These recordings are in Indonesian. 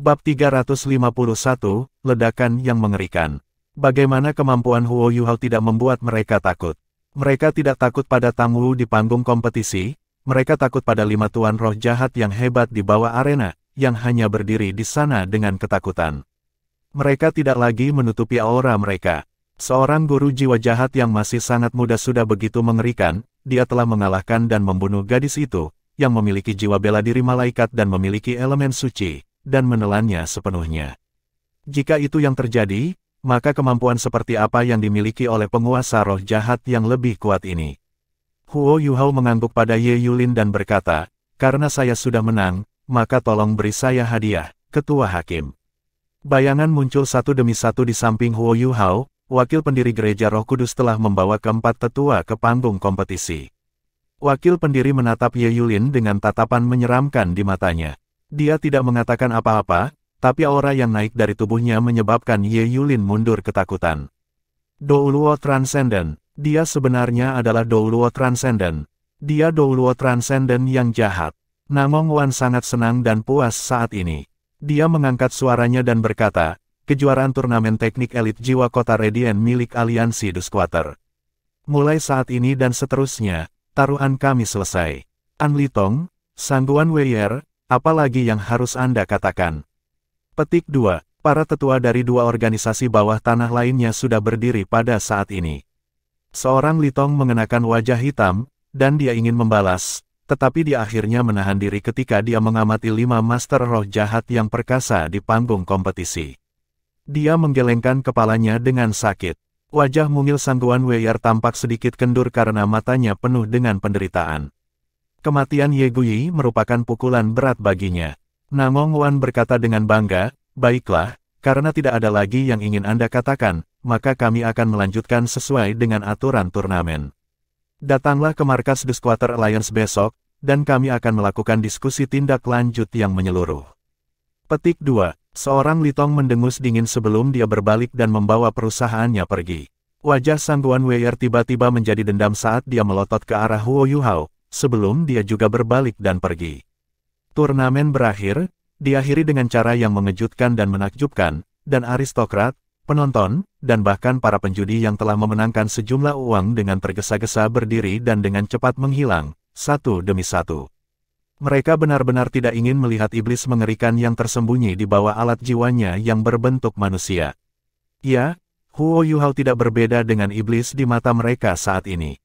Bab 351, Ledakan yang Mengerikan. Bagaimana kemampuan Huo Yuhao tidak membuat mereka takut? Mereka tidak takut pada Tang Wu di panggung kompetisi, mereka takut pada 5 tuan roh jahat yang hebat di bawah arena, yang hanya berdiri di sana dengan ketakutan. Mereka tidak lagi menutupi aura mereka. Seorang guru jiwa jahat yang masih sangat muda sudah begitu mengerikan, dia telah mengalahkan dan membunuh gadis itu, yang memiliki jiwa bela diri malaikat dan memiliki elemen suci, dan menelannya sepenuhnya. Jika itu yang terjadi, maka kemampuan seperti apa yang dimiliki oleh penguasa roh jahat yang lebih kuat ini? Huo Yuhao mengangguk pada Ye Yulin dan berkata, karena saya sudah menang, maka tolong beri saya hadiah, Ketua Hakim. Bayangan muncul satu demi satu di samping Huo Yuhao, wakil pendiri Gereja Roh Kudus telah membawa keempat tetua ke panggung kompetisi. Wakil pendiri menatap Ye Yulin dengan tatapan menyeramkan di matanya. Dia tidak mengatakan apa-apa, tapi aura yang naik dari tubuhnya menyebabkan Ye Yulin mundur ketakutan. Douluo Transcendent, dia sebenarnya adalah Douluo Transcendent. Dia Douluo Transcendent yang jahat. Namong Wan sangat senang dan puas saat ini. Dia mengangkat suaranya dan berkata, kejuaraan turnamen teknik elit jiwa kota Radiant milik Aliansi The Squatter. Mulai saat ini dan seterusnya, taruhan kami selesai. An Litong, Sangguan Weier, apalagi yang harus Anda katakan? Petik 2. Para tetua dari 2 organisasi bawah tanah lainnya sudah berdiri pada saat ini. Seorang Litong mengenakan wajah hitam, dan dia ingin membalas, tetapi dia akhirnya menahan diri ketika dia mengamati 5 master roh jahat yang perkasa di panggung kompetisi. Dia menggelengkan kepalanya dengan sakit. Wajah mungil Sangguan Weier tampak sedikit kendur karena matanya penuh dengan penderitaan. Kematian Ye Guyi merupakan pukulan berat baginya. Namong Wan berkata dengan bangga, baiklah, karena tidak ada lagi yang ingin Anda katakan, maka kami akan melanjutkan sesuai dengan aturan turnamen. Datanglah ke markas The Squatter Alliance besok, dan kami akan melakukan diskusi tindak lanjut yang menyeluruh. Petik 2. Seorang Litong mendengus dingin sebelum dia berbalik dan membawa perusahaannya pergi. Wajah Sangguan Weier tiba-tiba menjadi dendam saat dia melotot ke arah Huo Yuhao, sebelum dia juga berbalik dan pergi. Turnamen berakhir, diakhiri dengan cara yang mengejutkan dan menakjubkan, dan aristokrat, penonton, dan bahkan para penjudi yang telah memenangkan sejumlah uang dengan tergesa-gesa berdiri dan dengan cepat menghilang, satu demi satu. Mereka benar-benar tidak ingin melihat iblis mengerikan yang tersembunyi di bawah alat jiwanya yang berbentuk manusia. Ya, Huo Yuhao tidak berbeda dengan iblis di mata mereka saat ini.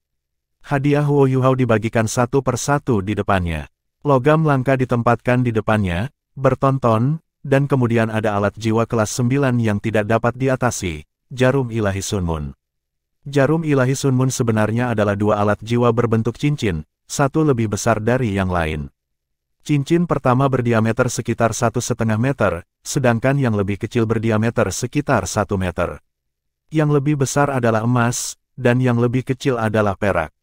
Hadiah Huo Yuhao dibagikan satu persatu di depannya. Logam langka ditempatkan di depannya, bertonton, dan kemudian ada alat jiwa kelas 9 yang tidak dapat diatasi, Jarum Ilahi Sun Moon. Jarum Ilahi Sun Moon sebenarnya adalah 2 alat jiwa berbentuk cincin, satu lebih besar dari yang lain. Cincin pertama berdiameter sekitar 1,5 meter, sedangkan yang lebih kecil berdiameter sekitar 1 meter. Yang lebih besar adalah emas, dan yang lebih kecil adalah perak.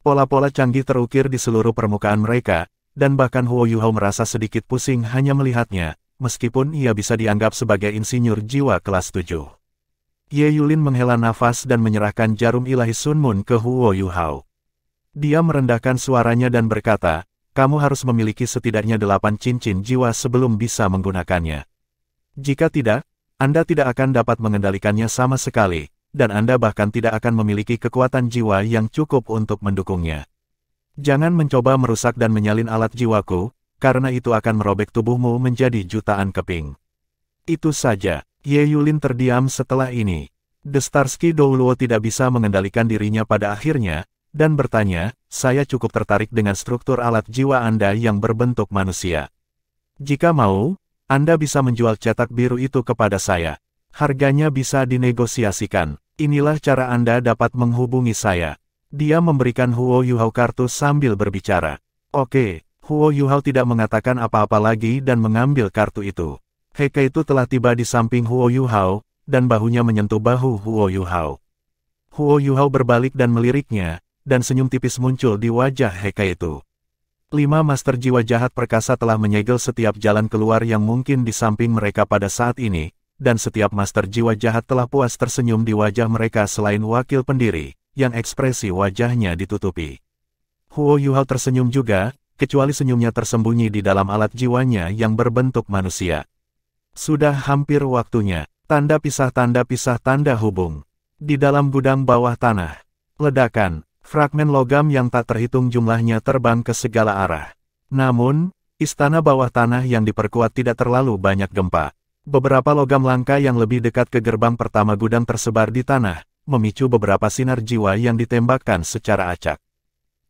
Pola-pola canggih terukir di seluruh permukaan mereka, dan bahkan Huo Yuhao merasa sedikit pusing hanya melihatnya, meskipun ia bisa dianggap sebagai insinyur jiwa kelas 7. Ye Yulin menghela nafas dan menyerahkan jarum ilahi Sun Moon ke Huo Yuhao. Dia merendahkan suaranya dan berkata, kamu harus memiliki setidaknya 8 cincin jiwa sebelum bisa menggunakannya. Jika tidak, Anda tidak akan dapat mengendalikannya sama sekali, dan Anda bahkan tidak akan memiliki kekuatan jiwa yang cukup untuk mendukungnya. Jangan mencoba merusak dan menyalin alat jiwaku, karena itu akan merobek tubuhmu menjadi jutaan keping. Itu saja. Ye Yulin terdiam setelah ini. The Starsky Douluo tidak bisa mengendalikan dirinya pada akhirnya, dan bertanya, saya cukup tertarik dengan struktur alat jiwa Anda yang berbentuk manusia. Jika mau, Anda bisa menjual cetak biru itu kepada saya. Harganya bisa dinegosiasikan. Inilah cara Anda dapat menghubungi saya. Dia memberikan Huo Yuhao kartu sambil berbicara. Oke, Huo Yuhao tidak mengatakan apa-apa lagi dan mengambil kartu itu. Heike itu telah tiba di samping Huo Yuhao, dan bahunya menyentuh bahu Huo Yuhao. Huo Yuhao berbalik dan meliriknya, dan senyum tipis muncul di wajah Heike itu. 5 master jiwa jahat perkasa telah menyegel setiap jalan keluar yang mungkin di samping mereka pada saat ini, dan setiap master jiwa jahat telah puas tersenyum di wajah mereka selain wakil pendiri, yang ekspresi wajahnya ditutupi. Huo Yuhao tersenyum juga, kecuali senyumnya tersembunyi di dalam alat jiwanya yang berbentuk manusia. Sudah hampir waktunya. Tanda pisah tanda hubung. Di dalam gudang bawah tanah. Ledakan. Fragmen logam yang tak terhitung jumlahnya terbang ke segala arah. Namun, istana bawah tanah yang diperkuat tidak terlalu banyak gempa. Beberapa logam langka yang lebih dekat ke gerbang pertama gudang tersebar di tanah, memicu beberapa sinar jiwa yang ditembakkan secara acak.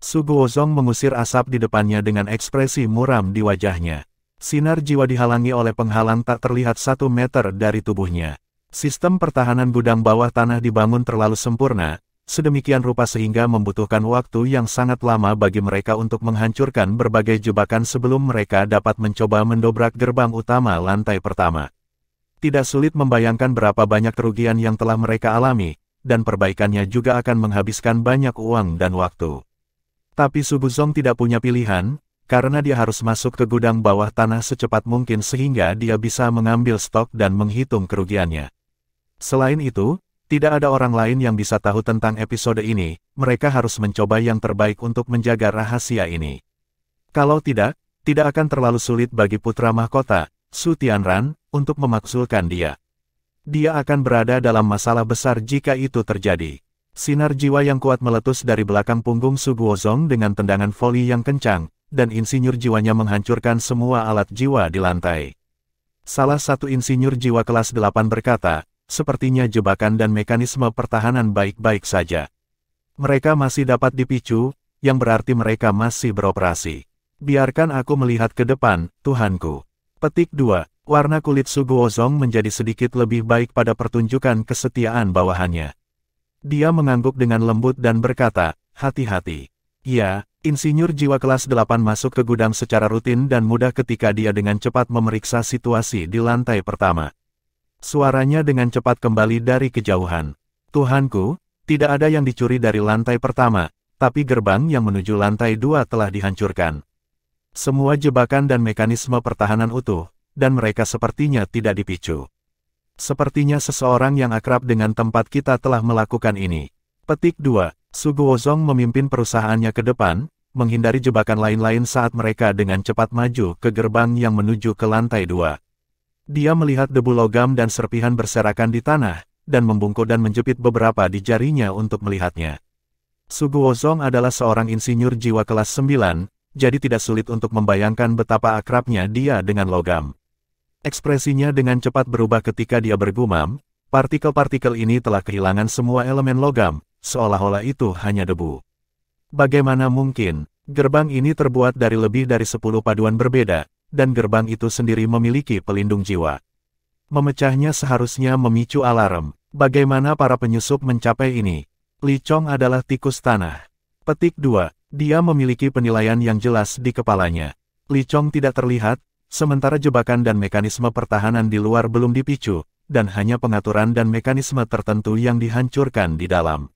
Su Guozong mengusir asap di depannya dengan ekspresi muram di wajahnya. Sinar jiwa dihalangi oleh penghalang tak terlihat 1 meter dari tubuhnya. Sistem pertahanan gudang bawah tanah dibangun terlalu sempurna, sedemikian rupa sehingga membutuhkan waktu yang sangat lama bagi mereka untuk menghancurkan berbagai jebakan sebelum mereka dapat mencoba mendobrak gerbang utama lantai pertama. Tidak sulit membayangkan berapa banyak kerugian yang telah mereka alami, dan perbaikannya juga akan menghabiskan banyak uang dan waktu. Tapi Su Guozong tidak punya pilihan, karena dia harus masuk ke gudang bawah tanah secepat mungkin sehingga dia bisa mengambil stok dan menghitung kerugiannya. Selain itu, tidak ada orang lain yang bisa tahu tentang episode ini, mereka harus mencoba yang terbaik untuk menjaga rahasia ini. Kalau tidak akan terlalu sulit bagi putra mahkota, Su Tianran, untuk memakzulkan dia. Dia akan berada dalam masalah besar jika itu terjadi. Sinar jiwa yang kuat meletus dari belakang punggung Su Guozong dengan tendangan voli yang kencang, dan insinyur jiwanya menghancurkan semua alat jiwa di lantai. Salah satu insinyur jiwa kelas 8 berkata, sepertinya jebakan dan mekanisme pertahanan baik-baik saja. Mereka masih dapat dipicu, yang berarti mereka masih beroperasi. Biarkan aku melihat ke depan, Tuhanku. Petik 2. Warna kulit Su Guozong menjadi sedikit lebih baik pada pertunjukan kesetiaan bawahannya. Dia mengangguk dengan lembut dan berkata, hati-hati. Ya, insinyur jiwa kelas 8 masuk ke gudang secara rutin dan mudah ketika dia dengan cepat memeriksa situasi di lantai pertama. Suaranya dengan cepat kembali dari kejauhan. Tuhanku, tidak ada yang dicuri dari lantai pertama, tapi gerbang yang menuju lantai 2 telah dihancurkan. Semua jebakan dan mekanisme pertahanan utuh, dan mereka sepertinya tidak dipicu. Sepertinya seseorang yang akrab dengan tempat kita telah melakukan ini. Petik 2. Su Guozong memimpin perusahaannya ke depan, menghindari jebakan lain-lain saat mereka dengan cepat maju ke gerbang yang menuju ke lantai 2. Dia melihat debu logam dan serpihan berserakan di tanah, dan membungkuk dan menjepit beberapa di jarinya untuk melihatnya. Su Guozong adalah seorang insinyur jiwa kelas 9, jadi tidak sulit untuk membayangkan betapa akrabnya dia dengan logam. Ekspresinya dengan cepat berubah ketika dia bergumam, partikel-partikel ini telah kehilangan semua elemen logam, seolah-olah itu hanya debu. Bagaimana mungkin? Gerbang ini terbuat dari lebih dari 10 paduan berbeda, dan gerbang itu sendiri memiliki pelindung jiwa. Memecahnya seharusnya memicu alarm. Bagaimana para penyusup mencapai ini? Li Chong adalah tikus tanah. Petik 2. Dia memiliki penilaian yang jelas di kepalanya. Li Chong tidak terlihat, sementara jebakan dan mekanisme pertahanan di luar belum dipicu, dan hanya pengaturan dan mekanisme tertentu yang dihancurkan di dalam.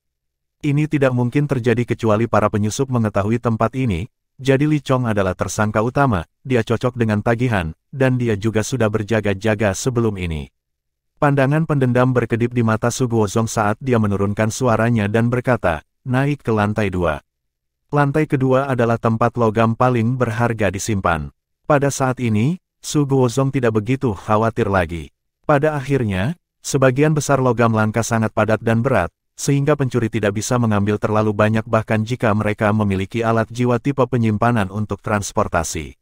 Ini tidak mungkin terjadi kecuali para penyusup mengetahui tempat ini, jadi Li Chong adalah tersangka utama, dia cocok dengan tagihan, dan dia juga sudah berjaga-jaga sebelum ini. Pandangan pendendam berkedip di mata Su Guozong saat dia menurunkan suaranya dan berkata, naik ke lantai 2. Lantai kedua adalah tempat logam paling berharga disimpan. Pada saat ini, Su Guozong tidak begitu khawatir lagi. Pada akhirnya, sebagian besar logam langka sangat padat dan berat, sehingga pencuri tidak bisa mengambil terlalu banyak bahkan jika mereka memiliki alat jiwa tipe penyimpanan untuk transportasi.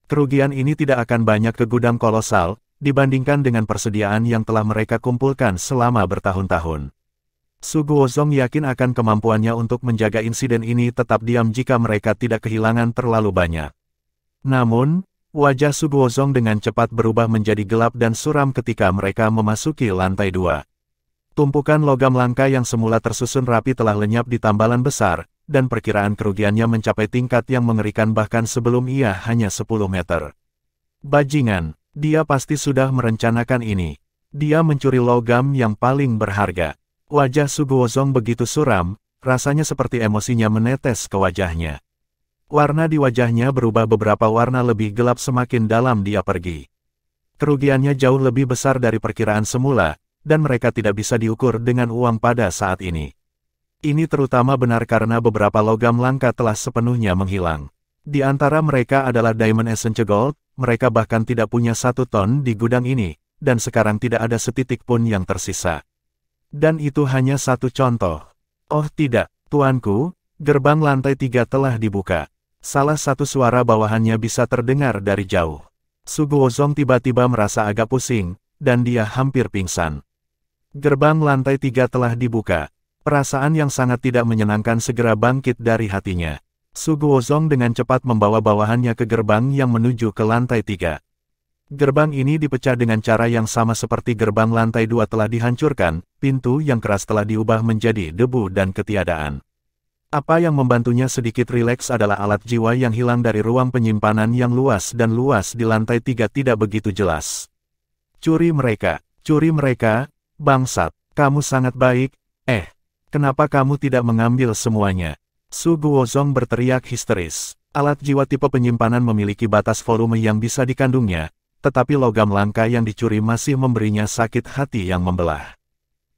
Kerugian ini tidak akan banyak ke gudang kolosal, dibandingkan dengan persediaan yang telah mereka kumpulkan selama bertahun-tahun. Su Guozong yakin akan kemampuannya untuk menjaga insiden ini tetap diam jika mereka tidak kehilangan terlalu banyak. Namun, wajah Su Guozong dengan cepat berubah menjadi gelap dan suram ketika mereka memasuki lantai 2. Tumpukan logam langka yang semula tersusun rapi telah lenyap di tambalan besar, dan perkiraan kerugiannya mencapai tingkat yang mengerikan bahkan sebelum ia hanya 10 meter. Bajingan, dia pasti sudah merencanakan ini. Dia mencuri logam yang paling berharga. Wajah Su Guozong begitu suram, rasanya seperti emosinya menetes ke wajahnya. Warna di wajahnya berubah beberapa warna lebih gelap semakin dalam dia pergi. Kerugiannya jauh lebih besar dari perkiraan semula, dan mereka tidak bisa diukur dengan uang pada saat ini. Ini terutama benar karena beberapa logam langka telah sepenuhnya menghilang. Di antara mereka adalah Diamond Essence Gold, mereka bahkan tidak punya 1 ton di gudang ini, dan sekarang tidak ada setitik pun yang tersisa. Dan itu hanya satu contoh. Oh tidak, tuanku, gerbang lantai 3 telah dibuka. Salah satu suara bawahannya bisa terdengar dari jauh. Suguozong tiba-tiba merasa agak pusing, dan dia hampir pingsan. Gerbang lantai 3 telah dibuka. Perasaan yang sangat tidak menyenangkan segera bangkit dari hatinya. Suguozong dengan cepat membawa bawahannya ke gerbang yang menuju ke lantai 3. Gerbang ini dipecah dengan cara yang sama seperti gerbang lantai 2 telah dihancurkan, pintu yang keras telah diubah menjadi debu dan ketiadaan. Apa yang membantunya sedikit rileks adalah alat jiwa yang hilang dari ruang penyimpanan yang luas dan luas di lantai 3 tidak begitu jelas. Curi mereka, bangsat, kamu sangat baik, kenapa kamu tidak mengambil semuanya? Suguozong berteriak histeris. Alat jiwa tipe penyimpanan memiliki batas volume yang bisa dikandungnya, tetapi logam langka yang dicuri masih memberinya sakit hati yang membelah.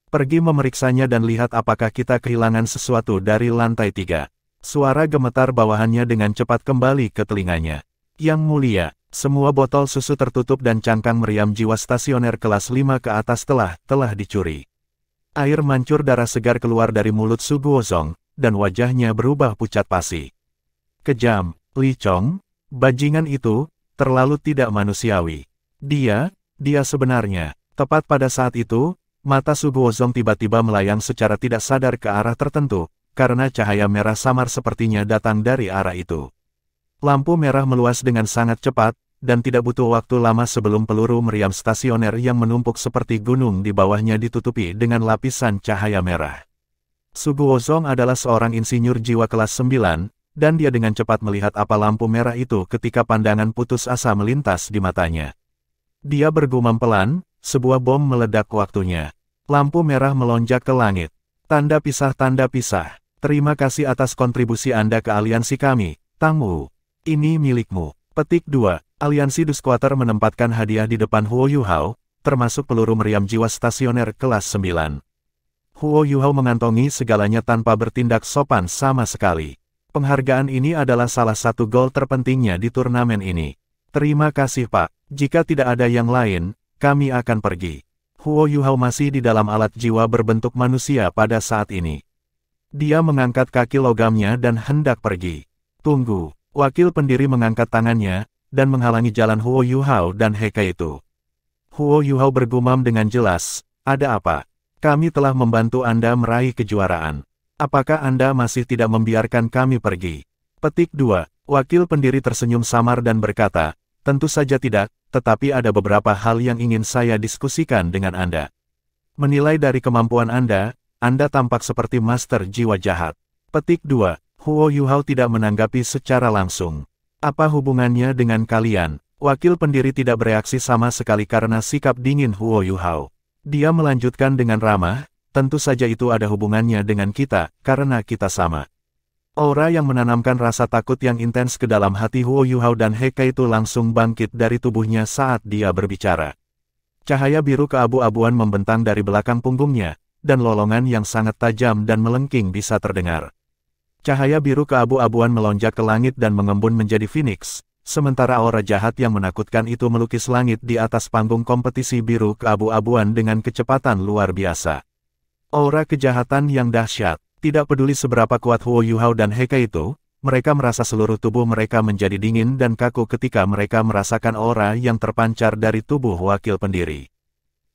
Pergi memeriksanya dan lihat apakah kita kehilangan sesuatu dari lantai 3. Suara gemetar bawahannya dengan cepat kembali ke telinganya. Yang mulia, semua botol susu tertutup dan cangkang meriam jiwa stasioner kelas 5 ke atas telah dicuri. Air mancur darah segar keluar dari mulut Suguozong, dan wajahnya berubah pucat pasi. Kejam, Li Chong, bajingan itu, terlalu tidak manusiawi. Dia sebenarnya, tepat pada saat itu, mata Suguozong tiba-tiba melayang secara tidak sadar ke arah tertentu, karena cahaya merah samar sepertinya datang dari arah itu. Lampu merah meluas dengan sangat cepat, dan tidak butuh waktu lama sebelum peluru meriam stasioner yang menumpuk seperti gunung di bawahnya ditutupi dengan lapisan cahaya merah. Suguozong adalah seorang insinyur jiwa kelas 9, dan dia dengan cepat melihat apa lampu merah itu ketika pandangan putus asa melintas di matanya. Dia bergumam pelan, sebuah bom meledak waktunya. Lampu merah melonjak ke langit. Tanda pisah. Terima kasih atas kontribusi Anda ke aliansi kami, Tang Wu. Ini milikmu. Petik 2. Aliansi Dusquater menempatkan hadiah di depan Huo Yuhao, termasuk peluru meriam jiwa stasioner kelas 9. Huo Yuhao mengantongi segalanya tanpa bertindak sopan sama sekali. Penghargaan ini adalah salah satu gol terpentingnya di turnamen ini. Terima kasih Pak, jika tidak ada yang lain, kami akan pergi. Huo Yuhao masih di dalam alat jiwa berbentuk manusia pada saat ini. Dia mengangkat kaki logamnya dan hendak pergi. Tunggu, wakil pendiri mengangkat tangannya, dan menghalangi jalan Huo Yuhao dan Heka itu. Huo Yuhao bergumam dengan jelas, ada apa? Kami telah membantu Anda meraih kejuaraan. Apakah Anda masih tidak membiarkan kami pergi? Petik 2. Wakil pendiri tersenyum samar dan berkata, tentu saja tidak, tetapi ada beberapa hal yang ingin saya diskusikan dengan Anda. Menilai dari kemampuan Anda tampak seperti master jiwa jahat. Petik 2. Huo Yuhao tidak menanggapi secara langsung. Apa hubungannya dengan kalian? Wakil pendiri tidak bereaksi sama sekali karena sikap dingin Huo Yuhao. Dia melanjutkan dengan ramah, tentu saja itu ada hubungannya dengan kita, karena kita sama. Aura yang menanamkan rasa takut yang intens ke dalam hati Huo Yuhao dan Heka itu langsung bangkit dari tubuhnya saat dia berbicara. Cahaya biru keabu-abuan membentang dari belakang punggungnya, dan lolongan yang sangat tajam dan melengking bisa terdengar. Cahaya biru keabu-abuan melonjak ke langit dan mengembun menjadi Phoenix, sementara aura jahat yang menakutkan itu melukis langit di atas panggung kompetisi biru keabu-abuan dengan kecepatan luar biasa. Aura kejahatan yang dahsyat. Tidak peduli seberapa kuat Huo Yuhao dan Heka itu, mereka merasa seluruh tubuh mereka menjadi dingin dan kaku ketika mereka merasakan aura yang terpancar dari tubuh wakil pendiri.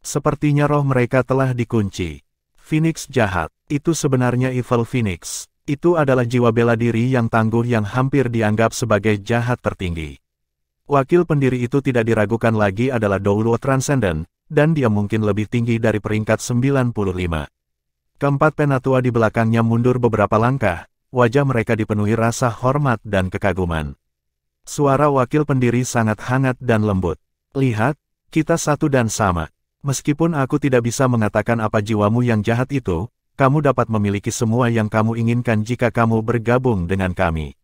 Sepertinya roh mereka telah dikunci. Phoenix jahat, itu sebenarnya Evil Phoenix. Itu adalah jiwa bela diri yang tangguh yang hampir dianggap sebagai jahat tertinggi. Wakil pendiri itu tidak diragukan lagi adalah Douluo Transcendent, dan dia mungkin lebih tinggi dari peringkat 95. Keempat penatua di belakangnya mundur beberapa langkah, wajah mereka dipenuhi rasa hormat dan kekaguman. Suara wakil pendiri sangat hangat dan lembut. Lihat, kita satu dan sama. Meskipun aku tidak bisa mengatakan apa jiwamu yang jahat itu, kamu dapat memiliki semua yang kamu inginkan jika kamu bergabung dengan kami.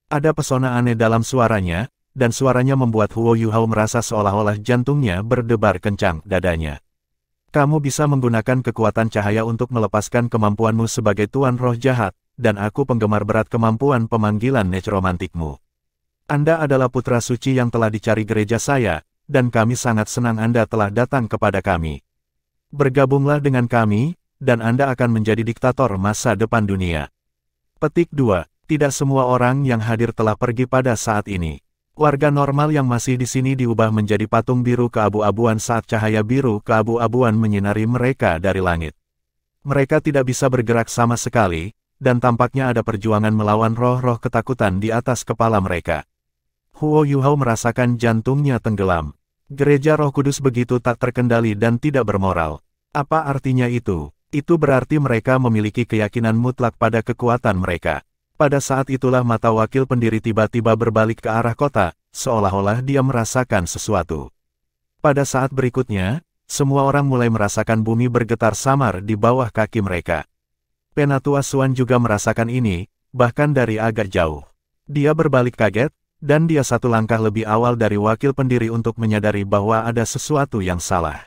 Ada pesona aneh dalam suaranya, dan suaranya membuat Huo Yuhao merasa seolah-olah jantungnya berdebar kencang dadanya. Kamu bisa menggunakan kekuatan cahaya untuk melepaskan kemampuanmu sebagai tuan roh jahat, dan aku penggemar berat kemampuan pemanggilan necromantikmu. Anda adalah putra suci yang telah dicari gereja saya, dan kami sangat senang Anda telah datang kepada kami. Bergabunglah dengan kami, dan Anda akan menjadi diktator masa depan dunia. Petik 2. Tidak semua orang yang hadir telah pergi pada saat ini. Warga normal yang masih di sini diubah menjadi patung biru keabu-abuan saat cahaya biru keabu-abuan menyinari mereka dari langit. Mereka tidak bisa bergerak sama sekali, dan tampaknya ada perjuangan melawan roh-roh ketakutan di atas kepala mereka. Huo Yuhao merasakan jantungnya tenggelam. Gereja Roh Kudus begitu tak terkendali dan tidak bermoral. Apa artinya itu? Itu berarti mereka memiliki keyakinan mutlak pada kekuatan mereka. Pada saat itulah mata wakil pendiri tiba-tiba berbalik ke arah kota, seolah-olah dia merasakan sesuatu. Pada saat berikutnya, semua orang mulai merasakan bumi bergetar samar di bawah kaki mereka. Penatua Xuan juga merasakan ini, bahkan dari agak jauh. Dia berbalik kaget, dan dia satu langkah lebih awal dari wakil pendiri untuk menyadari bahwa ada sesuatu yang salah.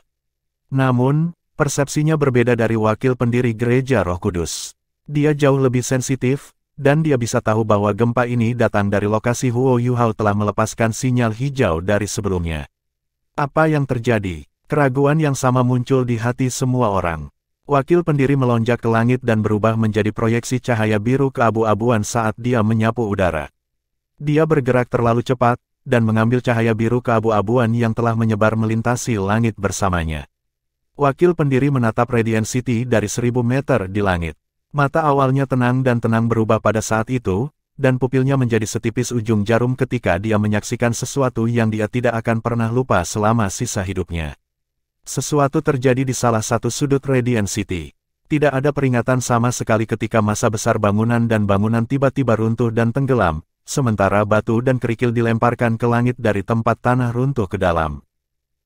Namun, persepsinya berbeda dari wakil pendiri Gereja Roh Kudus. Dia jauh lebih sensitif, dan dia bisa tahu bahwa gempa ini datang dari lokasi Huo Yuhao telah melepaskan sinyal hijau dari sebelumnya. Apa yang terjadi? Keraguan yang sama muncul di hati semua orang. Wakil pendiri melonjak ke langit dan berubah menjadi proyeksi cahaya biru keabu-abuan saat dia menyapu udara. Dia bergerak terlalu cepat, dan mengambil cahaya biru keabu-abuan yang telah menyebar melintasi langit bersamanya. Wakil pendiri menatap Radiant City dari 1000 meter di langit. Mata awalnya tenang dan tenang berubah pada saat itu, dan pupilnya menjadi setipis ujung jarum ketika dia menyaksikan sesuatu yang dia tidak akan pernah lupa selama sisa hidupnya. Sesuatu terjadi di salah satu sudut Radiant City. Tidak ada peringatan sama sekali ketika masa besar bangunan dan bangunan tiba-tiba runtuh dan tenggelam, sementara batu dan kerikil dilemparkan ke langit dari tempat tanah runtuh ke dalam.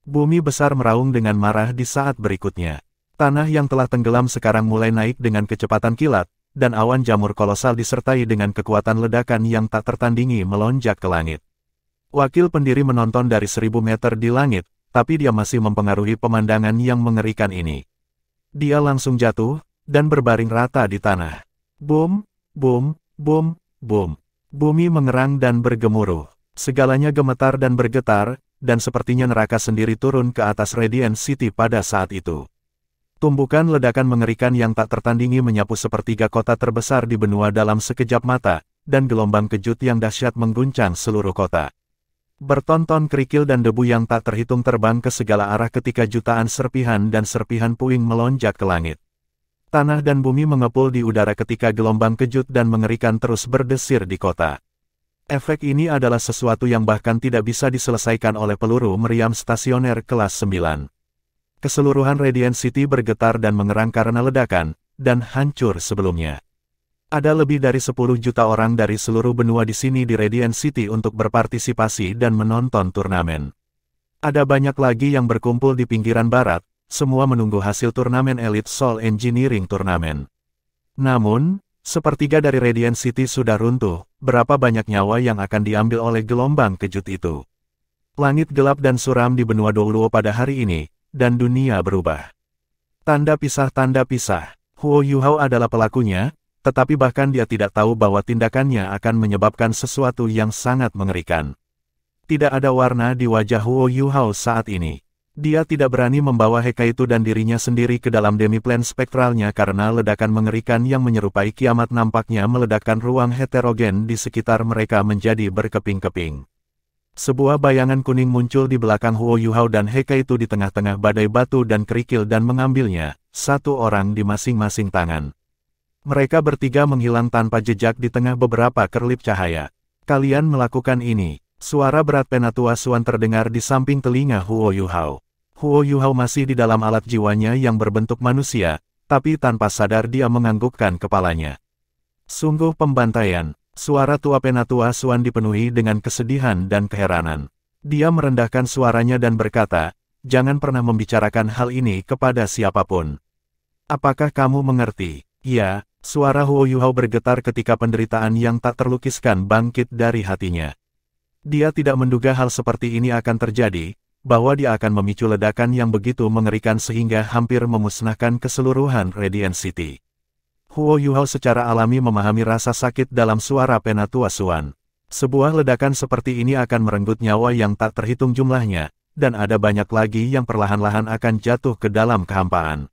Bumi besar meraung dengan marah di saat berikutnya. Tanah yang telah tenggelam sekarang mulai naik dengan kecepatan kilat, dan awan jamur kolosal disertai dengan kekuatan ledakan yang tak tertandingi melonjak ke langit. Wakil pendiri menonton dari 1000 meter di langit, tapi dia masih mempengaruhi pemandangan yang mengerikan ini. Dia langsung jatuh, dan berbaring rata di tanah. Boom, boom, boom, boom. Bumi mengerang dan bergemuruh. Segalanya gemetar dan bergetar, dan sepertinya neraka sendiri turun ke atas Radiant City pada saat itu. Tumbukan ledakan mengerikan yang tak tertandingi menyapu sepertiga kota terbesar di benua dalam sekejap mata, dan gelombang kejut yang dahsyat mengguncang seluruh kota. Bertonton kerikil dan debu yang tak terhitung terbang ke segala arah ketika jutaan serpihan dan serpihan puing melonjak ke langit. Tanah dan bumi mengepul di udara ketika gelombang kejut dan mengerikan terus berdesir di kota. Efek ini adalah sesuatu yang bahkan tidak bisa diselesaikan oleh peluru meriam stasioner kelas 9. Keseluruhan Radiant City bergetar dan mengerang karena ledakan, dan hancur sebelumnya. Ada lebih dari 10 juta orang dari seluruh benua di sini di Radiant City untuk berpartisipasi dan menonton turnamen. Ada banyak lagi yang berkumpul di pinggiran barat, semua menunggu hasil turnamen Elite Soul Engineering Turnamen. Namun, sepertiga dari Radiant City sudah runtuh, berapa banyak nyawa yang akan diambil oleh gelombang kejut itu. Langit gelap dan suram di benua Douluo pada hari ini, dan dunia berubah. Tanda pisah. Huo Yuhao adalah pelakunya, tetapi bahkan dia tidak tahu bahwa tindakannya akan menyebabkan sesuatu yang sangat mengerikan. Tidak ada warna di wajah Huo Yuhao saat ini. Dia tidak berani membawa Hekaitu dan dirinya sendiri ke dalam demiplan spektralnya karena ledakan mengerikan yang menyerupai kiamat nampaknya meledakkan ruang heterogen di sekitar mereka menjadi berkeping-keping. Sebuah bayangan kuning muncul di belakang Huo Yuhao dan Hekaitu di tengah-tengah badai batu dan kerikil dan mengambilnya, satu orang di masing-masing tangan. Mereka bertiga menghilang tanpa jejak di tengah beberapa kerlip cahaya. Kalian melakukan ini. Suara berat Penatua Xuan terdengar di samping telinga Huo Yuhao. Huo Yuhao masih di dalam alat jiwanya yang berbentuk manusia, tapi tanpa sadar dia menganggukkan kepalanya. Sungguh pembantaian. Suara tua Penatua Xuan dipenuhi dengan kesedihan dan keheranan. Dia merendahkan suaranya dan berkata, "Jangan pernah membicarakan hal ini kepada siapapun. Apakah kamu mengerti?" "Ya," suara Huo Yuhao bergetar ketika penderitaan yang tak terlukiskan bangkit dari hatinya. Dia tidak menduga hal seperti ini akan terjadi, bahwa dia akan memicu ledakan yang begitu mengerikan sehingga hampir memusnahkan keseluruhan Radiant City. Huo Yuhao secara alami memahami rasa sakit dalam suara Penatua Xuan. Sebuah ledakan seperti ini akan merenggut nyawa yang tak terhitung jumlahnya, dan ada banyak lagi yang perlahan-lahan akan jatuh ke dalam kehampaan.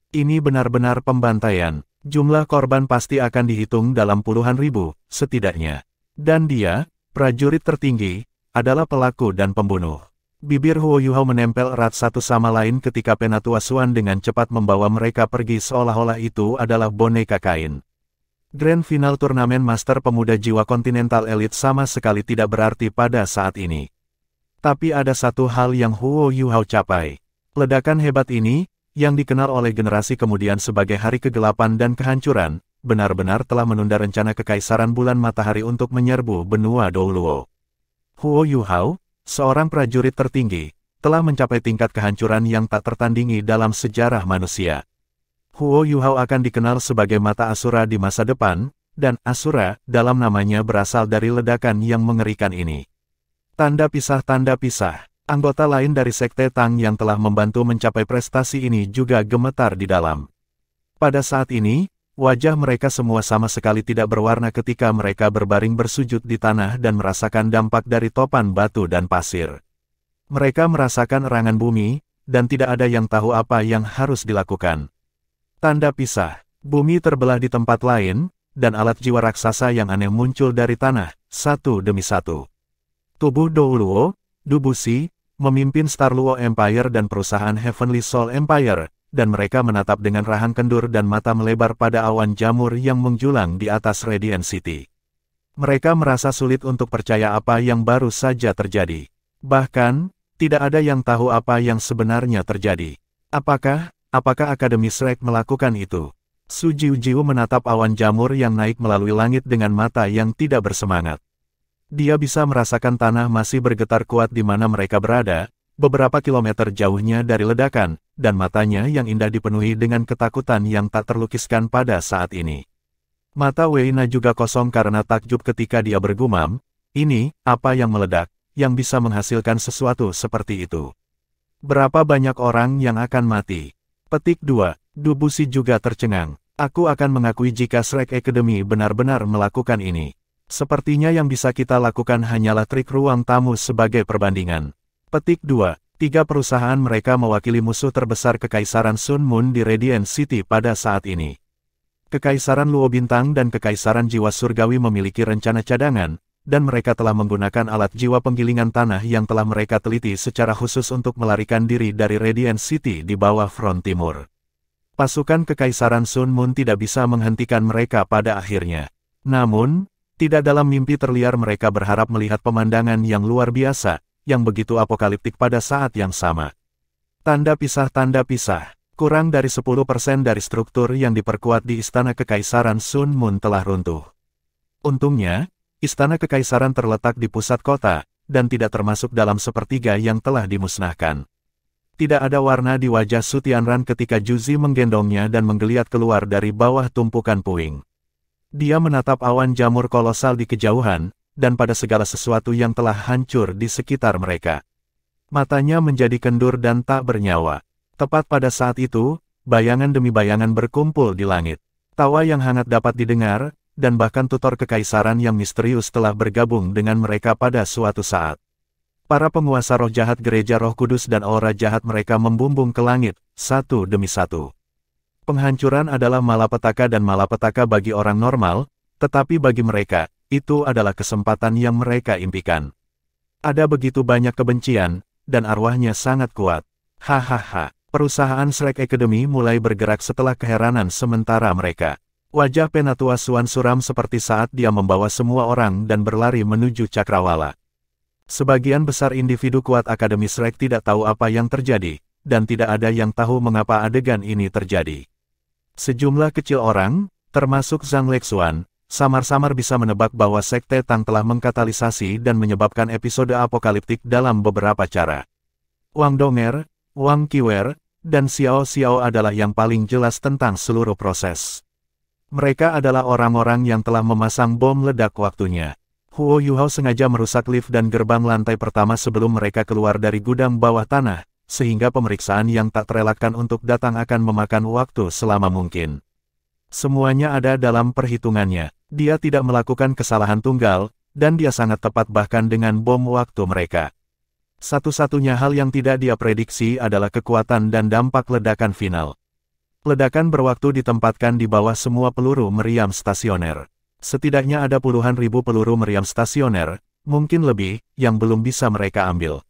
Ini benar-benar pembantaian. Jumlah korban pasti akan dihitung dalam puluhan ribu, setidaknya. Dan dia, prajurit tertinggi, adalah pelaku dan pembunuh. Bibir Huo Yuhao menempel erat satu sama lain ketika Penatua Xuan dengan cepat membawa mereka pergi seolah-olah itu adalah boneka kain. Grand Final turnamen Master Pemuda Jiwa Kontinental Elite sama sekali tidak berarti pada saat ini. Tapi ada satu hal yang Huo Yuhao capai. Ledakan hebat ini, yang dikenal oleh generasi kemudian sebagai Hari Kegelapan dan Kehancuran, benar-benar telah menunda rencana Kekaisaran Bulan Matahari untuk menyerbu benua Douluo. Huo Yuhao, seorang prajurit tertinggi, telah mencapai tingkat kehancuran yang tak tertandingi dalam sejarah manusia. Huo Yuhao akan dikenal sebagai mata Asura di masa depan, dan Asura dalam namanya berasal dari ledakan yang mengerikan ini. Tanda pisah. Anggota lain dari Sekte Tang yang telah membantu mencapai prestasi ini juga gemetar di dalam. Pada saat ini, wajah mereka semua sama sekali tidak berwarna ketika mereka berbaring bersujud di tanah dan merasakan dampak dari topan batu dan pasir. Mereka merasakan erangan bumi, dan tidak ada yang tahu apa yang harus dilakukan. Tanda pisah. Bumi terbelah di tempat lain, dan alat jiwa raksasa yang aneh muncul dari tanah, satu demi satu. Tubuh Douluo, Dubushi, memimpin Star Luo Empire dan perusahaan Heavenly Soul Empire, dan mereka menatap dengan rahang kendur dan mata melebar pada awan jamur yang menjulang di atas Radiant City. Mereka merasa sulit untuk percaya apa yang baru saja terjadi. Bahkan, tidak ada yang tahu apa yang sebenarnya terjadi. Apakah Akademi Shrek melakukan itu? Su Jiujiu menatap awan jamur yang naik melalui langit dengan mata yang tidak bersemangat. Dia bisa merasakan tanah masih bergetar kuat di mana mereka berada, beberapa kilometer jauhnya dari ledakan, dan matanya yang indah dipenuhi dengan ketakutan yang tak terlukiskan pada saat ini. Mata Weina juga kosong karena takjub ketika dia bergumam, ini, apa yang meledak, yang bisa menghasilkan sesuatu seperti itu? Berapa banyak orang yang akan mati? Petik 2. Dubushi juga tercengang. Aku akan mengakui jika Shrek Academy benar-benar melakukan ini. Sepertinya yang bisa kita lakukan hanyalah trik ruang tamu sebagai perbandingan. Petik 2. 3 perusahaan mereka mewakili musuh terbesar Kekaisaran Sun Moon di Radiant City pada saat ini. Kekaisaran Luo Bintang dan Kekaisaran Jiwa Surgawi memiliki rencana cadangan, dan mereka telah menggunakan alat jiwa penggilingan tanah yang telah mereka teliti secara khusus untuk melarikan diri dari Radiant City di bawah front timur. Pasukan Kekaisaran Sun Moon tidak bisa menghentikan mereka pada akhirnya. Namun, tidak dalam mimpi terliar mereka berharap melihat pemandangan yang luar biasa, yang begitu apokaliptik pada saat yang sama. Tanda pisah. Kurang dari 10% dari struktur yang diperkuat di Istana Kekaisaran Sun Moon telah runtuh. Untungnya, Istana Kekaisaran terletak di pusat kota, dan tidak termasuk dalam sepertiga yang telah dimusnahkan. Tidak ada warna di wajah Su Tianran ketika Juzi menggendongnya dan menggeliat keluar dari bawah tumpukan puing. Dia menatap awan jamur kolosal di kejauhan, dan pada segala sesuatu yang telah hancur di sekitar mereka. Matanya menjadi kendur dan tak bernyawa. Tepat pada saat itu, bayangan demi bayangan berkumpul di langit. Tawa yang hangat dapat didengar, dan bahkan tutor kekaisaran yang misterius telah bergabung dengan mereka pada suatu saat. Para penguasa roh jahat gereja roh kudus dan aura jahat mereka membumbung ke langit, satu demi satu. Penghancuran adalah malapetaka dan malapetaka bagi orang normal, tetapi bagi mereka, itu adalah kesempatan yang mereka impikan. Ada begitu banyak kebencian, dan arwahnya sangat kuat. Hahaha, perusahaan Shrek Academy mulai bergerak setelah keheranan sementara mereka. Wajah Penatua Xuan suram seperti saat dia membawa semua orang dan berlari menuju Cakrawala. Sebagian besar individu kuat Akademi Shrek tidak tahu apa yang terjadi, dan tidak ada yang tahu mengapa adegan ini terjadi. Sejumlah kecil orang, termasuk Zhang Lexuan, samar-samar bisa menebak bahwa Sekte Tang telah mengkatalisasi dan menyebabkan episode apokaliptik dalam beberapa cara. Wang Donger, Wang Qiwer, dan Xiao Xiao adalah yang paling jelas tentang seluruh proses. Mereka adalah orang-orang yang telah memasang bom ledak waktunya. Huo Yuhao sengaja merusak lift dan gerbang lantai pertama sebelum mereka keluar dari gudang bawah tanah, sehingga pemeriksaan yang tak terelakkan untuk datang akan memakan waktu selama mungkin. Semuanya ada dalam perhitungannya. Dia tidak melakukan kesalahan tunggal, dan dia sangat tepat bahkan dengan bom waktu mereka. Satu-satunya hal yang tidak dia prediksi adalah kekuatan dan dampak ledakan final. Ledakan berwaktu ditempatkan di bawah semua peluru meriam stasioner. Setidaknya ada puluhan ribu peluru meriam stasioner, mungkin lebih, yang belum bisa mereka ambil.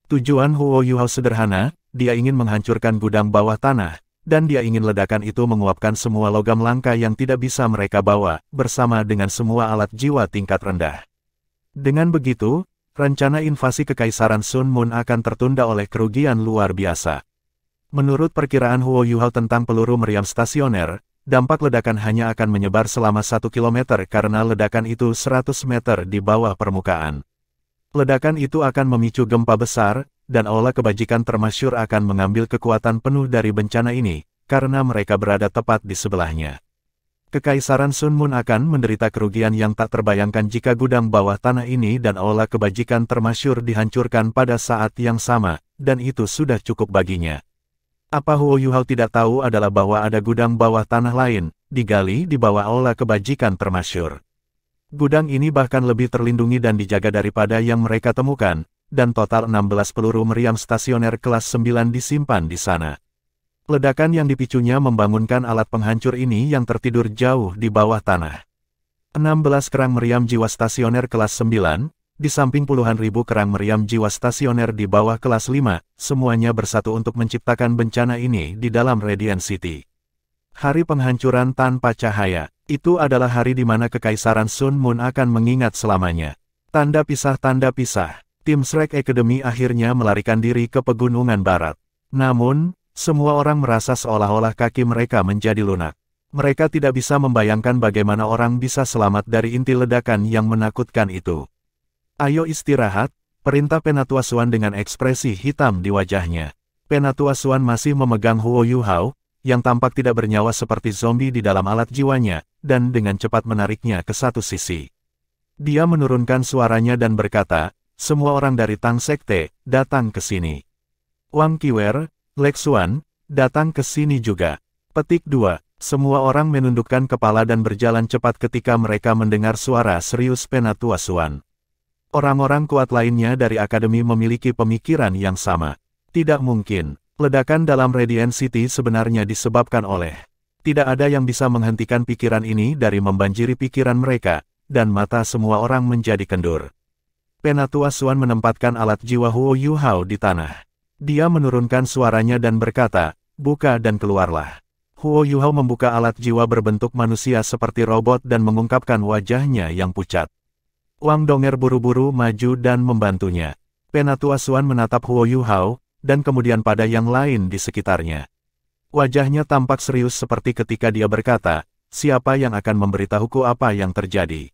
Tujuan Huo Yuhao sederhana, dia ingin menghancurkan gudang bawah tanah, dan dia ingin ledakan itu menguapkan semua logam langka yang tidak bisa mereka bawa, bersama dengan semua alat jiwa tingkat rendah. Dengan begitu, rencana invasi Kekaisaran Sun Moon akan tertunda oleh kerugian luar biasa. Menurut perkiraan Huo Yuhao tentang peluru meriam stasioner, dampak ledakan hanya akan menyebar selama 1 km karena ledakan itu 100 meter di bawah permukaan. Ledakan itu akan memicu gempa besar, dan aula kebajikan termasyhur akan mengambil kekuatan penuh dari bencana ini, karena mereka berada tepat di sebelahnya. Kekaisaran Sun Moon akan menderita kerugian yang tak terbayangkan jika gudang bawah tanah ini dan aula kebajikan termasyhur dihancurkan pada saat yang sama, dan itu sudah cukup baginya. Apa Huo Yuhao tidak tahu adalah bahwa ada gudang bawah tanah lain, digali di bawah aula kebajikan termasyhur. Gudang ini bahkan lebih terlindungi dan dijaga daripada yang mereka temukan, dan total 16 peluru meriam stasioner kelas 9 disimpan di sana. Ledakan yang dipicunya membangunkan alat penghancur ini yang tertidur jauh di bawah tanah. 16 kerang meriam jiwa stasioner kelas 9, di samping puluhan ribu kerang meriam jiwa stasioner di bawah kelas 5, semuanya bersatu untuk menciptakan bencana ini di dalam Radiant City. Hari penghancuran tanpa cahaya, itu adalah hari di mana Kekaisaran Sun Moon akan mengingat selamanya. Tanda pisah. Tim Shrek Academy akhirnya melarikan diri ke pegunungan barat. Namun, semua orang merasa seolah-olah kaki mereka menjadi lunak. Mereka tidak bisa membayangkan bagaimana orang bisa selamat dari inti ledakan yang menakutkan itu. Ayo istirahat, perintah Penatua Xuan dengan ekspresi hitam di wajahnya. Penatua Xuan masih memegang Huo Yuhao, yang tampak tidak bernyawa seperti zombie di dalam alat jiwanya, dan dengan cepat menariknya ke satu sisi. Dia menurunkan suaranya dan berkata, semua orang dari Tang Sekte, datang ke sini. Wang Qiwer, Lek Xuan, datang ke sini juga. Petik 2. Semua orang menundukkan kepala dan berjalan cepat ketika mereka mendengar suara serius Penatua Xuan. Orang-orang kuat lainnya dari Akademi memiliki pemikiran yang sama. Tidak mungkin, ledakan dalam Radiant City sebenarnya disebabkan oleh. Tidak ada yang bisa menghentikan pikiran ini dari membanjiri pikiran mereka, dan mata semua orang menjadi kendur. Penatua Xuan menempatkan alat jiwa Huo Yuhao di tanah. Dia menurunkan suaranya dan berkata, buka dan keluarlah. Huo Yuhao membuka alat jiwa berbentuk manusia seperti robot dan mengungkapkan wajahnya yang pucat. Wang Donger buru-buru maju dan membantunya. Penatua Xuan menatap Huo Yuhao, dan kemudian pada yang lain di sekitarnya. Wajahnya tampak serius seperti ketika dia berkata, siapa yang akan memberitahuku apa yang terjadi?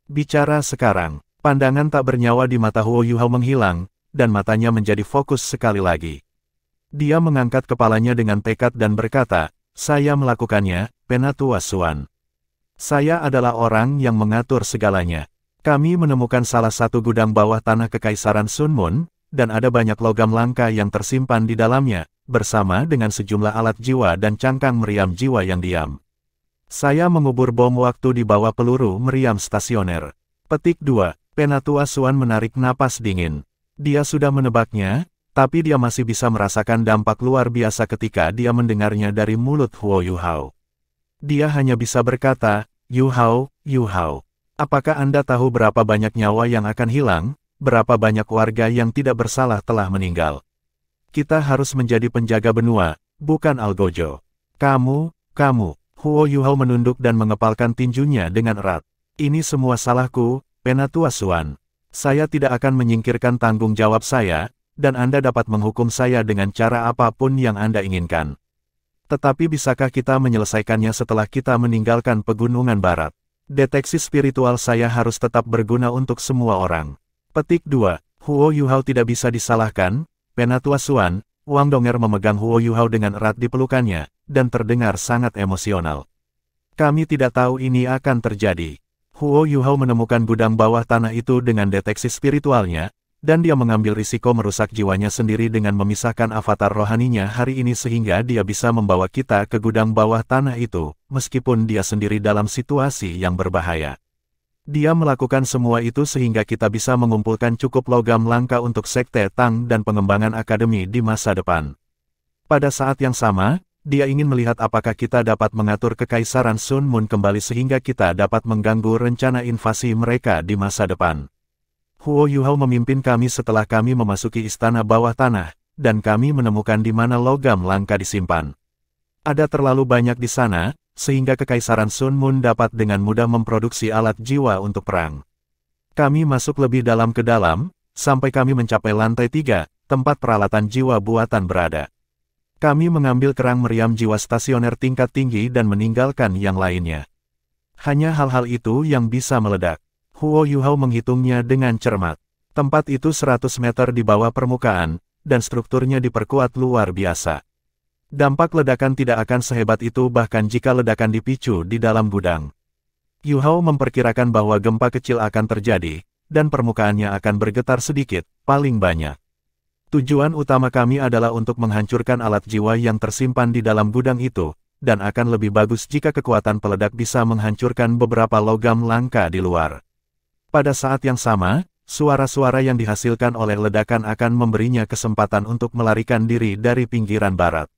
Bicara sekarang, pandangan tak bernyawa di mata Huo Yuhao menghilang, dan matanya menjadi fokus sekali lagi. Dia mengangkat kepalanya dengan tekad dan berkata, saya melakukannya, Penatua Xuan. Saya adalah orang yang mengatur segalanya. Kami menemukan salah satu gudang bawah tanah Kekaisaran Sun Moon, dan ada banyak logam langka yang tersimpan di dalamnya, bersama dengan sejumlah alat jiwa dan cangkang meriam jiwa yang diam. Saya mengubur bom waktu di bawah peluru meriam stasioner. Petik 2. Penatua Xuan menarik napas dingin. Dia sudah menebaknya, tapi dia masih bisa merasakan dampak luar biasa ketika dia mendengarnya dari mulut Huo Yuhao. Dia hanya bisa berkata, Yuhao, apakah Anda tahu berapa banyak nyawa yang akan hilang, berapa banyak warga yang tidak bersalah telah meninggal? Kita harus menjadi penjaga benua, bukan Algojo. Kamu, Huo Yuhao menunduk dan mengepalkan tinjunya dengan erat. Ini semua salahku, Penatua Xuan. Saya tidak akan menyingkirkan tanggung jawab saya, dan Anda dapat menghukum saya dengan cara apapun yang Anda inginkan. Tetapi bisakah kita menyelesaikannya setelah kita meninggalkan pegunungan barat? Deteksi spiritual saya harus tetap berguna untuk semua orang. Petik 2. Huo Yuhao tidak bisa disalahkan, Penatua Xuan. Wang Donger memegang Huo Yuhao dengan erat di pelukannya, dan terdengar sangat emosional. Kami tidak tahu ini akan terjadi. Huo Yuhao menemukan gudang bawah tanah itu dengan deteksi spiritualnya, dan dia mengambil risiko merusak jiwanya sendiri dengan memisahkan avatar rohaninya hari ini sehingga dia bisa membawa kita ke gudang bawah tanah itu, meskipun dia sendiri dalam situasi yang berbahaya. Dia melakukan semua itu sehingga kita bisa mengumpulkan cukup logam langka untuk Sekte Tang dan pengembangan akademi di masa depan. Pada saat yang sama, dia ingin melihat apakah kita dapat mengatur Kekaisaran Sun Moon kembali sehingga kita dapat mengganggu rencana invasi mereka di masa depan. Huo Yuhao memimpin kami setelah kami memasuki istana bawah tanah, dan kami menemukan di mana logam langka disimpan. Ada terlalu banyak di sana, sehingga Kekaisaran Sun Moon dapat dengan mudah memproduksi alat jiwa untuk perang. Kami masuk lebih dalam ke dalam, sampai kami mencapai lantai 3, tempat peralatan jiwa buatan berada. Kami mengambil kerang meriam jiwa stasioner tingkat tinggi dan meninggalkan yang lainnya. Hanya hal-hal itu yang bisa meledak. Huo Yuhao menghitungnya dengan cermat. Tempat itu 100 meter di bawah permukaan, dan strukturnya diperkuat luar biasa. Dampak ledakan tidak akan sehebat itu bahkan jika ledakan dipicu di dalam gudang. Yuhao memperkirakan bahwa gempa kecil akan terjadi, dan permukaannya akan bergetar sedikit, paling banyak. Tujuan utama kami adalah untuk menghancurkan alat jiwa yang tersimpan di dalam gudang itu, dan akan lebih bagus jika kekuatan peledak bisa menghancurkan beberapa logam langka di luar. Pada saat yang sama, suara-suara yang dihasilkan oleh ledakan akan memberinya kesempatan untuk melarikan diri dari pinggiran barat.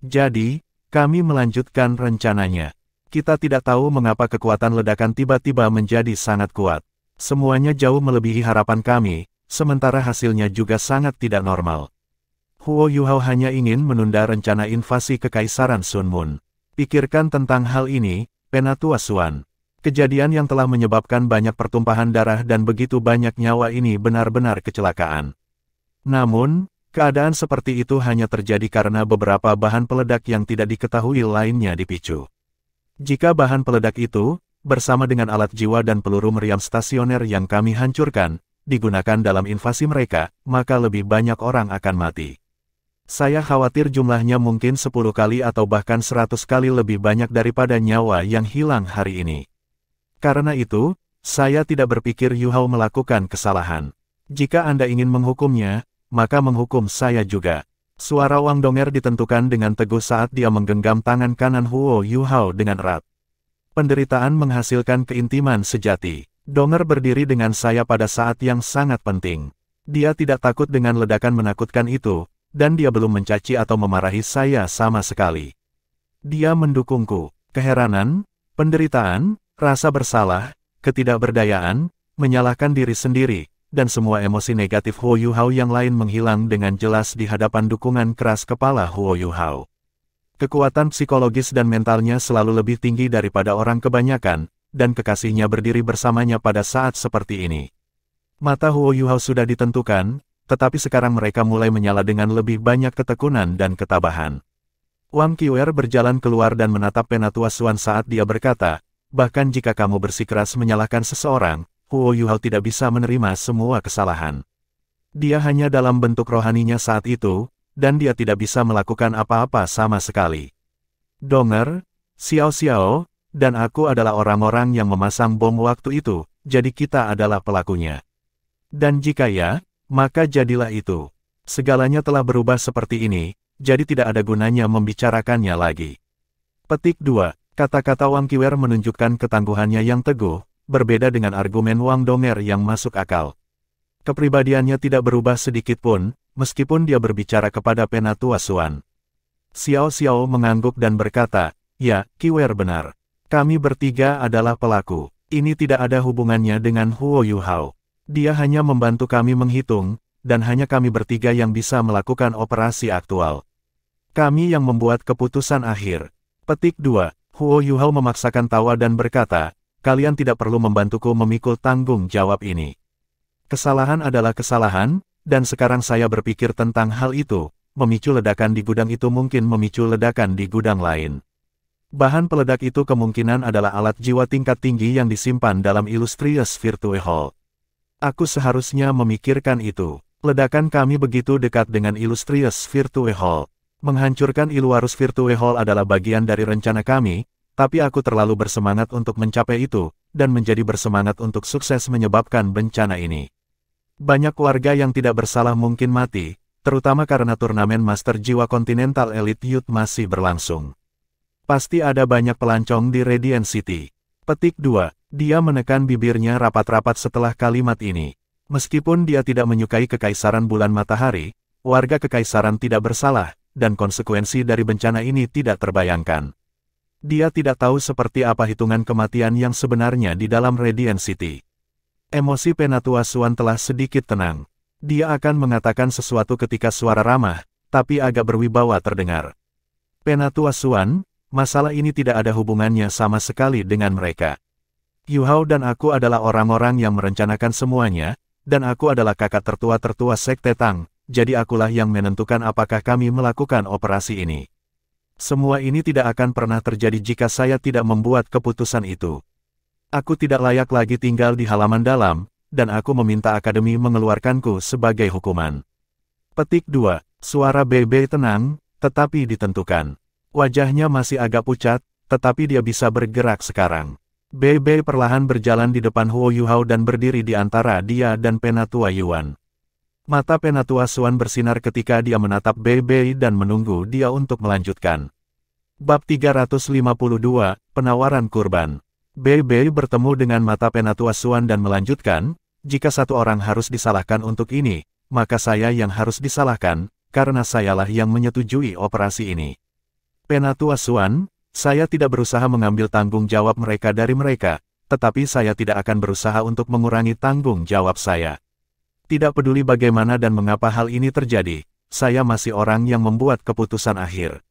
Jadi, kami melanjutkan rencananya. Kita tidak tahu mengapa kekuatan ledakan tiba-tiba menjadi sangat kuat. Semuanya jauh melebihi harapan kami, sementara hasilnya juga sangat tidak normal. Huo Yuhao hanya ingin menunda rencana invasi Kekaisaran Sun Moon. Pikirkan tentang hal ini, Penatua Suan. Kejadian yang telah menyebabkan banyak pertumpahan darah dan begitu banyak nyawa ini benar-benar kecelakaan. Namun, keadaan seperti itu hanya terjadi karena beberapa bahan peledak yang tidak diketahui lainnya dipicu. Jika bahan peledak itu, bersama dengan alat jiwa dan peluru meriam stasioner yang kami hancurkan, digunakan dalam invasi mereka, maka lebih banyak orang akan mati. Saya khawatir jumlahnya mungkin 10 kali atau bahkan 100 kali lebih banyak daripada nyawa yang hilang hari ini. Karena itu, saya tidak berpikir Yuhao melakukan kesalahan. Jika Anda ingin menghukumnya, maka menghukum saya juga. Suara Wang Donger ditentukan dengan teguh saat dia menggenggam tangan kanan Huo Yuhao dengan erat. Penderitaan menghasilkan keintiman sejati. Donger berdiri dengan saya pada saat yang sangat penting. Dia tidak takut dengan ledakan menakutkan itu, dan dia belum mencaci atau memarahi saya sama sekali. Dia mendukungku. Keheranan, penderitaan, rasa bersalah, ketidakberdayaan, menyalahkan diri sendiri, dan semua emosi negatif Huo Yuhao yang lain menghilang dengan jelas di hadapan dukungan keras kepala Huo Yuhao. Kekuatan psikologis dan mentalnya selalu lebih tinggi daripada orang kebanyakan, dan kekasihnya berdiri bersamanya pada saat seperti ini. Mata Huo Yuhao sudah ditentukan, tetapi sekarang mereka mulai menyala dengan lebih banyak ketekunan dan ketabahan. Wang Qiuer berjalan keluar dan menatap Penatua Suan saat dia berkata, bahkan jika kamu bersikeras menyalahkan seseorang, Huo Yuhao tidak bisa menerima semua kesalahan. Dia hanya dalam bentuk rohaninya saat itu, dan dia tidak bisa melakukan apa-apa sama sekali. Donger, Xiao Xiao, dan aku adalah orang-orang yang memasang bom waktu itu, jadi kita adalah pelakunya. Dan jika ya, maka jadilah itu. Segalanya telah berubah seperti ini, jadi tidak ada gunanya membicarakannya lagi. Petik 2. Kata-kata Wang Qiuer menunjukkan ketangguhannya yang teguh, berbeda dengan argumen Wang Donger yang masuk akal. Kepribadiannya tidak berubah sedikit pun, meskipun dia berbicara kepada Penatua Suan. Xiao Xiao mengangguk dan berkata, ya, Qiuer benar. Kami bertiga adalah pelaku. Ini tidak ada hubungannya dengan Huo Yuhao. Dia hanya membantu kami menghitung, dan hanya kami bertiga yang bisa melakukan operasi aktual. Kami yang membuat keputusan akhir. Petik 2. Huo Yuhao memaksakan tawa dan berkata, kalian tidak perlu membantuku memikul tanggung jawab ini. Kesalahan adalah kesalahan, dan sekarang saya berpikir tentang hal itu, memicu ledakan di gudang itu mungkin memicu ledakan di gudang lain. Bahan peledak itu kemungkinan adalah alat jiwa tingkat tinggi yang disimpan dalam Illustrious Virtue Hall. Aku seharusnya memikirkan itu. Ledakan kami begitu dekat dengan Illustrious Virtue Hall. Menghancurkan Iluarus Virtue Hall adalah bagian dari rencana kami, tapi aku terlalu bersemangat untuk mencapai itu, dan menjadi bersemangat untuk sukses menyebabkan bencana ini. Banyak warga yang tidak bersalah mungkin mati, terutama karena turnamen Master Jiwa Continental Elite Youth masih berlangsung. Pasti ada banyak pelancong di Radiant City. Petik 2. Dia menekan bibirnya rapat-rapat setelah kalimat ini. Meskipun dia tidak menyukai kekaisaran bulan matahari, warga kekaisaran tidak bersalah, dan konsekuensi dari bencana ini tidak terbayangkan. Dia tidak tahu seperti apa hitungan kematian yang sebenarnya di dalam Radiant City. Emosi Penatua Swan telah sedikit tenang. Dia akan mengatakan sesuatu ketika suara ramah, tapi agak berwibawa terdengar. Penatua Swan, masalah ini tidak ada hubungannya sama sekali dengan mereka. Yu Hao dan aku adalah orang-orang yang merencanakan semuanya, dan aku adalah kakak tertua Sekte Tang, jadi akulah yang menentukan apakah kami melakukan operasi ini. Semua ini tidak akan pernah terjadi jika saya tidak membuat keputusan itu. Aku tidak layak lagi tinggal di halaman dalam, dan aku meminta akademi mengeluarkanku sebagai hukuman. Petik 2. Suara Bebe tenang, tetapi ditentukan. Wajahnya masih agak pucat, tetapi dia bisa bergerak sekarang. Bebe perlahan berjalan di depan Huo Yuhao dan berdiri di antara dia dan Penatua Yuan. Mata Penatua Swan bersinar ketika dia menatap Bebe dan menunggu dia untuk melanjutkan. Bab 352, Penawaran Kurban. Bebe bertemu dengan mata Penatua Swan dan melanjutkan, jika satu orang harus disalahkan untuk ini, maka saya yang harus disalahkan, karena sayalah yang menyetujui operasi ini. Penatua Swan, saya tidak berusaha mengambil tanggung jawab mereka dari mereka, tetapi saya tidak akan berusaha untuk mengurangi tanggung jawab saya. Tidak peduli bagaimana dan mengapa hal ini terjadi, saya masih orang yang membuat keputusan akhir.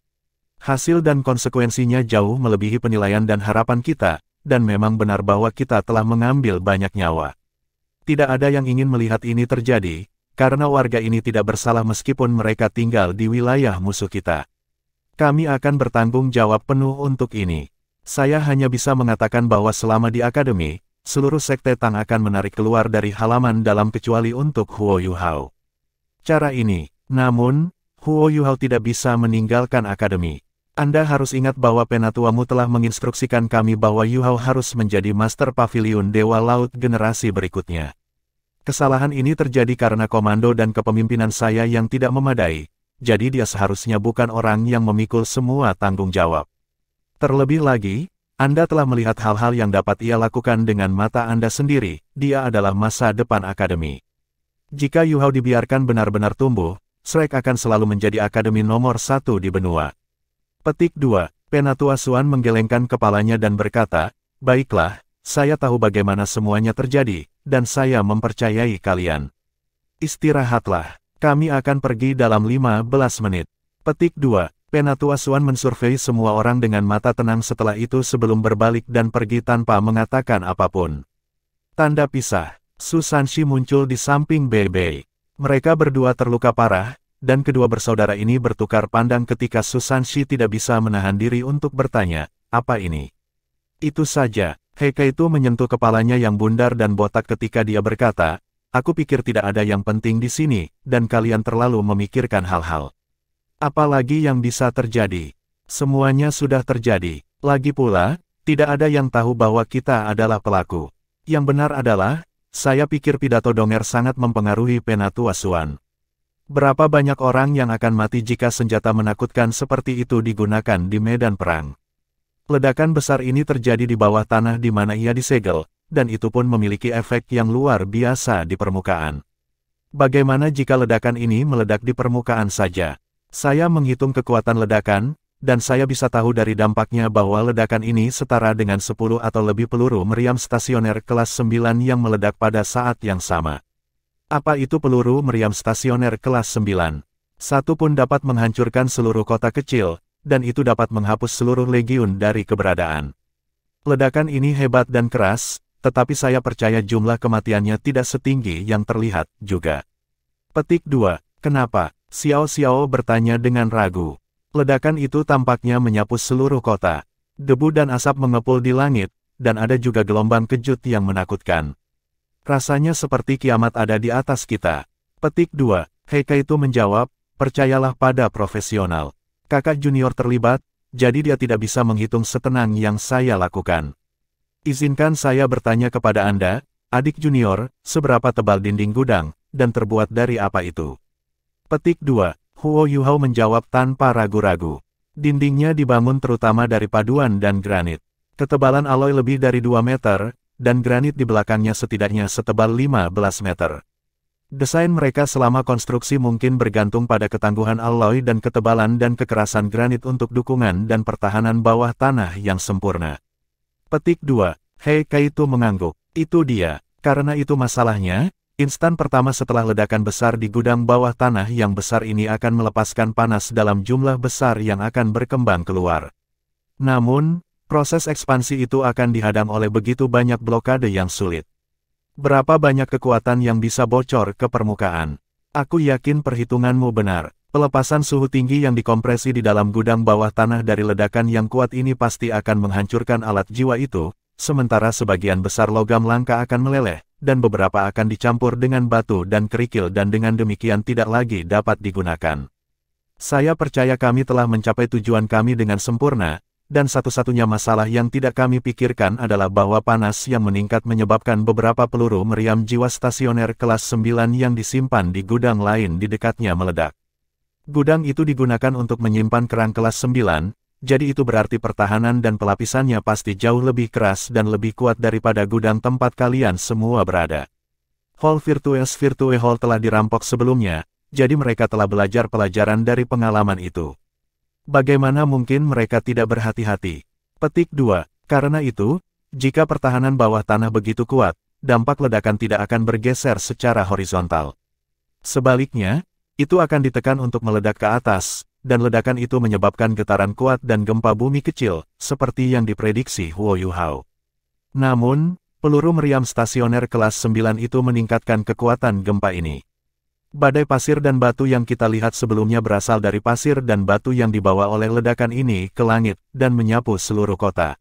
Hasil dan konsekuensinya jauh melebihi penilaian dan harapan kita, dan memang benar bahwa kita telah mengambil banyak nyawa. Tidak ada yang ingin melihat ini terjadi, karena warga ini tidak bersalah meskipun mereka tinggal di wilayah musuh kita. Kami akan bertanggung jawab penuh untuk ini. Saya hanya bisa mengatakan bahwa selama di akademi, seluruh Sekte Tang akan menarik keluar dari halaman dalam kecuali untuk Huo Yuhao. Cara ini, namun, Huo Yuhao tidak bisa meninggalkan akademi. Anda harus ingat bahwa penatuamu telah menginstruksikan kami bahwa Yuhao harus menjadi Master Pavilion Dewa Laut generasi berikutnya. Kesalahan ini terjadi karena komando dan kepemimpinan saya yang tidak memadai. Jadi dia seharusnya bukan orang yang memikul semua tanggung jawab. Terlebih lagi, Anda telah melihat hal-hal yang dapat ia lakukan dengan mata Anda sendiri, dia adalah masa depan akademi. Jika Yu Hao dibiarkan benar-benar tumbuh, Shrek akan selalu menjadi akademi nomor 1 di benua. Petik 2. Penatua Swan menggelengkan kepalanya dan berkata, baiklah, saya tahu bagaimana semuanya terjadi, dan saya mempercayai kalian. Istirahatlah. Kami akan pergi dalam 15 menit. Petik 2. Penatua Swan mensurvei semua orang dengan mata tenang setelah itu sebelum berbalik dan pergi tanpa mengatakan apapun. Tanda pisah. Su Sanshi muncul di samping Bebe. Mereka berdua terluka parah, dan kedua bersaudara ini bertukar pandang ketika Su Sanshi tidak bisa menahan diri untuk bertanya, apa ini? Itu saja. Heike itu menyentuh kepalanya yang bundar dan botak ketika dia berkata, aku pikir tidak ada yang penting di sini, dan kalian terlalu memikirkan hal-hal. Apalagi yang bisa terjadi? Semuanya sudah terjadi. Lagi pula, tidak ada yang tahu bahwa kita adalah pelaku. Yang benar adalah, saya pikir pidato Donger sangat mempengaruhi Penatua Swan. Berapa banyak orang yang akan mati jika senjata menakutkan seperti itu digunakan di medan perang? Ledakan besar ini terjadi di bawah tanah di mana ia disegel, dan itu pun memiliki efek yang luar biasa di permukaan. Bagaimana jika ledakan ini meledak di permukaan saja? Saya menghitung kekuatan ledakan, dan saya bisa tahu dari dampaknya bahwa ledakan ini setara dengan 10 atau lebih peluru meriam stasioner kelas 9 yang meledak pada saat yang sama. Apa itu peluru meriam stasioner kelas 9? Satu pun dapat menghancurkan seluruh kota kecil, dan itu dapat menghapus seluruh legiun dari keberadaan. Ledakan ini hebat dan keras, tetapi saya percaya jumlah kematiannya tidak setinggi yang terlihat juga. Petik 2. Kenapa? Xiao Xiao bertanya dengan ragu. Ledakan itu tampaknya menyapu seluruh kota. Debu dan asap mengepul di langit, dan ada juga gelombang kejut yang menakutkan. Rasanya seperti kiamat ada di atas kita. Petik 2. Heike itu menjawab, percayalah pada profesional. Kakak junior terlibat, jadi dia tidak bisa menghitung setenang yang saya lakukan. Izinkan saya bertanya kepada Anda, adik junior, seberapa tebal dinding gudang, dan terbuat dari apa itu? Petik 2. Huo Yuhao menjawab tanpa ragu-ragu. Dindingnya dibangun terutama dari paduan dan granit. Ketebalan alloy lebih dari 2 meter, dan granit di belakangnya setidaknya setebal 15 meter. Desain mereka selama konstruksi mungkin bergantung pada ketangguhan alloy dan ketebalan dan kekerasan granit untuk dukungan dan pertahanan bawah tanah yang sempurna. Petik 2. Hei Kaito mengangguk. Itu dia. Karena itu masalahnya, instan pertama setelah ledakan besar di gudang bawah tanah yang besar ini akan melepaskan panas dalam jumlah besar yang akan berkembang keluar. Namun, proses ekspansi itu akan dihadang oleh begitu banyak blokade yang sulit. Berapa banyak kekuatan yang bisa bocor ke permukaan? Aku yakin perhitunganmu benar. Pelepasan suhu tinggi yang dikompresi di dalam gudang bawah tanah dari ledakan yang kuat ini pasti akan menghancurkan alat jiwa itu, sementara sebagian besar logam langka akan meleleh, dan beberapa akan dicampur dengan batu dan kerikil dan dengan demikian tidak lagi dapat digunakan. Saya percaya kami telah mencapai tujuan kami dengan sempurna, dan satu-satunya masalah yang tidak kami pikirkan adalah bahwa panas yang meningkat menyebabkan beberapa peluru meriam jiwa stasioner kelas 9 yang disimpan di gudang lain di dekatnya meledak. Gudang itu digunakan untuk menyimpan kerang kelas 9, jadi itu berarti pertahanan dan pelapisannya pasti jauh lebih keras dan lebih kuat daripada gudang tempat kalian semua berada. Hall Virtue Hall telah dirampok sebelumnya, jadi mereka telah belajar pelajaran dari pengalaman itu. Bagaimana mungkin mereka tidak berhati-hati? Petik 2. Karena itu, jika pertahanan bawah tanah begitu kuat, dampak ledakan tidak akan bergeser secara horizontal. Sebaliknya, itu akan ditekan untuk meledak ke atas, dan ledakan itu menyebabkan getaran kuat dan gempa bumi kecil, seperti yang diprediksi Huo Yuhao. Namun, peluru meriam stasioner kelas 9 itu meningkatkan kekuatan gempa ini. Badai pasir dan batu yang kita lihat sebelumnya berasal dari pasir dan batu yang dibawa oleh ledakan ini ke langit dan menyapu seluruh kota.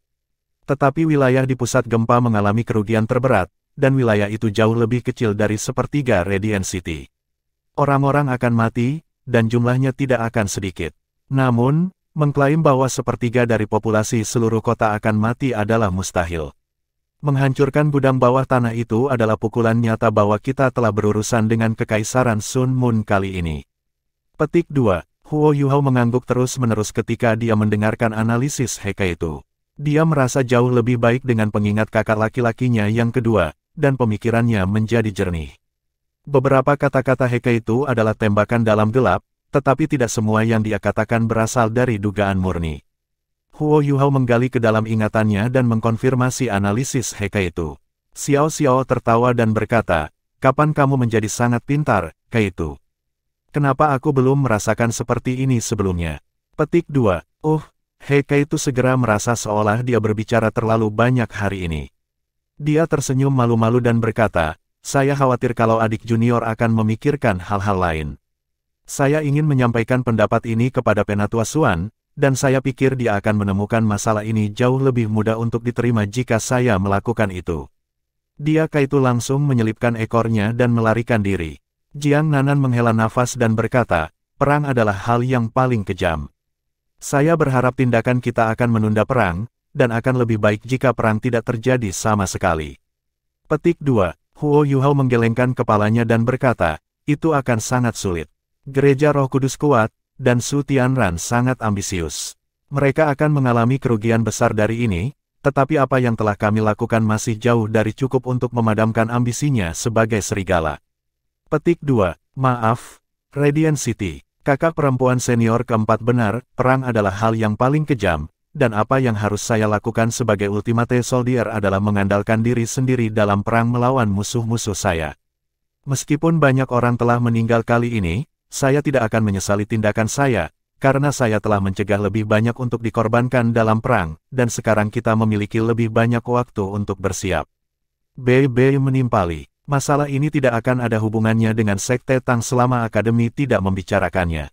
Tetapi wilayah di pusat gempa mengalami kerugian terberat, dan wilayah itu jauh lebih kecil dari sepertiga Radiant City. Orang-orang akan mati, dan jumlahnya tidak akan sedikit. Namun, mengklaim bahwa sepertiga dari populasi seluruh kota akan mati adalah mustahil. Menghancurkan gudang bawah tanah itu adalah pukulan nyata bahwa kita telah berurusan dengan Kekaisaran Sun Moon kali ini. Petik 2. Huo Yuhao mengangguk terus-menerus ketika dia mendengarkan analisis Heka itu. Dia merasa jauh lebih baik dengan pengingat kakak laki-lakinya yang kedua, dan pemikirannya menjadi jernih. Beberapa kata-kata Heka itu adalah tembakan dalam gelap, tetapi tidak semua yang dia katakan berasal dari dugaan murni. Huo Yuhao menggali ke dalam ingatannya dan mengkonfirmasi analisis Heka itu. Xiao Xiao tertawa dan berkata, "Kapan kamu menjadi sangat pintar, Kaito? Kenapa aku belum merasakan seperti ini sebelumnya?" Petik 2. Heka itu segera merasa seolah dia berbicara terlalu banyak hari ini. Dia tersenyum malu-malu dan berkata, "Saya khawatir kalau adik junior akan memikirkan hal-hal lain. Saya ingin menyampaikan pendapat ini kepada Penatua Xuan, dan saya pikir dia akan menemukan masalah ini jauh lebih mudah untuk diterima jika saya melakukan itu." Dia Kaito langsung menyelipkan ekornya dan melarikan diri. Jiang Nanan menghela nafas dan berkata, "Perang adalah hal yang paling kejam. Saya berharap tindakan kita akan menunda perang, dan akan lebih baik jika perang tidak terjadi sama sekali." Petik 2. Huo Yuhao menggelengkan kepalanya dan berkata, "Itu akan sangat sulit. Gereja Roh Kudus kuat, dan Su Tianran sangat ambisius. Mereka akan mengalami kerugian besar dari ini, tetapi apa yang telah kami lakukan masih jauh dari cukup untuk memadamkan ambisinya sebagai serigala." Petik 2. Maaf, Radiant City. Kakak perempuan senior keempat benar, perang adalah hal yang paling kejam, dan apa yang harus saya lakukan sebagai Ultimate Soldier adalah mengandalkan diri sendiri dalam perang melawan musuh-musuh saya. Meskipun banyak orang telah meninggal kali ini, saya tidak akan menyesali tindakan saya, karena saya telah mencegah lebih banyak untuk dikorbankan dalam perang, dan sekarang kita memiliki lebih banyak waktu untuk bersiap. BB menimpali. Masalah ini tidak akan ada hubungannya dengan Sekte Tang selama Akademi tidak membicarakannya.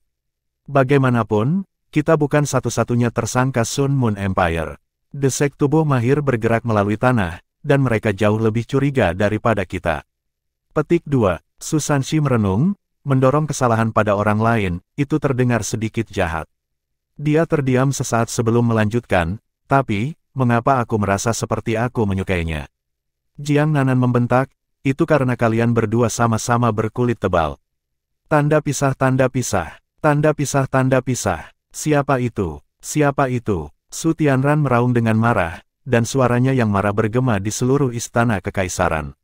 Bagaimanapun, kita bukan satu-satunya tersangka Sun Moon Empire. Desek tubuh mahir bergerak melalui tanah, dan mereka jauh lebih curiga daripada kita. Petik 2. Susanshi merenung, mendorong kesalahan pada orang lain, itu terdengar sedikit jahat. Dia terdiam sesaat sebelum melanjutkan, "Tapi, mengapa aku merasa seperti aku menyukainya?" Jiang Nanan membentak, "Itu karena kalian berdua sama-sama berkulit tebal." Tanda pisah, tanda pisah. Tanda pisah, tanda pisah. Siapa itu? Siapa itu? Su Tianran meraung dengan marah, dan suaranya yang marah bergema di seluruh istana kekaisaran.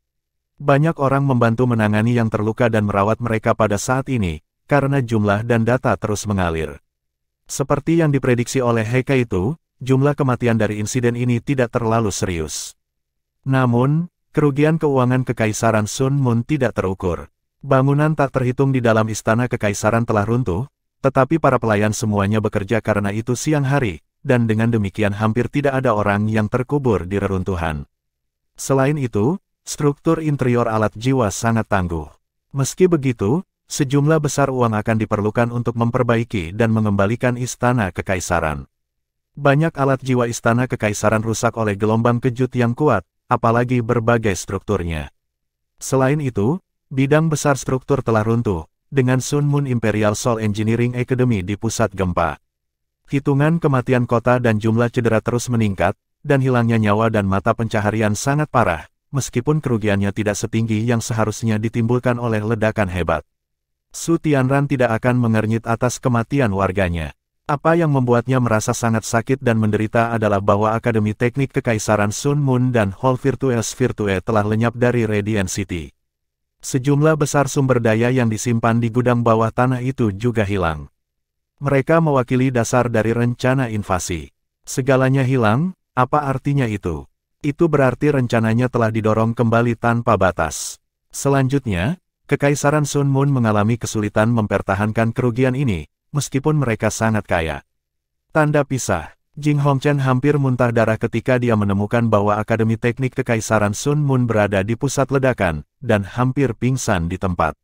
Banyak orang membantu menangani yang terluka dan merawat mereka pada saat ini, karena jumlah dan data terus mengalir. Seperti yang diprediksi oleh Heike itu, jumlah kematian dari insiden ini tidak terlalu serius. Namun, kerugian keuangan Kekaisaran Sun Moon tidak terukur. Bangunan tak terhitung di dalam istana kekaisaran telah runtuh, tetapi para pelayan semuanya bekerja karena itu siang hari, dan dengan demikian hampir tidak ada orang yang terkubur di reruntuhan. Selain itu, struktur interior alat jiwa sangat tangguh. Meski begitu, sejumlah besar uang akan diperlukan untuk memperbaiki dan mengembalikan istana kekaisaran. Banyak alat jiwa istana kekaisaran rusak oleh gelombang kejut yang kuat, apalagi berbagai strukturnya. Selain itu, bidang besar struktur telah runtuh, dengan Sun Moon Imperial Soul Engineering Academy di pusat gempa. Hitungan kematian kota dan jumlah cedera terus meningkat, dan hilangnya nyawa dan mata pencaharian sangat parah, meskipun kerugiannya tidak setinggi yang seharusnya ditimbulkan oleh ledakan hebat. Su Tianran tidak akan mengernyit atas kematian warganya. Apa yang membuatnya merasa sangat sakit dan menderita adalah bahwa Akademi Teknik Kekaisaran Sun Moon dan Hall Virtues telah lenyap dari Radiant City. Sejumlah besar sumber daya yang disimpan di gudang bawah tanah itu juga hilang. Mereka mewakili dasar dari rencana invasi. Segalanya hilang, apa artinya itu? Itu berarti rencananya telah didorong kembali tanpa batas. Selanjutnya, Kekaisaran Sun Moon mengalami kesulitan mempertahankan kerugian ini, meskipun mereka sangat kaya. Tanda pisah, Jing Hongchen hampir muntah darah ketika dia menemukan bahwa Akademi Teknik Kekaisaran Sun Moon berada di pusat ledakan, dan hampir pingsan di tempat.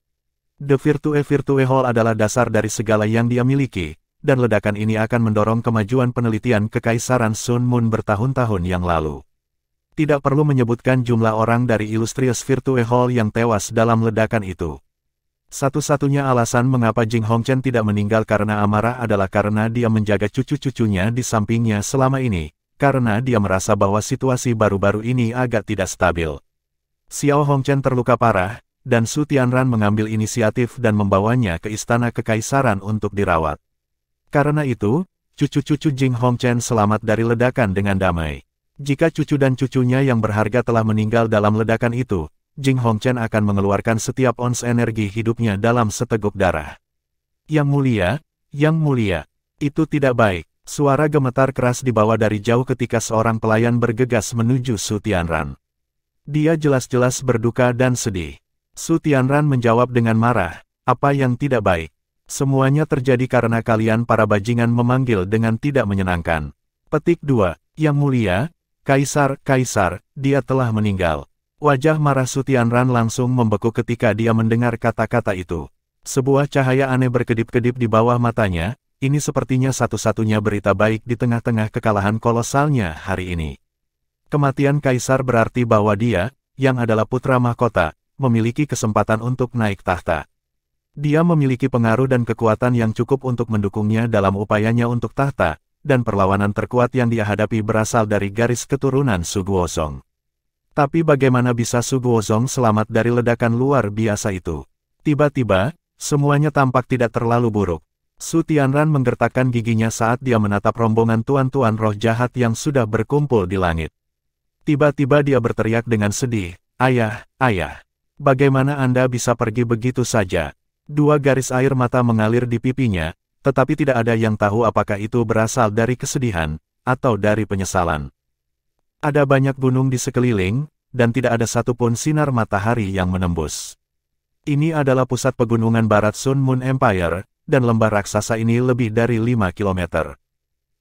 The Virtue Hall adalah dasar dari segala yang dia miliki, dan ledakan ini akan mendorong kemajuan penelitian Kekaisaran Sun Moon bertahun-tahun yang lalu. Tidak perlu menyebutkan jumlah orang dari Illustrious Virtue Hall yang tewas dalam ledakan itu. Satu-satunya alasan mengapa Jing Hongchen tidak meninggal karena amarah adalah karena dia menjaga cucu-cucunya di sampingnya selama ini, karena dia merasa bahwa situasi baru-baru ini agak tidak stabil. Xiao Hongchen terluka parah, dan Su Tianran mengambil inisiatif dan membawanya ke istana kekaisaran untuk dirawat. Karena itu, cucu-cucu Jing Hongchen selamat dari ledakan dengan damai. Jika cucu dan cucunya yang berharga telah meninggal dalam ledakan itu, Jing Hongchen akan mengeluarkan setiap ons energi hidupnya dalam seteguk darah. Yang mulia, itu tidak baik. Suara gemetar keras dibawa dari jauh ketika seorang pelayan bergegas menuju Su Tianran. Dia jelas-jelas berduka dan sedih. Su Tianran menjawab dengan marah, apa yang tidak baik? Semuanya terjadi karena kalian para bajingan memanggil dengan tidak menyenangkan. Petik 2, Yang mulia, Kaisar, dia telah meninggal. Wajah marah Su Tianran langsung membeku ketika dia mendengar kata-kata itu. Sebuah cahaya aneh berkedip-kedip di bawah matanya, ini sepertinya satu-satunya berita baik di tengah-tengah kekalahan kolosalnya hari ini. Kematian Kaisar berarti bahwa dia, yang adalah putra mahkota, memiliki kesempatan untuk naik tahta. Dia memiliki pengaruh dan kekuatan yang cukup untuk mendukungnya dalam upayanya untuk tahta, dan perlawanan terkuat yang dia hadapi berasal dari garis keturunan Su Guozhong. Tapi bagaimana bisa Su Guozhong selamat dari ledakan luar biasa itu? Tiba-tiba, semuanya tampak tidak terlalu buruk. Su Tianran menggertakkan giginya saat dia menatap rombongan tuan-tuan roh jahat yang sudah berkumpul di langit. Tiba-tiba dia berteriak dengan sedih, ayah, bagaimana Anda bisa pergi begitu saja? Dua garis air mata mengalir di pipinya, tetapi tidak ada yang tahu apakah itu berasal dari kesedihan, atau dari penyesalan. Ada banyak gunung di sekeliling, dan tidak ada satupun sinar matahari yang menembus. Ini adalah pusat pegunungan barat Sun Moon Empire, dan lembah raksasa ini lebih dari 5 km.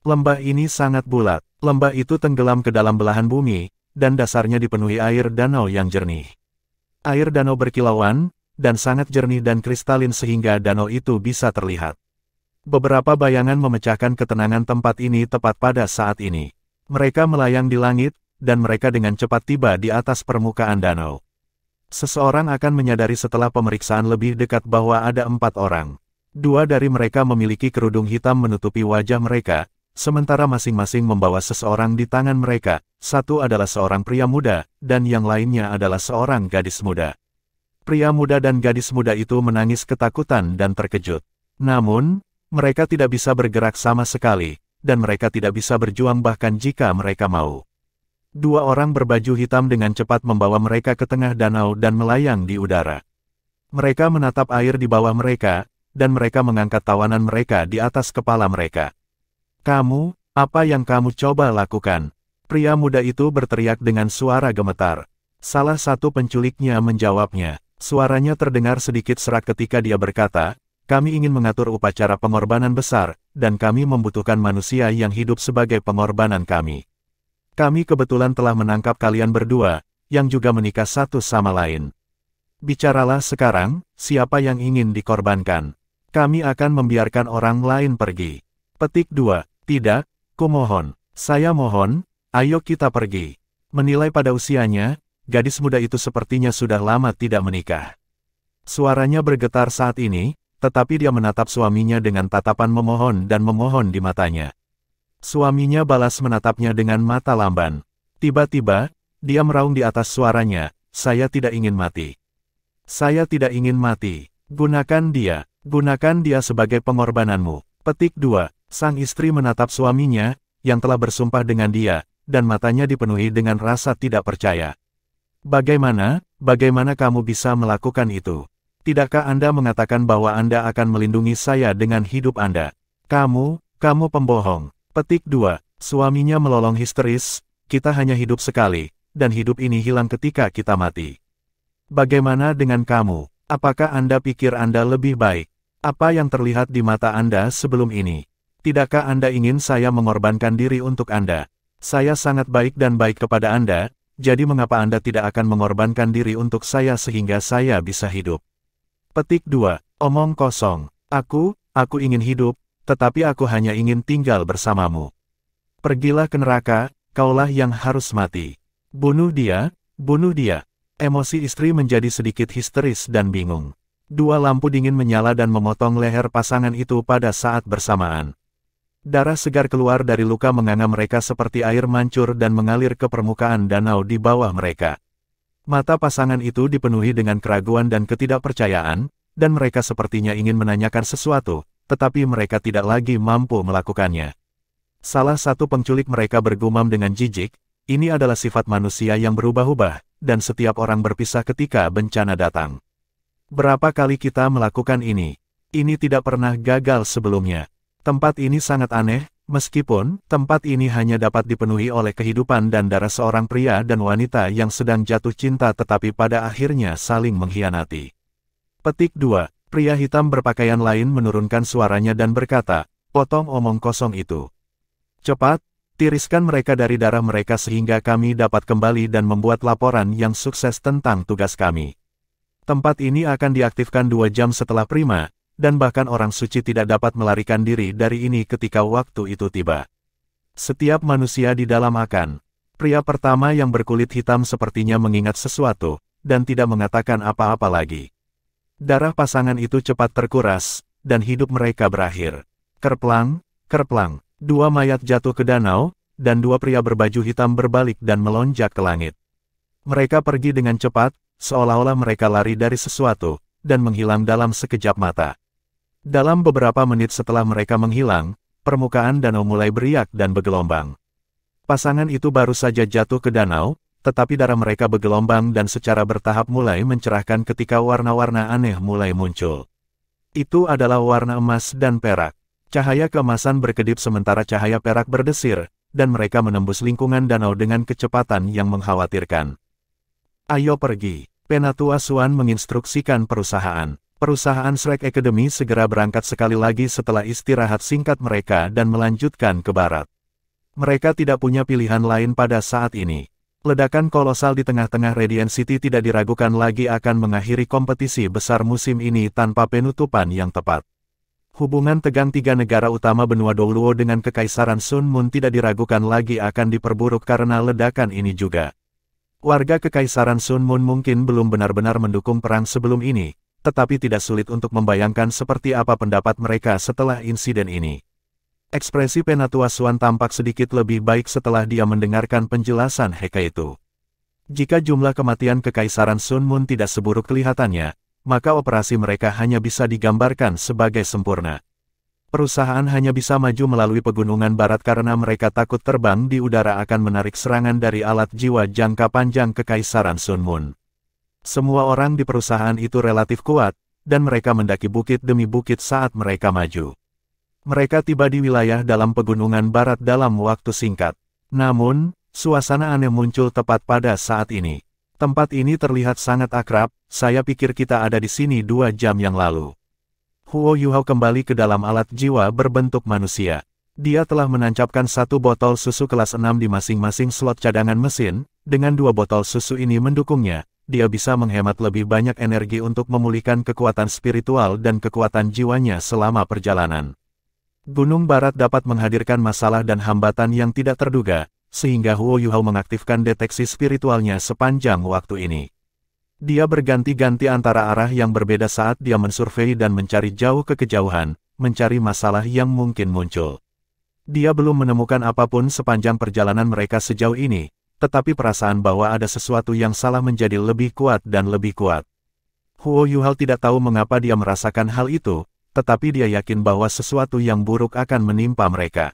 Lembah ini sangat bulat, lembah itu tenggelam ke dalam belahan bumi, dan dasarnya dipenuhi air danau yang jernih. Air danau berkilauan, dan sangat jernih dan kristalin sehingga danau itu bisa terlihat. Beberapa bayangan memecahkan ketenangan tempat ini tepat pada saat ini. Mereka melayang di langit, dan mereka dengan cepat tiba di atas permukaan danau. Seseorang akan menyadari setelah pemeriksaan lebih dekat bahwa ada 4 orang. 2 dari mereka memiliki kerudung hitam menutupi wajah mereka, sementara masing-masing membawa seseorang di tangan mereka. Satu adalah seorang pria muda, dan yang lainnya adalah seorang gadis muda. Pria muda dan gadis muda itu menangis ketakutan dan terkejut. Namun, mereka tidak bisa bergerak sama sekali, dan mereka tidak bisa berjuang bahkan jika mereka mau. Dua orang berbaju hitam dengan cepat membawa mereka ke tengah danau dan melayang di udara. Mereka menatap air di bawah mereka, dan mereka mengangkat tawanan mereka di atas kepala mereka. "Kamu, apa yang kamu coba lakukan?" Pria muda itu berteriak dengan suara gemetar. Salah satu penculiknya menjawabnya. Suaranya terdengar sedikit serak ketika dia berkata, "Kami ingin mengatur upacara pengorbanan besar, dan kami membutuhkan manusia yang hidup sebagai pengorbanan kami. Kami kebetulan telah menangkap kalian berdua, yang juga menikah satu sama lain. Bicaralah sekarang, siapa yang ingin dikorbankan? Kami akan membiarkan orang lain pergi." Petik 2. Tidak, kumohon. Saya mohon, ayo kita pergi. Menilai pada usianya, gadis muda itu sepertinya sudah lama tidak menikah. Suaranya bergetar saat ini, tetapi dia menatap suaminya dengan tatapan memohon dan memohon di matanya. Suaminya balas menatapnya dengan mata lamban. Tiba-tiba, dia meraung di atas suaranya, "Saya tidak ingin mati. Saya tidak ingin mati. Gunakan dia sebagai pengorbananmu." Petik 2. Sang istri menatap suaminya, yang telah bersumpah dengan dia, dan matanya dipenuhi dengan rasa tidak percaya. Bagaimana kamu bisa melakukan itu? Tidakkah Anda mengatakan bahwa Anda akan melindungi saya dengan hidup Anda? Kamu pembohong. Petik 2. Suaminya melolong histeris, "Kita hanya hidup sekali, dan hidup ini hilang ketika kita mati. Bagaimana dengan kamu? Apakah Anda pikir Anda lebih baik? Apa yang terlihat di mata Anda sebelum ini? Tidakkah Anda ingin saya mengorbankan diri untuk Anda? Saya sangat baik dan baik kepada Anda, jadi mengapa Anda tidak akan mengorbankan diri untuk saya sehingga saya bisa hidup?" Petik 2. Omong kosong. Aku ingin hidup, tetapi aku hanya ingin tinggal bersamamu. Pergilah ke neraka, kaulah yang harus mati. Bunuh dia, bunuh dia. Emosi istri menjadi sedikit histeris dan bingung. Dua lampu dingin menyala dan memotong leher pasangan itu pada saat bersamaan. Darah segar keluar dari luka menganga mereka seperti air mancur dan mengalir ke permukaan danau di bawah mereka. Mata pasangan itu dipenuhi dengan keraguan dan ketidakpercayaan, dan mereka sepertinya ingin menanyakan sesuatu, tetapi mereka tidak lagi mampu melakukannya. Salah satu penculik mereka bergumam dengan jijik, "Ini adalah sifat manusia yang berubah-ubah, dan setiap orang berpisah ketika bencana datang. Berapa kali kita melakukan ini? Ini tidak pernah gagal sebelumnya. Tempat ini sangat aneh, meskipun tempat ini hanya dapat dipenuhi oleh kehidupan dan darah seorang pria dan wanita yang sedang jatuh cinta tetapi pada akhirnya saling mengkhianati." Petik 2. Pria hitam berpakaian lain menurunkan suaranya dan berkata, "Potong omong kosong itu. Cepat, tiriskan mereka dari darah mereka sehingga kami dapat kembali dan membuat laporan yang sukses tentang tugas kami. Tempat ini akan diaktifkan 2 jam setelah prima, dan bahkan orang suci tidak dapat melarikan diri dari ini ketika waktu itu tiba. Setiap manusia di dalam akan." Pria pertama yang berkulit hitam sepertinya mengingat sesuatu, dan tidak mengatakan apa-apa lagi. Darah pasangan itu cepat terkuras, dan hidup mereka berakhir. Kerplang, kerplang. 2 mayat jatuh ke danau, dan 2 pria berbaju hitam berbalik dan melonjak ke langit. Mereka pergi dengan cepat, seolah-olah mereka lari dari sesuatu, dan menghilang dalam sekejap mata. Dalam beberapa menit setelah mereka menghilang, permukaan danau mulai beriak dan bergelombang. Pasangan itu baru saja jatuh ke danau, tetapi darah mereka bergelombang dan secara bertahap mulai mencerahkan ketika warna-warna aneh mulai muncul. Itu adalah warna emas dan perak. Cahaya keemasan berkedip sementara cahaya perak berdesir, dan mereka menembus lingkungan danau dengan kecepatan yang mengkhawatirkan. "Ayo pergi." Penatua Swan menginstruksikan perusahaan. Perusahaan Shrek Academy segera berangkat sekali lagi setelah istirahat singkat mereka dan melanjutkan ke barat. Mereka tidak punya pilihan lain pada saat ini. Ledakan kolosal di tengah-tengah Radiant City tidak diragukan lagi akan mengakhiri kompetisi besar musim ini tanpa penutupan yang tepat. Hubungan tegang 3 negara utama benua Douluo dengan Kekaisaran Sun Moon tidak diragukan lagi akan diperburuk karena ledakan ini juga. Warga Kekaisaran Sun Moon mungkin belum benar-benar mendukung perang sebelum ini, tetapi tidak sulit untuk membayangkan seperti apa pendapat mereka setelah insiden ini. Ekspresi Penatua Swan tampak sedikit lebih baik setelah dia mendengarkan penjelasan Heka itu. Jika jumlah kematian Kekaisaran Sun Moon tidak seburuk kelihatannya, maka operasi mereka hanya bisa digambarkan sebagai sempurna. Perusahaan hanya bisa maju melalui pegunungan barat karena mereka takut terbang di udara akan menarik serangan dari alat jiwa jangka panjang Kekaisaran Sun Moon. Semua orang di perusahaan itu relatif kuat, dan mereka mendaki bukit demi bukit saat mereka maju. Mereka tiba di wilayah dalam pegunungan barat dalam waktu singkat. Namun, suasana aneh muncul tepat pada saat ini. Tempat ini terlihat sangat akrab, saya pikir kita ada di sini 2 jam yang lalu. Huo Yuhao kembali ke dalam alat jiwa berbentuk manusia. Dia telah menancapkan 1 botol susu kelas 6 di masing-masing slot cadangan mesin, dengan 2 botol susu ini mendukungnya, dia bisa menghemat lebih banyak energi untuk memulihkan kekuatan spiritual dan kekuatan jiwanya selama perjalanan. Gunung Barat dapat menghadirkan masalah dan hambatan yang tidak terduga, sehingga Huo Yuhao mengaktifkan deteksi spiritualnya sepanjang waktu ini. Dia berganti-ganti antara arah yang berbeda saat dia mensurvei dan mencari jauh ke kejauhan, mencari masalah yang mungkin muncul. Dia belum menemukan apapun sepanjang perjalanan mereka sejauh ini, tetapi perasaan bahwa ada sesuatu yang salah menjadi lebih kuat dan lebih kuat. Huo Yuhao tidak tahu mengapa dia merasakan hal itu, tetapi dia yakin bahwa sesuatu yang buruk akan menimpa mereka.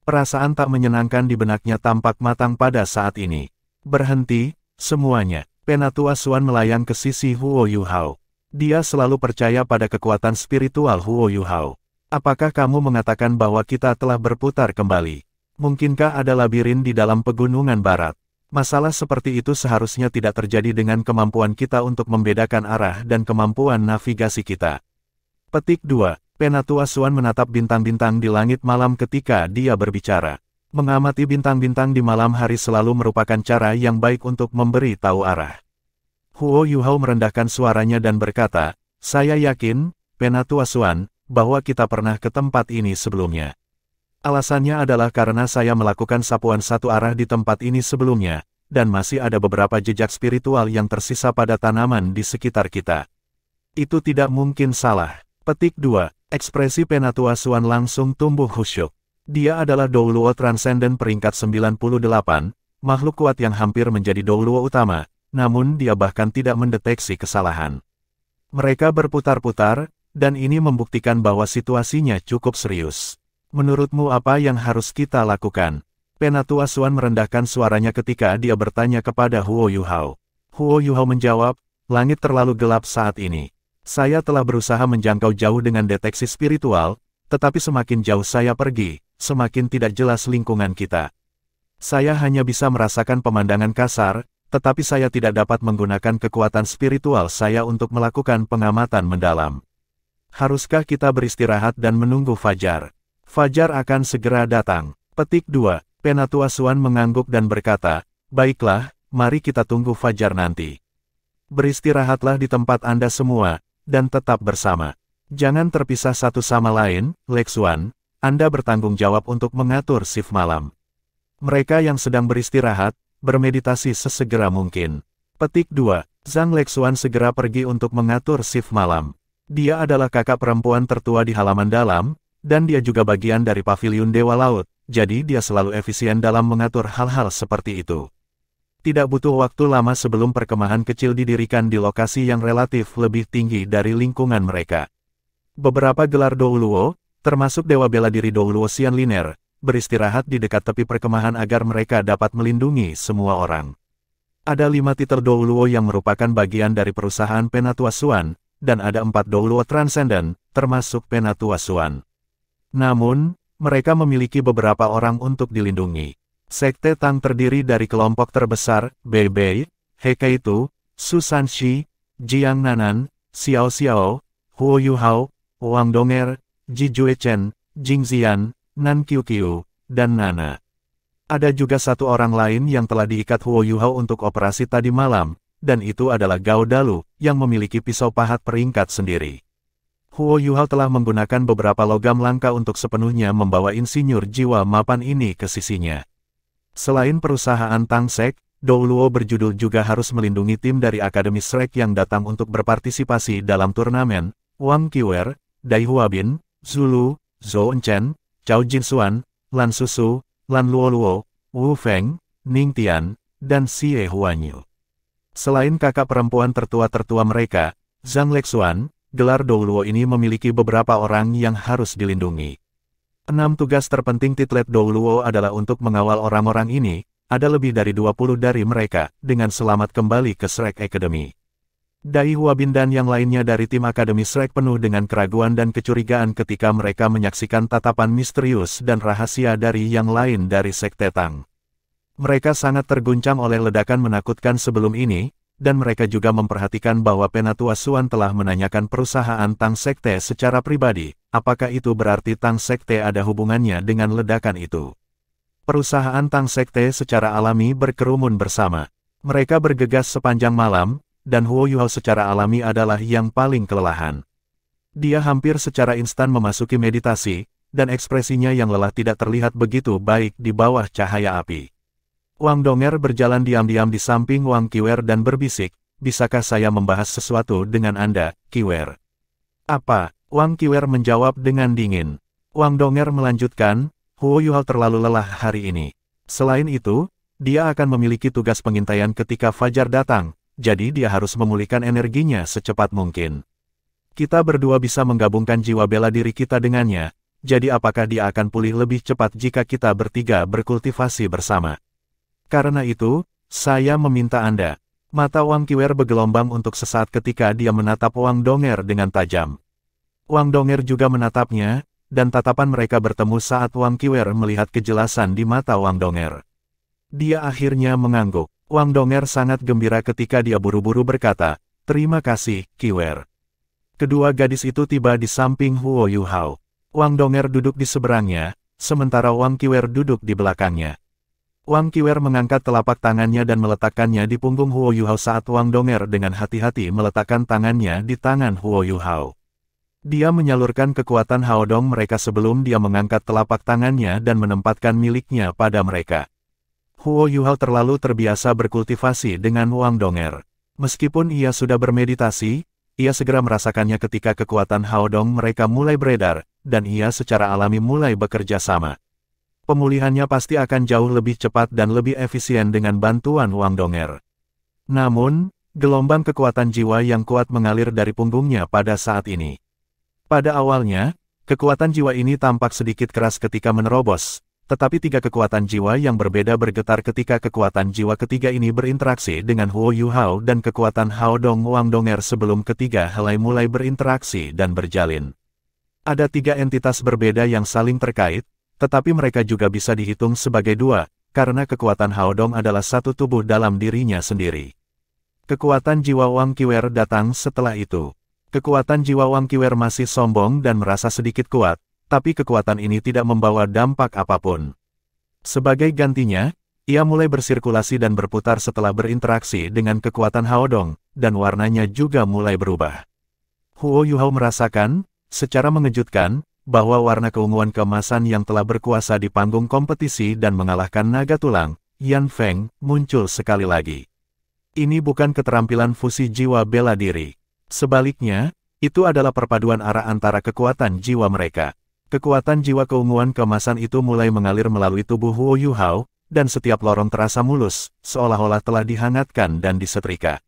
Perasaan tak menyenangkan di benaknya tampak matang pada saat ini. Berhenti, semuanya. Penatua Xuan melayang ke sisi Huo Yuhao. Dia selalu percaya pada kekuatan spiritual Huo Yuhao. Apakah kamu mengatakan bahwa kita telah berputar kembali? Mungkinkah ada labirin di dalam pegunungan barat? Masalah seperti itu seharusnya tidak terjadi dengan kemampuan kita untuk membedakan arah dan kemampuan navigasi kita. Petik 2. Penatua Xuan menatap bintang-bintang di langit malam ketika dia berbicara. Mengamati bintang-bintang di malam hari selalu merupakan cara yang baik untuk memberi tahu arah. Huo Yuhao merendahkan suaranya dan berkata, saya yakin, Penatua Xuan, bahwa kita pernah ke tempat ini sebelumnya. Alasannya adalah karena saya melakukan sapuan 1 arah di tempat ini sebelumnya, dan masih ada beberapa jejak spiritual yang tersisa pada tanaman di sekitar kita. Itu tidak mungkin salah. Petik 2. Ekspresi Penatua Xuan langsung tumbuh khusyuk. Dia adalah Douluo Transcendent peringkat 98, makhluk kuat yang hampir menjadi Douluo utama, namun dia bahkan tidak mendeteksi kesalahan. Mereka berputar-putar, dan ini membuktikan bahwa situasinya cukup serius. Menurutmu apa yang harus kita lakukan? Penatua Xuan merendahkan suaranya ketika dia bertanya kepada Huo Yuhao. Huo Yuhao menjawab, langit terlalu gelap saat ini. Saya telah berusaha menjangkau jauh dengan deteksi spiritual, tetapi semakin jauh saya pergi, semakin tidak jelas lingkungan kita. Saya hanya bisa merasakan pemandangan kasar, tetapi saya tidak dapat menggunakan kekuatan spiritual saya untuk melakukan pengamatan mendalam. Haruskah kita beristirahat dan menunggu fajar? Fajar akan segera datang. Petik 2. Penatua Xuan mengangguk dan berkata, baiklah, mari kita tunggu fajar nanti. Beristirahatlah di tempat Anda semua, dan tetap bersama. Jangan terpisah satu sama lain, Lexuan, Anda bertanggung jawab untuk mengatur shift malam. Mereka yang sedang beristirahat, bermeditasi sesegera mungkin. Petik 2. Zhang Lexuan segera pergi untuk mengatur shift malam. Dia adalah kakak perempuan tertua di halaman dalam, dan dia juga bagian dari paviliun Dewa Laut, jadi dia selalu efisien dalam mengatur hal-hal seperti itu. Tidak butuh waktu lama sebelum perkemahan kecil didirikan di lokasi yang relatif lebih tinggi dari lingkungan mereka. Beberapa gelar Douluo, termasuk Dewa Bela Diri Douluo Xianliner, beristirahat di dekat tepi perkemahan agar mereka dapat melindungi semua orang. Ada 5 titel Douluo yang merupakan bagian dari perusahaan Penatua Xuan, dan ada 4 Douluo Transcendent, termasuk Penatua Xuan. Namun, mereka memiliki beberapa orang untuk dilindungi. Sekte Tang terdiri dari kelompok terbesar, Bei Bei, Hekaitu, Su Sanshi, Jiang Nanan, Xiao Xiao, Huo Yuhao, Wang Donger, Ji Juechen, Jing Xian, Nan Qiuqiu, dan Nana. Ada juga 1 orang lain yang telah diikat Huo Yuhao untuk operasi tadi malam, dan itu adalah Gao Dalu, yang memiliki pisau pahat peringkat sendiri. Huo Yuhao telah menggunakan beberapa logam langka untuk sepenuhnya membawa insinyur jiwa mapan ini ke sisinya. Selain perusahaan Tangsek, Douluo berjudul juga harus melindungi tim dari Akademi Shrek yang datang untuk berpartisipasi dalam turnamen. Wang Qiwer, Dai Huabin, Zulu, Zhou Enchen, Chao Jinxuan, Lan Susu, Lan Luoluo, Wu Feng, Ning Tian, dan Xie Huanyu. Selain kakak perempuan tertua-tertua mereka, Zhang Lexuan, gelar Douluo ini memiliki beberapa orang yang harus dilindungi. 6 tugas terpenting Titlet Douluo adalah untuk mengawal orang-orang ini, ada lebih dari 20 dari mereka, dengan selamat kembali ke Shrek Academy. Dai Huabin dan yang lainnya dari tim Akademi Shrek penuh dengan keraguan dan kecurigaan ketika mereka menyaksikan tatapan misterius dan rahasia dari yang lain dari Sekte Tang. Mereka sangat terguncang oleh ledakan menakutkan sebelum ini, dan mereka juga memperhatikan bahwa Penatua Suan telah menanyakan perusahaan Tang Sekte secara pribadi, apakah itu berarti Tang Sekte ada hubungannya dengan ledakan itu. Perusahaan Tang Sekte secara alami berkerumun bersama. Mereka bergegas sepanjang malam, dan Huo Yuhao secara alami adalah yang paling kelelahan. Dia hampir secara instan memasuki meditasi, dan ekspresinya yang lelah tidak terlihat begitu baik di bawah cahaya api. Wang Donger berjalan diam-diam di samping Wang Qiwer dan berbisik, "Bisakah saya membahas sesuatu dengan Anda, Qiwer?" "Apa?" Wang Qiwer menjawab dengan dingin. Wang Donger melanjutkan, "Huo Yuhao terlalu lelah hari ini. Selain itu, dia akan memiliki tugas pengintaian ketika fajar datang, jadi dia harus memulihkan energinya secepat mungkin. Kita berdua bisa menggabungkan jiwa bela diri kita dengannya, jadi apakah dia akan pulih lebih cepat jika kita bertiga berkultivasi bersama? Karena itu, saya meminta Anda." Mata Wang Qiwer bergelombang untuk sesaat ketika dia menatap Wang Donger dengan tajam. Wang Donger juga menatapnya, dan tatapan mereka bertemu saat Wang Qiwer melihat kejelasan di mata Wang Donger. Dia akhirnya mengangguk. Wang Donger sangat gembira ketika dia buru-buru berkata, "Terima kasih, Qiwer." Kedua gadis itu tiba di samping Huo Yuhao. Wang Donger duduk di seberangnya, sementara Wang Qiwer duduk di belakangnya. Wang Qiwer mengangkat telapak tangannya dan meletakkannya di punggung Huo Yuhao saat Wang Donger dengan hati-hati meletakkan tangannya di tangan Huo Yuhao. Dia menyalurkan kekuatan Haodong mereka sebelum dia mengangkat telapak tangannya dan menempatkan miliknya pada mereka. Huo Yuhao terlalu terbiasa berkultivasi dengan Wang Donger. Meskipun ia sudah bermeditasi, ia segera merasakannya ketika kekuatan Haodong mereka mulai beredar, dan ia secara alami mulai bekerja sama. Pemulihannya pasti akan jauh lebih cepat dan lebih efisien dengan bantuan Wang Donger. Namun, gelombang kekuatan jiwa yang kuat mengalir dari punggungnya pada saat ini. Pada awalnya, kekuatan jiwa ini tampak sedikit keras ketika menerobos, tetapi 3 kekuatan jiwa yang berbeda bergetar ketika kekuatan jiwa ketiga ini berinteraksi dengan Huo Yuhao dan kekuatan Haodong Wang Donger sebelum ketiga helai mulai berinteraksi dan berjalin. Ada 3 entitas berbeda yang saling terkait, tetapi mereka juga bisa dihitung sebagai 2, karena kekuatan Haodong adalah satu tubuh dalam dirinya sendiri. Kekuatan jiwa Wang Qiwer datang setelah itu. Kekuatan jiwa Wang Qiwer masih sombong dan merasa sedikit kuat, tapi kekuatan ini tidak membawa dampak apapun. Sebagai gantinya, ia mulai bersirkulasi dan berputar setelah berinteraksi dengan kekuatan Haodong, dan warnanya juga mulai berubah. Huo Yuhao merasakan, secara mengejutkan, bahwa warna keunguan keemasan yang telah berkuasa di panggung kompetisi dan mengalahkan naga tulang, Yan Feng, muncul sekali lagi. Ini bukan keterampilan fusi jiwa bela diri. Sebaliknya, itu adalah perpaduan arah antara kekuatan jiwa mereka. Kekuatan jiwa keunguan keemasan itu mulai mengalir melalui tubuh Huo Yuhao, dan setiap lorong terasa mulus, seolah-olah telah dihangatkan dan disetrika.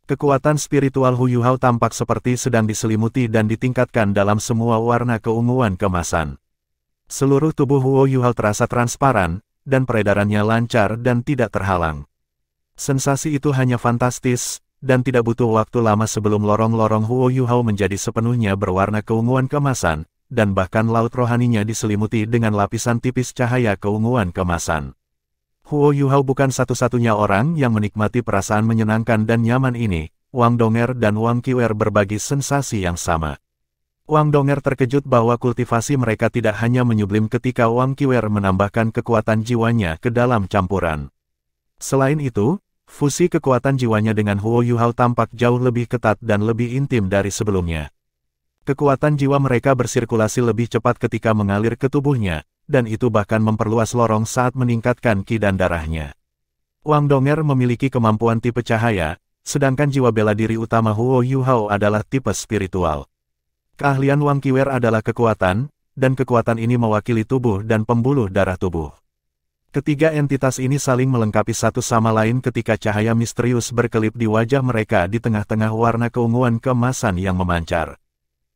Kekuatan spiritual Huo Yuhao tampak seperti sedang diselimuti dan ditingkatkan dalam semua warna keunguan keemasan. Seluruh tubuh Huo Yuhao terasa transparan, dan peredarannya lancar dan tidak terhalang. Sensasi itu hanya fantastis, dan tidak butuh waktu lama sebelum lorong-lorong Huo Yuhao menjadi sepenuhnya berwarna keunguan keemasan, dan bahkan laut rohaninya diselimuti dengan lapisan tipis cahaya keunguan keemasan. Huo Yuhao bukan satu-satunya orang yang menikmati perasaan menyenangkan dan nyaman ini. Wang Donger dan Wang Qiwer berbagi sensasi yang sama. Wang Donger terkejut bahwa kultivasi mereka tidak hanya menyublim ketika Wang Qiwer menambahkan kekuatan jiwanya ke dalam campuran. Selain itu, fusi kekuatan jiwanya dengan Huo Yuhao tampak jauh lebih ketat dan lebih intim dari sebelumnya. Kekuatan jiwa mereka bersirkulasi lebih cepat ketika mengalir ke tubuhnya, dan itu bahkan memperluas lorong saat meningkatkan ki dan darahnya. Wang Donger memiliki kemampuan tipe cahaya, sedangkan jiwa bela diri utama Huo Yuhao adalah tipe spiritual. Keahlian Wang Qiwer adalah kekuatan, dan kekuatan ini mewakili tubuh dan pembuluh darah tubuh. Ketiga entitas ini saling melengkapi satu sama lain ketika cahaya misterius berkelip di wajah mereka di tengah-tengah warna keunguan keemasan yang memancar.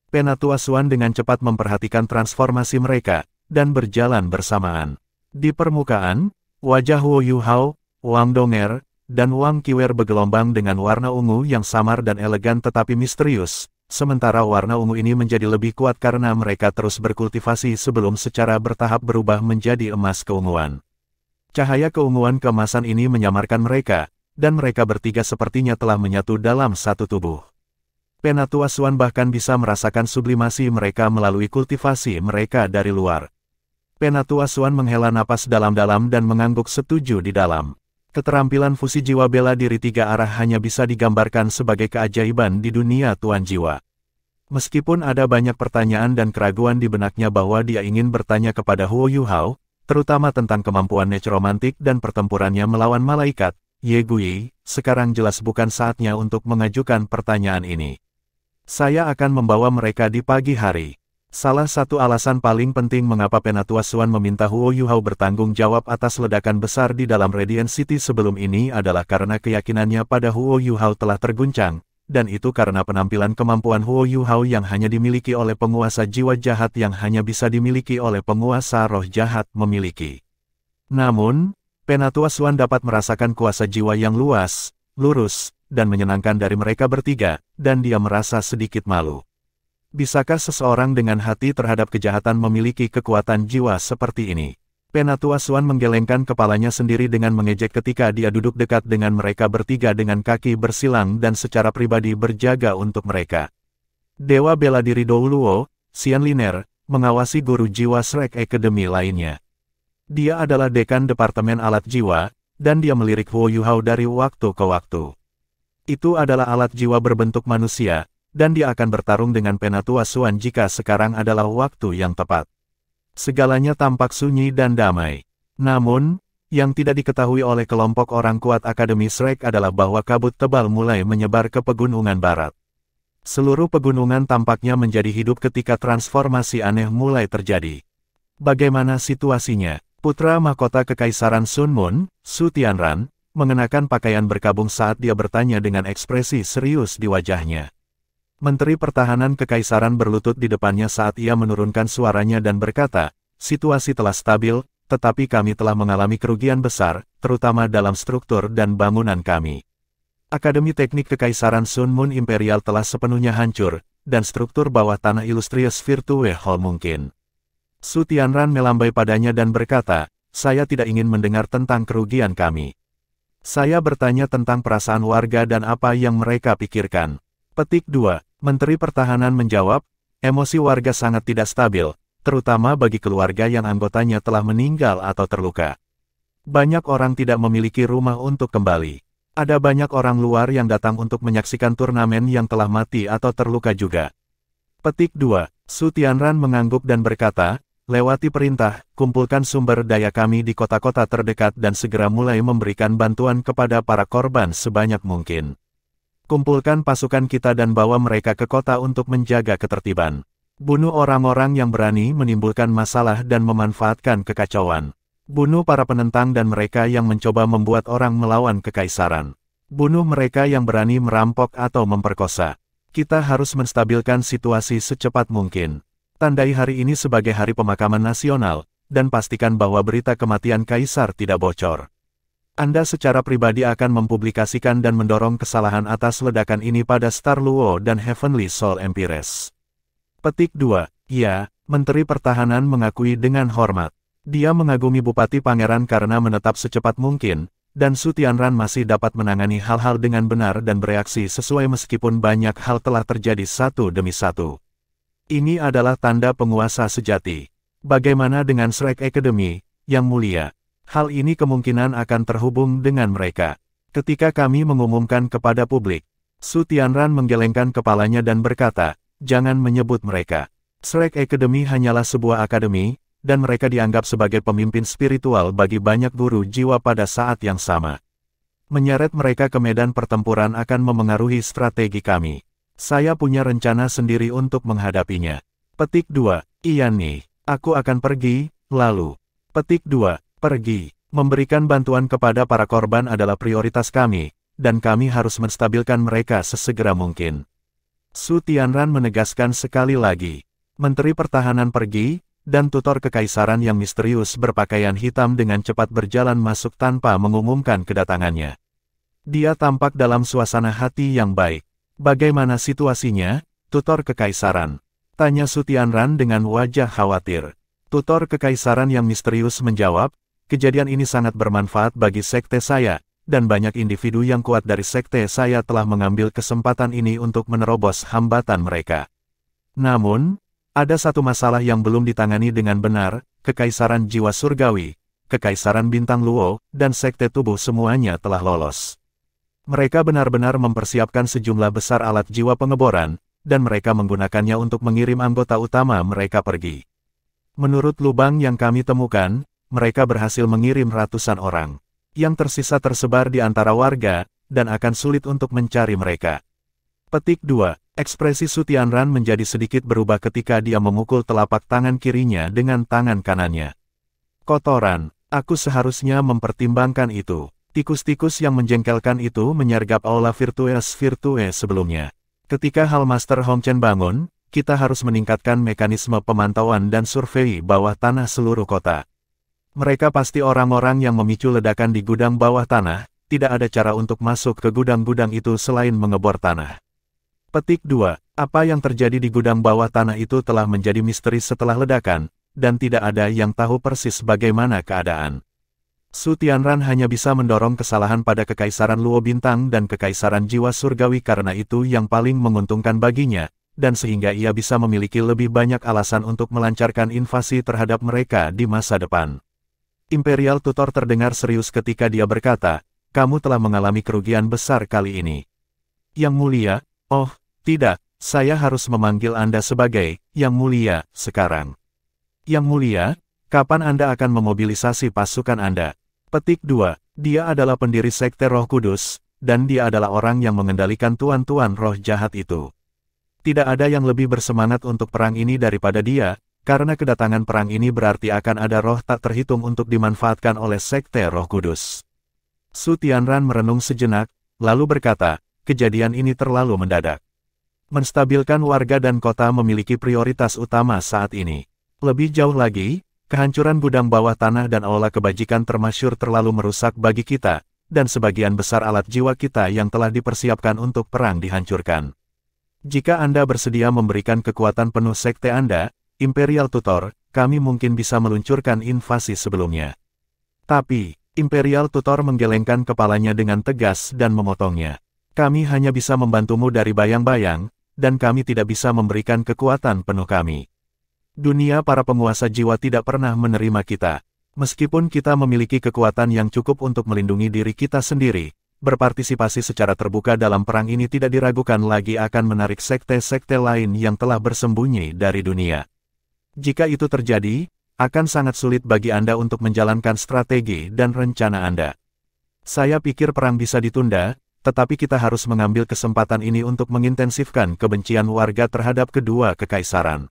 Penatua Xuan dengan cepat memperhatikan transformasi mereka, dan berjalan bersamaan. Di permukaan, wajah Huo Yuhao, Wang Donger, dan Wang Qiwer bergelombang dengan warna ungu yang samar dan elegan tetapi misterius, sementara warna ungu ini menjadi lebih kuat karena mereka terus berkultivasi sebelum secara bertahap berubah menjadi emas keunguan. Cahaya keunguan keemasan ini menyamarkan mereka, dan mereka bertiga sepertinya telah menyatu dalam satu tubuh. Penatua Xuan bahkan bisa merasakan sublimasi mereka melalui kultivasi mereka dari luar. Penatua Xuan menghela napas dalam-dalam dan mengangguk setuju di dalam. Keterampilan fusi jiwa bela diri tiga arah hanya bisa digambarkan sebagai keajaiban di dunia Tuan Jiwa. Meskipun ada banyak pertanyaan dan keraguan di benaknya bahwa dia ingin bertanya kepada Huo Yuhao, terutama tentang kemampuan necromantik dan pertempurannya melawan malaikat, Ye Gui, sekarang jelas bukan saatnya untuk mengajukan pertanyaan ini. Saya akan membawa mereka di pagi hari. Salah satu alasan paling penting mengapa Penatua Xuan meminta Huo Yuhao bertanggung jawab atas ledakan besar di dalam Radiant City sebelum ini adalah karena keyakinannya pada Huo Yuhao telah terguncang, dan itu karena penampilan kemampuan Huo Yuhao yang hanya dimiliki oleh penguasa jiwa jahat yang hanya bisa dimiliki oleh penguasa roh jahat memiliki. Namun, Penatua Xuan dapat merasakan kuasa jiwa yang luas, lurus, dan menyenangkan dari mereka bertiga, dan dia merasa sedikit malu. Bisakah seseorang dengan hati terhadap kejahatan memiliki kekuatan jiwa seperti ini? Penatua Xuan menggelengkan kepalanya sendiri dengan mengejek ketika dia duduk dekat dengan mereka bertiga dengan kaki bersilang dan secara pribadi berjaga untuk mereka. Dewa bela diri Dou Luo, Xian Liner, mengawasi guru jiwa Shrek Academy lainnya. Dia adalah dekan Departemen Alat Jiwa, dan dia melirik Huo Yuhao dari waktu ke waktu. Itu adalah alat jiwa berbentuk manusia, dan dia akan bertarung dengan Penatua Xuan jika sekarang adalah waktu yang tepat. Segalanya tampak sunyi dan damai. Namun, yang tidak diketahui oleh kelompok orang kuat Akademi Shrek adalah bahwa kabut tebal mulai menyebar ke pegunungan barat. Seluruh pegunungan tampaknya menjadi hidup ketika transformasi aneh mulai terjadi. Bagaimana situasinya? Putra mahkota Kekaisaran Sun Mun, Su Tianran, mengenakan pakaian berkabung saat dia bertanya dengan ekspresi serius di wajahnya. Menteri Pertahanan Kekaisaran berlutut di depannya saat ia menurunkan suaranya dan berkata, situasi telah stabil, tetapi kami telah mengalami kerugian besar, terutama dalam struktur dan bangunan kami. Akademi Teknik Kekaisaran Sun Mun Imperial telah sepenuhnya hancur, dan struktur bawah tanah Illustrious Virtue Hall mungkin. Su Tianran melambai padanya dan berkata, saya tidak ingin mendengar tentang kerugian kami. Saya bertanya tentang perasaan warga dan apa yang mereka pikirkan. Petik 2. Menteri Pertahanan menjawab, emosi warga sangat tidak stabil, terutama bagi keluarga yang anggotanya telah meninggal atau terluka. Banyak orang tidak memiliki rumah untuk kembali. Ada banyak orang luar yang datang untuk menyaksikan turnamen yang telah mati atau terluka juga. Petik 2. Su Tianran mengangguk dan berkata, lewati perintah, kumpulkan sumber daya kami di kota-kota terdekat dan segera mulai memberikan bantuan kepada para korban sebanyak mungkin. Kumpulkan pasukan kita dan bawa mereka ke kota untuk menjaga ketertiban. Bunuh orang-orang yang berani menimbulkan masalah dan memanfaatkan kekacauan. Bunuh para penentang dan mereka yang mencoba membuat orang melawan kekaisaran. Bunuh mereka yang berani merampok atau memperkosa. Kita harus menstabilkan situasi secepat mungkin. Tandai hari ini sebagai hari pemakaman nasional, dan pastikan bahwa berita kematian kaisar tidak bocor. Anda secara pribadi akan mempublikasikan dan mendorong kesalahan atas ledakan ini pada Star Luo dan Heavenly Soul Empress. Petik 2. Ya, Menteri Pertahanan mengakui dengan hormat. Dia mengagumi Bupati Pangeran karena menetap secepat mungkin, dan Su Tianran masih dapat menangani hal-hal dengan benar dan bereaksi sesuai meskipun banyak hal telah terjadi satu demi satu. Ini adalah tanda penguasa sejati. Bagaimana dengan Shrek Academy, Yang Mulia? Hal ini kemungkinan akan terhubung dengan mereka. Ketika kami mengumumkan kepada publik, Su Tianran menggelengkan kepalanya dan berkata, jangan menyebut mereka. Shrek Academy hanyalah sebuah akademi, dan mereka dianggap sebagai pemimpin spiritual bagi banyak guru jiwa pada saat yang sama. Menyeret mereka ke medan pertempuran akan memengaruhi strategi kami. Saya punya rencana sendiri untuk menghadapinya. Petik 2. Iya nih, aku akan pergi, lalu. Petik 2. Pergi. Memberikan bantuan kepada para korban adalah prioritas kami, dan kami harus menstabilkan mereka sesegera mungkin. Su Tianran menegaskan sekali lagi. Menteri Pertahanan pergi, dan tutor kekaisaran yang misterius berpakaian hitam dengan cepat berjalan masuk tanpa mengumumkan kedatangannya. Dia tampak dalam suasana hati yang baik. Bagaimana situasinya, tutor kekaisaran? Tanya Su Tianran dengan wajah khawatir. Tutor kekaisaran yang misterius menjawab, kejadian ini sangat bermanfaat bagi sekte saya, dan banyak individu yang kuat dari sekte saya telah mengambil kesempatan ini untuk menerobos hambatan mereka. Namun, ada satu masalah yang belum ditangani dengan benar, kekaisaran jiwa surgawi, kekaisaran bintang Luo, dan sekte tubuh semuanya telah lolos. Mereka benar-benar mempersiapkan sejumlah besar alat jiwa pengeboran, dan mereka menggunakannya untuk mengirim anggota utama mereka pergi. Menurut lubang yang kami temukan, mereka berhasil mengirim ratusan orang. Yang tersisa tersebar di antara warga, dan akan sulit untuk mencari mereka. Petik 2. Ekspresi Su Tianran menjadi sedikit berubah ketika dia memukul telapak tangan kirinya dengan tangan kanannya. Kotoran, aku seharusnya mempertimbangkan itu. Tikus-tikus yang menjengkelkan itu menyergap aula virtue sebelumnya. Ketika Hallmaster Hong Chen bangun, kita harus meningkatkan mekanisme pemantauan dan survei bawah tanah seluruh kota. Mereka pasti orang-orang yang memicu ledakan di gudang bawah tanah, tidak ada cara untuk masuk ke gudang-gudang itu selain mengebor tanah. Petik 2. Apa yang terjadi di gudang bawah tanah itu telah menjadi misteri setelah ledakan, dan tidak ada yang tahu persis bagaimana keadaan. Su Tianran hanya bisa mendorong kesalahan pada Kekaisaran Luo Bintang dan Kekaisaran Jiwa Surgawi karena itu yang paling menguntungkan baginya, dan sehingga ia bisa memiliki lebih banyak alasan untuk melancarkan invasi terhadap mereka di masa depan. Imperial Tutor terdengar serius ketika dia berkata, kamu telah mengalami kerugian besar kali ini. Yang Mulia, oh, tidak, saya harus memanggil Anda sebagai Yang Mulia sekarang. Yang Mulia, kapan Anda akan memobilisasi pasukan Anda? Petik 2. Dia adalah pendiri Sekte Roh Kudus, dan dia adalah orang yang mengendalikan tuan-tuan roh jahat itu. Tidak ada yang lebih bersemangat untuk perang ini daripada dia, karena kedatangan perang ini berarti akan ada roh tak terhitung untuk dimanfaatkan oleh Sekte Roh Kudus. Su Tianran merenung sejenak, lalu berkata, kejadian ini terlalu mendadak. Menstabilkan warga dan kota memiliki prioritas utama saat ini. Lebih jauh lagi, kehancuran gudang bawah tanah dan aula kebajikan termasyhur terlalu merusak bagi kita, dan sebagian besar alat jiwa kita yang telah dipersiapkan untuk perang dihancurkan. Jika Anda bersedia memberikan kekuatan penuh sekte Anda, Imperial Tutor, kami mungkin bisa meluncurkan invasi sebelumnya. Tapi, Imperial Tutor menggelengkan kepalanya dengan tegas dan memotongnya. Kami hanya bisa membantumu dari bayang-bayang, dan kami tidak bisa memberikan kekuatan penuh kami. Dunia para penguasa jiwa tidak pernah menerima kita. Meskipun kita memiliki kekuatan yang cukup untuk melindungi diri kita sendiri, berpartisipasi secara terbuka dalam perang ini tidak diragukan lagi akan menarik sekte-sekte lain yang telah bersembunyi dari dunia. Jika itu terjadi, akan sangat sulit bagi Anda untuk menjalankan strategi dan rencana Anda. Saya pikir perang bisa ditunda, tetapi kita harus mengambil kesempatan ini untuk mengintensifkan kebencian warga terhadap kedua kekaisaran.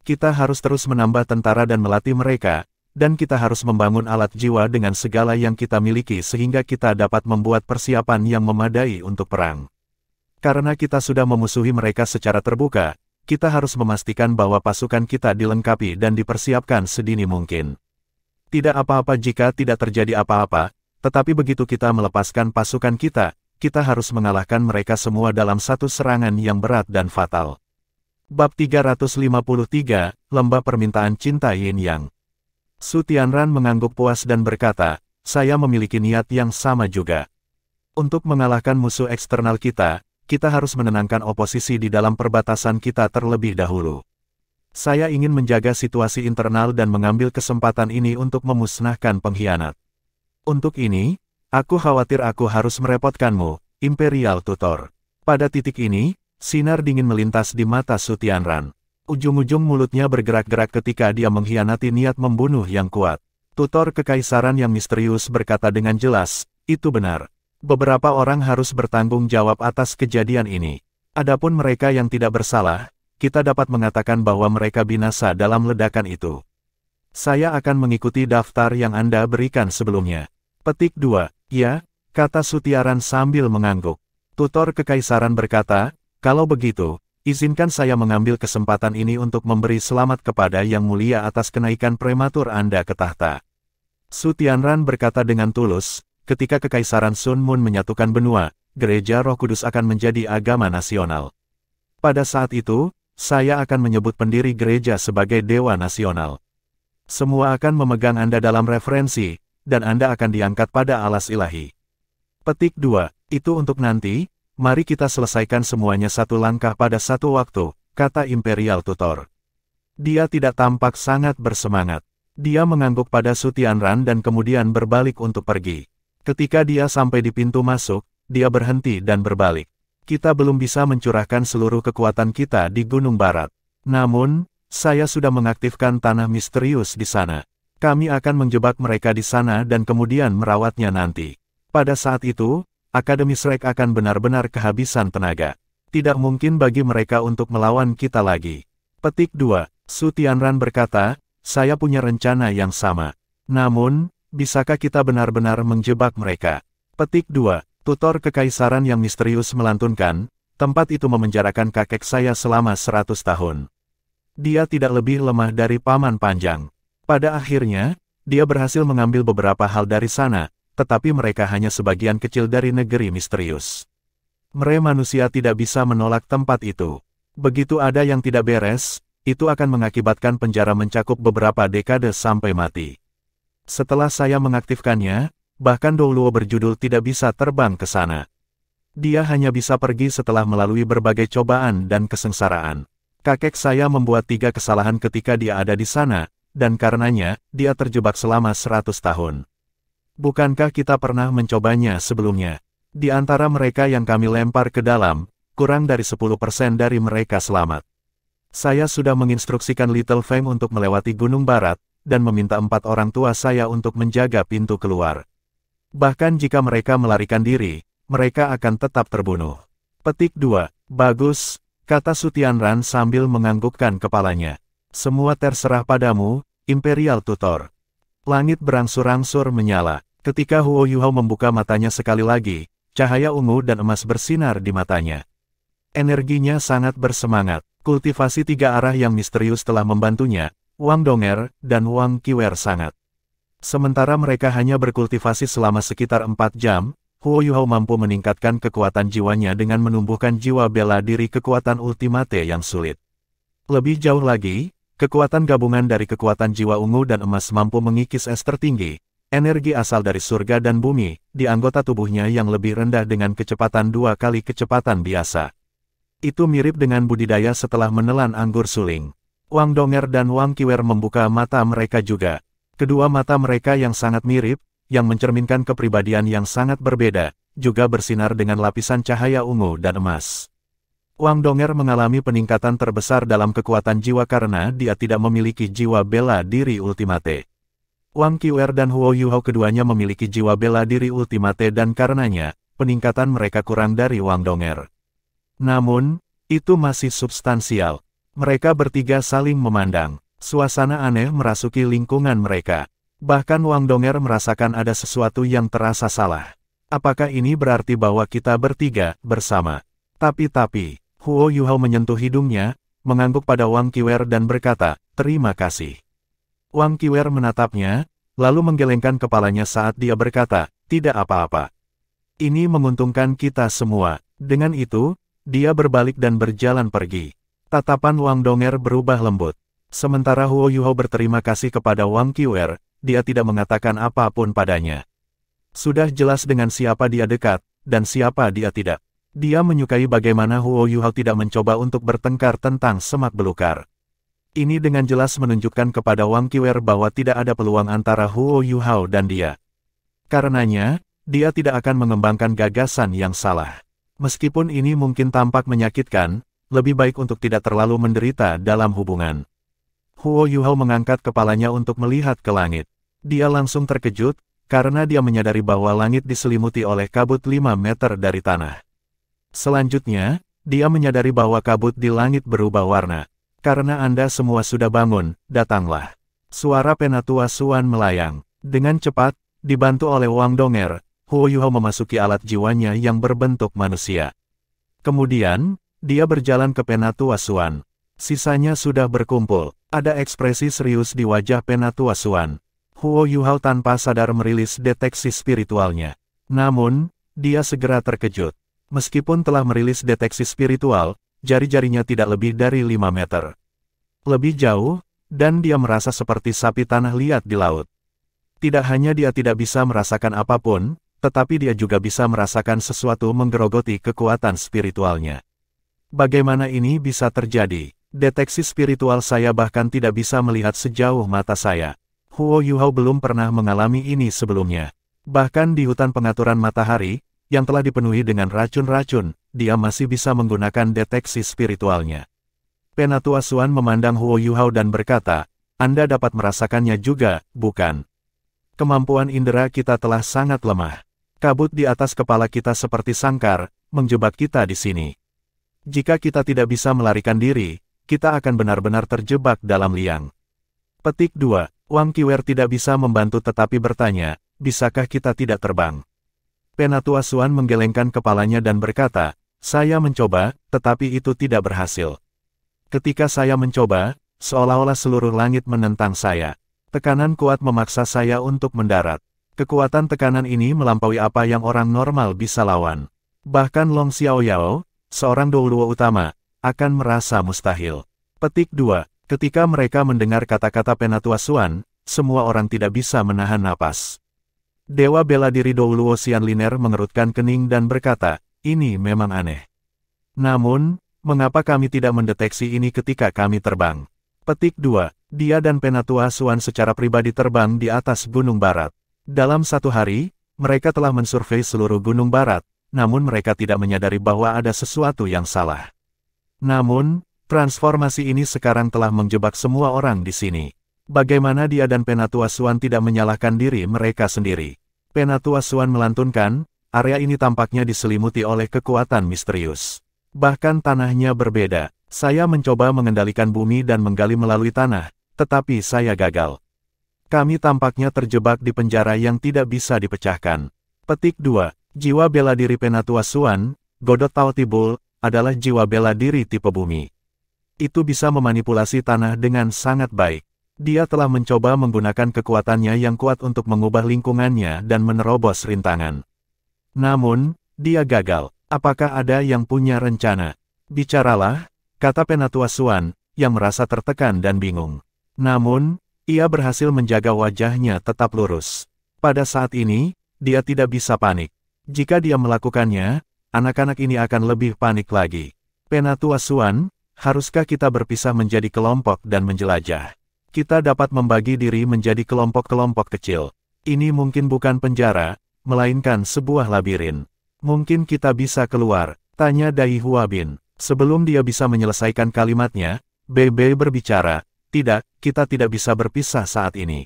Kita harus terus menambah tentara dan melatih mereka, dan kita harus membangun alat jiwa dengan segala yang kita miliki sehingga kita dapat membuat persiapan yang memadai untuk perang. Karena kita sudah memusuhi mereka secara terbuka, kita harus memastikan bahwa pasukan kita dilengkapi dan dipersiapkan sedini mungkin. Tidak apa-apa jika tidak terjadi apa-apa, tetapi begitu kita melepaskan pasukan kita, kita harus mengalahkan mereka semua dalam satu serangan yang berat dan fatal. Bab 353, Lembah Permintaan Cinta Yin Yang. Su Tianran mengangguk puas dan berkata, saya memiliki niat yang sama juga. Untuk mengalahkan musuh eksternal kita harus menenangkan oposisi di dalam perbatasan kita terlebih dahulu. Saya ingin menjaga situasi internal dan mengambil kesempatan ini untuk memusnahkan pengkhianat. Untuk ini, aku khawatir aku harus merepotkanmu, Imperial Tutor. Pada titik ini, sinar dingin melintas di mata Su Tianran. Ujung-ujung mulutnya bergerak-gerak ketika dia mengkhianati niat membunuh yang kuat. Tutor Kekaisaran yang misterius berkata dengan jelas, itu benar. Beberapa orang harus bertanggung jawab atas kejadian ini. Adapun mereka yang tidak bersalah, kita dapat mengatakan bahwa mereka binasa dalam ledakan itu. Saya akan mengikuti daftar yang Anda berikan sebelumnya. Petik 2. Ya, kata Sutiaran sambil mengangguk. Tutor Kekaisaran berkata, kalau begitu, izinkan saya mengambil kesempatan ini untuk memberi selamat kepada Yang Mulia atas kenaikan prematur Anda ke tahta. Sutianran berkata dengan tulus, ketika Kekaisaran Sun Mun menyatukan benua, Gereja Roh Kudus akan menjadi agama nasional. Pada saat itu, saya akan menyebut pendiri gereja sebagai Dewa Nasional. Semua akan memegang Anda dalam referensi, dan Anda akan diangkat pada alas ilahi. Petik 2. Itu untuk nanti, mari kita selesaikan semuanya satu langkah pada satu waktu, kata Imperial Tutor. Dia tidak tampak sangat bersemangat. Dia mengangguk pada Sutianran dan kemudian berbalik untuk pergi. Ketika dia sampai di pintu masuk, dia berhenti dan berbalik. Kita belum bisa mencurahkan seluruh kekuatan kita di Gunung Barat. Namun, saya sudah mengaktifkan tanah misterius di sana. Kami akan menjebak mereka di sana dan kemudian merawatnya nanti. Pada saat itu, Akademi Shrek akan benar-benar kehabisan tenaga. Tidak mungkin bagi mereka untuk melawan kita lagi. Petik 2. Sutianran berkata, saya punya rencana yang sama. Namun, bisakah kita benar-benar menjebak mereka? Petik 2. Tutor Kekaisaran yang misterius melantunkan, tempat itu memenjarakan kakek saya selama 100 tahun. Dia tidak lebih lemah dari Paman Panjang. Pada akhirnya, dia berhasil mengambil beberapa hal dari sana, tetapi mereka hanya sebagian kecil dari negeri misterius. Mereka manusia tidak bisa menolak tempat itu. Begitu ada yang tidak beres, itu akan mengakibatkan penjara mencakup beberapa dekade sampai mati. Setelah saya mengaktifkannya, bahkan Douluo berjudul tidak bisa terbang ke sana. Dia hanya bisa pergi setelah melalui berbagai cobaan dan kesengsaraan. Kakek saya membuat 3 kesalahan ketika dia ada di sana, dan karenanya, dia terjebak selama 100 tahun. Bukankah kita pernah mencobanya sebelumnya? Di antara mereka yang kami lempar ke dalam, kurang dari 10% dari mereka selamat. Saya sudah menginstruksikan Little Feng untuk melewati Gunung Barat, dan meminta 4 orang tua saya untuk menjaga pintu keluar. Bahkan jika mereka melarikan diri, mereka akan tetap terbunuh. Petik 2. Bagus, kata Sutianran sambil menganggukkan kepalanya. Semua terserah padamu, Imperial Tutor. Langit berangsur-angsur menyala. Ketika Huo Yuhao membuka matanya sekali lagi, cahaya ungu dan emas bersinar di matanya. Energinya sangat bersemangat. Kultivasi 3 arah yang misterius telah membantunya, Wang Donger dan Wang Qiwer sangat. Sementara mereka hanya berkultivasi selama sekitar 4 jam, Huo Yuhao mampu meningkatkan kekuatan jiwanya dengan menumbuhkan jiwa bela diri kekuatan ultimate yang sulit. Lebih jauh lagi, kekuatan gabungan dari kekuatan jiwa ungu dan emas mampu mengikis es tertinggi, energi asal dari surga dan bumi, di anggota tubuhnya yang lebih rendah dengan kecepatan 2 kali kecepatan biasa. Itu mirip dengan budidaya setelah menelan anggur suling. Wang Donger dan Wang Qiwer membuka mata mereka juga. Kedua mata mereka yang sangat mirip, yang mencerminkan kepribadian yang sangat berbeda, juga bersinar dengan lapisan cahaya ungu dan emas. Wang Donger mengalami peningkatan terbesar dalam kekuatan jiwa karena dia tidak memiliki jiwa bela diri ultimate. Wang Qiwer dan Huo Yuhao keduanya memiliki jiwa bela diri ultimate dan karenanya, peningkatan mereka kurang dari Wang Donger. Namun, itu masih substansial. Mereka bertiga saling memandang. Suasana aneh merasuki lingkungan mereka. Bahkan Wang Donger merasakan ada sesuatu yang terasa salah. Apakah ini berarti bahwa kita bertiga bersama? Tapi, Huo Yuhao menyentuh hidungnya, mengangguk pada Wang Qiwer dan berkata, terima kasih. Wang Qiwer menatapnya, lalu menggelengkan kepalanya saat dia berkata, tidak apa-apa. Ini menguntungkan kita semua. Dengan itu, dia berbalik dan berjalan pergi. Tatapan Wang Donger berubah lembut. Sementara Huo Yuhao berterima kasih kepada Wang Qiwer, dia tidak mengatakan apapun padanya. Sudah jelas dengan siapa dia dekat, dan siapa dia tidak. Dia menyukai bagaimana Huo Yuhao tidak mencoba untuk bertengkar tentang semak belukar. Ini dengan jelas menunjukkan kepada Wang Qiwer bahwa tidak ada peluang antara Huo Yuhao dan dia. Karenanya, dia tidak akan mengembangkan gagasan yang salah. Meskipun ini mungkin tampak menyakitkan, lebih baik untuk tidak terlalu menderita dalam hubungan. Huo Yuhao mengangkat kepalanya untuk melihat ke langit. Dia langsung terkejut, karena dia menyadari bahwa langit diselimuti oleh kabut 5 meter dari tanah. Selanjutnya, dia menyadari bahwa kabut di langit berubah warna. Karena Anda semua sudah bangun, datanglah. Suara Penatua Suan melayang. Dengan cepat, dibantu oleh Wang Donger, Huo Yuhao memasuki alat jiwanya yang berbentuk manusia. Kemudian, dia berjalan ke Penatua Suan. Sisanya sudah berkumpul. Ada ekspresi serius di wajah Penatua Suan. Huo Yuhao tanpa sadar merilis deteksi spiritualnya. Namun, dia segera terkejut. Meskipun telah merilis deteksi spiritual, jari-jarinya tidak lebih dari 5 meter. Lebih jauh, dan dia merasa seperti sapi tanah liat di laut. Tidak hanya dia tidak bisa merasakan apapun, tetapi dia juga bisa merasakan sesuatu menggerogoti kekuatan spiritualnya. Bagaimana ini bisa terjadi? Deteksi spiritual saya bahkan tidak bisa melihat sejauh mata saya. Huo Yuhao belum pernah mengalami ini sebelumnya. Bahkan di hutan pengaturan matahari, yang telah dipenuhi dengan racun-racun, dia masih bisa menggunakan deteksi spiritualnya. Penatua Suan memandang Huo Yuhao dan berkata, Anda dapat merasakannya juga, bukan? Kemampuan indera kita telah sangat lemah. Kabut di atas kepala kita seperti sangkar, menjebak kita di sini. Jika kita tidak bisa melarikan diri, kita akan benar-benar terjebak dalam liang. Petik 2. Wang Qiwer tidak bisa membantu tetapi bertanya, bisakah kita tidak terbang? Penatua Suan menggelengkan kepalanya dan berkata, saya mencoba, tetapi itu tidak berhasil. Ketika saya mencoba, seolah-olah seluruh langit menentang saya. Tekanan kuat memaksa saya untuk mendarat. Kekuatan tekanan ini melampaui apa yang orang normal bisa lawan. Bahkan Long Xiaoyao, seorang douluo utama, akan merasa mustahil. Petik 2. Ketika mereka mendengar kata-kata Penatua Suan, semua orang tidak bisa menahan napas. Dewa bela diri Douluo Xianliner mengerutkan kening dan berkata, ini memang aneh. Namun, mengapa kami tidak mendeteksi ini ketika kami terbang? Petik 2. Dia dan Penatua Suan secara pribadi terbang di atas Gunung Barat. Dalam satu hari, mereka telah mensurvei seluruh Gunung Barat, namun mereka tidak menyadari bahwa ada sesuatu yang salah. Namun, transformasi ini sekarang telah menjebak semua orang di sini. Bagaimana dia dan Penatua Suan tidak menyalahkan diri mereka sendiri? Penatua Suan melantunkan, area ini tampaknya diselimuti oleh kekuatan misterius. Bahkan tanahnya berbeda. Saya mencoba mengendalikan bumi dan menggali melalui tanah, tetapi saya gagal. Kami tampaknya terjebak di penjara yang tidak bisa dipecahkan. Petik 2. Jiwa bela diri Penatua Suan, Godot Tao Tibul, adalah jiwa bela diri tipe bumi. Itu bisa memanipulasi tanah dengan sangat baik. Dia telah mencoba menggunakan kekuatannya yang kuat untuk mengubah lingkungannya dan menerobos rintangan. Namun, dia gagal. Apakah ada yang punya rencana? Bicaralah, kata Penatua Suan, yang merasa tertekan dan bingung. Namun, ia berhasil menjaga wajahnya tetap lurus. Pada saat ini, dia tidak bisa panik. Jika dia melakukannya, anak-anak ini akan lebih panik lagi. Penatua Suan, haruskah kita berpisah menjadi kelompok dan menjelajah? Kita dapat membagi diri menjadi kelompok-kelompok kecil. Ini mungkin bukan penjara, melainkan sebuah labirin. Mungkin kita bisa keluar, tanya Dai Huabin. Sebelum dia bisa menyelesaikan kalimatnya, Bei berbicara, tidak, kita tidak bisa berpisah saat ini.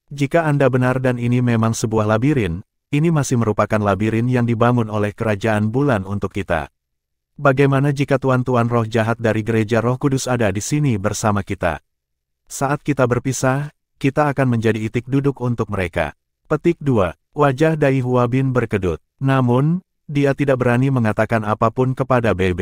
Jika Anda benar dan ini memang sebuah labirin, ini masih merupakan labirin yang dibangun oleh kerajaan bulan untuk kita. Bagaimana jika tuan-tuan roh jahat dari gereja Roh Kudus ada di sini bersama kita? Saat kita berpisah, kita akan menjadi itik duduk untuk mereka. Petik 2. Wajah Dai Huabin berkedut. Namun, dia tidak berani mengatakan apapun kepada Bei.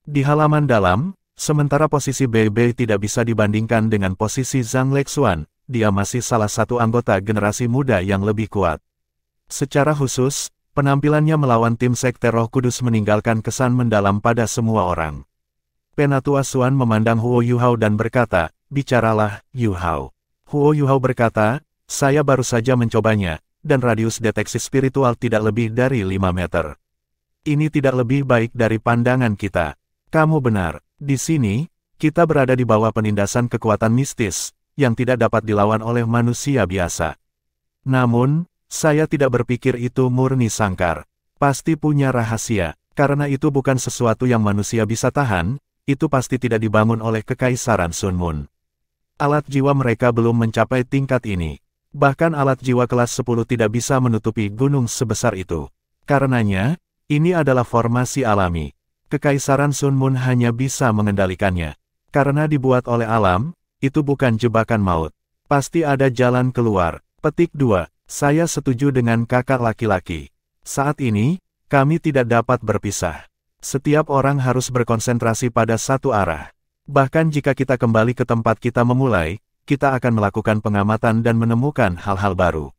Di halaman dalam, sementara posisi Bei tidak bisa dibandingkan dengan posisi Zhang Lexuan, dia masih salah satu anggota generasi muda yang lebih kuat. Secara khusus, penampilannya melawan tim Sekte Roh Kudus meninggalkan kesan mendalam pada semua orang. Penatua Suan memandang Huo Yuhao dan berkata, bicaralah, Yuhao. Huo Yuhao berkata, saya baru saja mencobanya, dan radius deteksi spiritual tidak lebih dari 5 meter. Ini tidak lebih baik dari pandangan kita. Kamu benar, di sini, kita berada di bawah penindasan kekuatan mistis, yang tidak dapat dilawan oleh manusia biasa. Namun, saya tidak berpikir itu murni sangkar. Pasti punya rahasia, karena itu bukan sesuatu yang manusia bisa tahan, itu pasti tidak dibangun oleh Kekaisaran Sun Moon. Alat jiwa mereka belum mencapai tingkat ini. Bahkan alat jiwa kelas 10 tidak bisa menutupi gunung sebesar itu. Karenanya, ini adalah formasi alami. Kekaisaran Sun Moon hanya bisa mengendalikannya. Karena dibuat oleh alam, itu bukan jebakan maut. Pasti ada jalan keluar. Petik 2. Saya setuju dengan kakak laki-laki. Saat ini, kami tidak dapat berpisah. Setiap orang harus berkonsentrasi pada satu arah. Bahkan jika kita kembali ke tempat kita memulai, kita akan melakukan pengamatan dan menemukan hal-hal baru.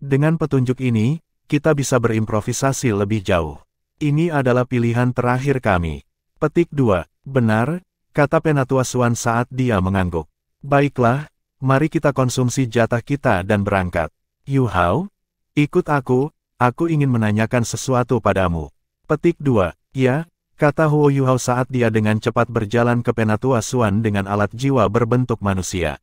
Dengan petunjuk ini, kita bisa berimprovisasi lebih jauh. Ini adalah pilihan terakhir kami. Petik 2. Benar, kata Penatua Swan saat dia mengangguk. Baiklah, mari kita konsumsi jatah kita dan berangkat. Yu Hao, ikut aku ingin menanyakan sesuatu padamu. Petik 2. Ya, kata Huo Yu Hao saat dia dengan cepat berjalan ke Penatua Swan dengan alat jiwa berbentuk manusia.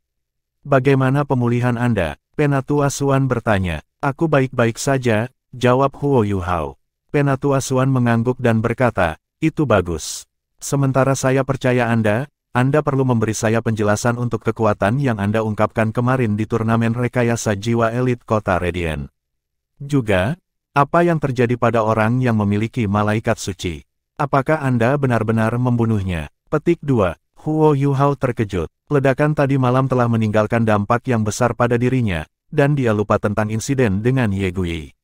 Bagaimana pemulihan Anda? Penatua Swan bertanya. Aku baik-baik saja, jawab Huo Yu Hao. Penatua Swan mengangguk dan berkata, itu bagus. Sementara saya percaya Anda perlu memberi saya penjelasan untuk kekuatan yang Anda ungkapkan kemarin di turnamen rekayasa jiwa elit kota Radiant. Juga, apa yang terjadi pada orang yang memiliki malaikat suci? Apakah Anda benar-benar membunuhnya? Petik 2. Huo Yu Hao terkejut. Ledakan tadi malam telah meninggalkan dampak yang besar pada dirinya, dan dia lupa tentang insiden dengan Ye Gui.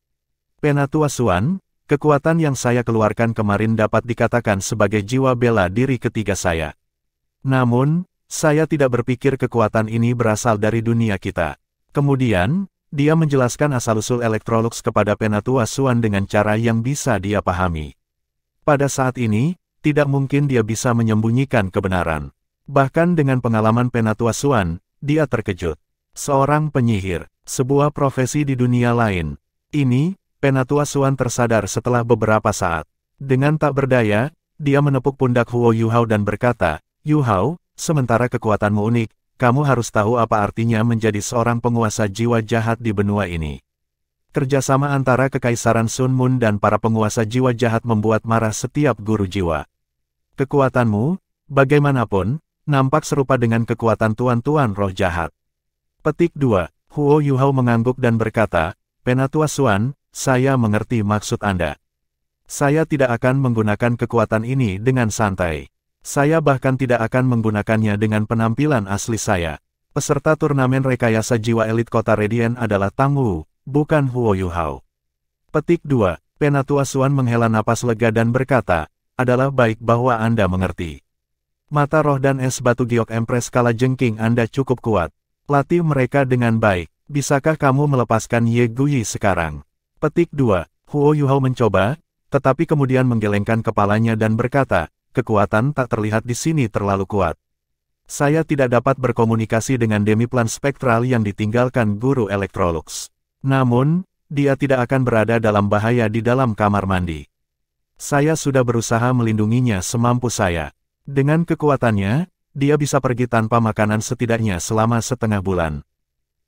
Penatua Swan, kekuatan yang saya keluarkan kemarin dapat dikatakan sebagai jiwa bela diri ketiga saya. Namun, saya tidak berpikir kekuatan ini berasal dari dunia kita. Kemudian, dia menjelaskan asal-usul Electrolux kepada Penatua Swan dengan cara yang bisa dia pahami. Pada saat ini, tidak mungkin dia bisa menyembunyikan kebenaran. Bahkan dengan pengalaman Penatua Swan, dia terkejut. Seorang penyihir, sebuah profesi di dunia lain. Ini, Penatua Swan tersadar setelah beberapa saat. Dengan tak berdaya, dia menepuk pundak Huo Yu Hao dan berkata, Yu Hao, sementara kekuatanmu unik, kamu harus tahu apa artinya menjadi seorang penguasa jiwa jahat di benua ini. Kerjasama antara Kekaisaran Sun Moon dan para penguasa jiwa jahat membuat marah setiap guru jiwa. Kekuatanmu, bagaimanapun, nampak serupa dengan kekuatan tuan-tuan roh jahat. Petik 2. Huo Yu Hao mengangguk dan berkata, Penatua Swan, saya mengerti maksud Anda. Saya tidak akan menggunakan kekuatan ini dengan santai. Saya bahkan tidak akan menggunakannya dengan penampilan asli saya. Peserta turnamen rekayasa jiwa elit kota Radiant adalah Tang Wu, bukan Huo Yu Hao. Petik 2. Penatua Swan menghela napas lega dan berkata, adalah baik bahwa Anda mengerti. Mata roh dan es batu giok Empress kala jengking Anda cukup kuat. Latih mereka dengan baik. Bisakah kamu melepaskan Ye Gui sekarang? Petik 2. Huo Yu Hao mencoba, tetapi kemudian menggelengkan kepalanya dan berkata, kekuatan tak terlihat di sini terlalu kuat. Saya tidak dapat berkomunikasi dengan demiplan spektral yang ditinggalkan guru Electrolux. Namun, dia tidak akan berada dalam bahaya di dalam kamar mandi. Saya sudah berusaha melindunginya semampu saya. Dengan kekuatannya, dia bisa pergi tanpa makanan setidaknya selama setengah bulan.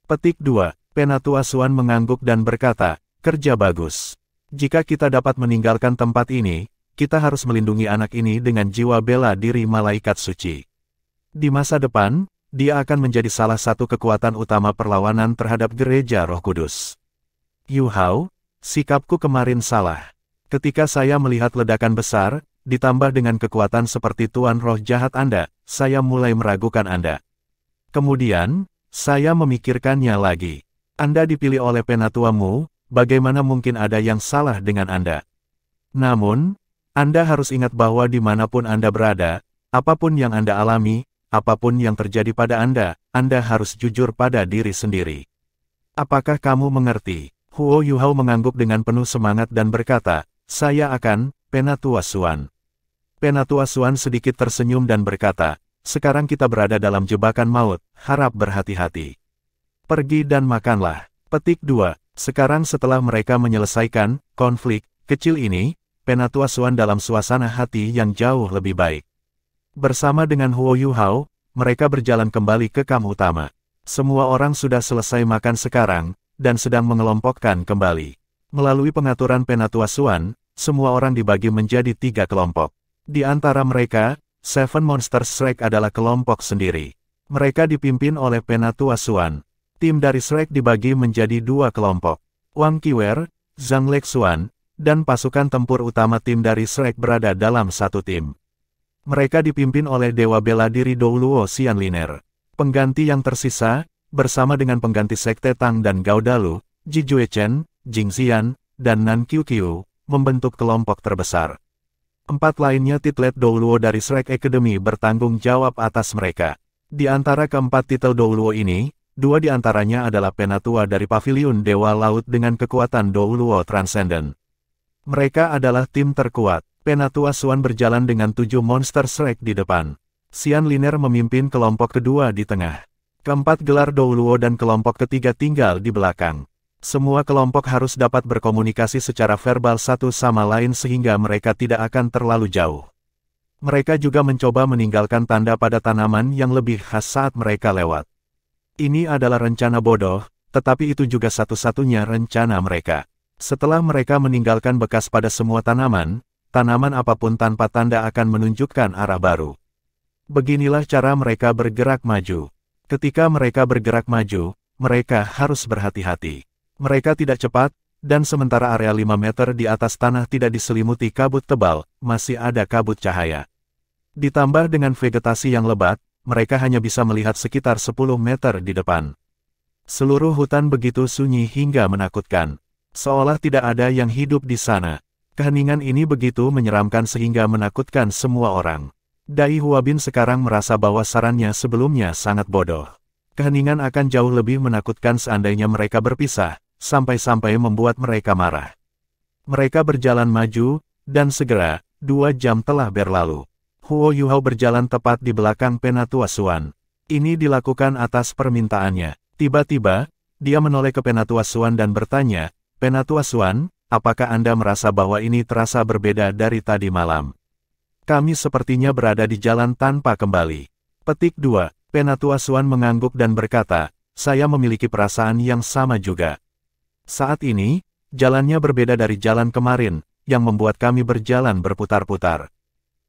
Petik 2. Penatua Swan mengangguk dan berkata, kerja bagus. Jika kita dapat meninggalkan tempat ini, kita harus melindungi anak ini dengan jiwa bela diri malaikat suci. Di masa depan, dia akan menjadi salah satu kekuatan utama perlawanan terhadap gereja Roh Kudus. Yu Hao, sikapku kemarin salah. Ketika saya melihat ledakan besar, ditambah dengan kekuatan seperti Tuan Roh Jahat Anda, saya mulai meragukan Anda. Kemudian, saya memikirkannya lagi. Anda dipilih oleh penatuamu, bagaimana mungkin ada yang salah dengan Anda? Namun, Anda harus ingat bahwa dimanapun Anda berada, apapun yang Anda alami, apapun yang terjadi pada Anda harus jujur pada diri sendiri. Apakah kamu mengerti? Huo Yu Hao mengangguk dengan penuh semangat dan berkata, saya akan, Penatua Swan. Penatua Swan sedikit tersenyum dan berkata, sekarang kita berada dalam jebakan maut, harap berhati-hati. Pergi dan makanlah. Petik 2. Sekarang setelah mereka menyelesaikan konflik kecil ini, Penatua Swan dalam suasana hati yang jauh lebih baik. Bersama dengan Huo Yu Hao, mereka berjalan kembali ke kamp utama. Semua orang sudah selesai makan sekarang, dan sedang mengelompokkan kembali. Melalui pengaturan Penatua Swan, semua orang dibagi menjadi 3 kelompok. Di antara mereka, Seven Monsters Shrek adalah kelompok sendiri. Mereka dipimpin oleh Penatua Swan. Tim dari Shrek dibagi menjadi 2 kelompok. Wang Qiwer, Zhang Lexuan, dan pasukan tempur utama tim dari Shrek berada dalam satu tim. Mereka dipimpin oleh Dewa Bela Diri Douluo Xianliner. Pengganti yang tersisa, bersama dengan pengganti Sekte Tang dan Gao Dalu, Ji Juechen, Jing Xian, dan Nan Qiuqiu, membentuk kelompok terbesar. 4 lainnya titlet Douluo dari Shrek Academy bertanggung jawab atas mereka. Di antara keempat titel Douluo ini, 2 di antaranya adalah penatua dari Paviliun Dewa Laut dengan kekuatan Douluo Transcendent. Mereka adalah tim terkuat. Penatua Xuan berjalan dengan 7 monster Shrek di depan. Xian Liner memimpin kelompok kedua di tengah. Keempat gelar Douluo dan kelompok ketiga tinggal di belakang. Semua kelompok harus dapat berkomunikasi secara verbal satu sama lain sehingga mereka tidak akan terlalu jauh. Mereka juga mencoba meninggalkan tanda pada tanaman yang lebih khas saat mereka lewat. Ini adalah rencana bodoh, tetapi itu juga satu-satunya rencana mereka. Setelah mereka meninggalkan bekas pada semua tanaman apapun tanpa tanda akan menunjukkan arah baru. Beginilah cara mereka bergerak maju. Ketika mereka bergerak maju, mereka harus berhati-hati. Mereka tidak cepat, dan sementara area 5 meter di atas tanah tidak diselimuti kabut tebal, masih ada kabut cahaya. Ditambah dengan vegetasi yang lebat, mereka hanya bisa melihat sekitar 10 meter di depan. Seluruh hutan begitu sunyi hingga menakutkan. Seolah tidak ada yang hidup di sana. Keheningan ini begitu menyeramkan sehingga menakutkan semua orang. Dai Huabin sekarang merasa bahwa sarannya sebelumnya sangat bodoh. Keheningan akan jauh lebih menakutkan seandainya mereka berpisah, sampai-sampai membuat mereka marah. Mereka berjalan maju, dan segera, 2 jam telah berlalu. Huo Yuhao berjalan tepat di belakang Penatua Xuan. Ini dilakukan atas permintaannya. Tiba-tiba, dia menoleh ke Penatua Xuan dan bertanya, "Penatua Xuan, apakah Anda merasa bahwa ini terasa berbeda dari tadi malam? Kami sepertinya berada di jalan tanpa kembali." Petik 2. Penatua Xuan mengangguk dan berkata, "Saya memiliki perasaan yang sama juga. Saat ini, jalannya berbeda dari jalan kemarin, yang membuat kami berjalan berputar-putar."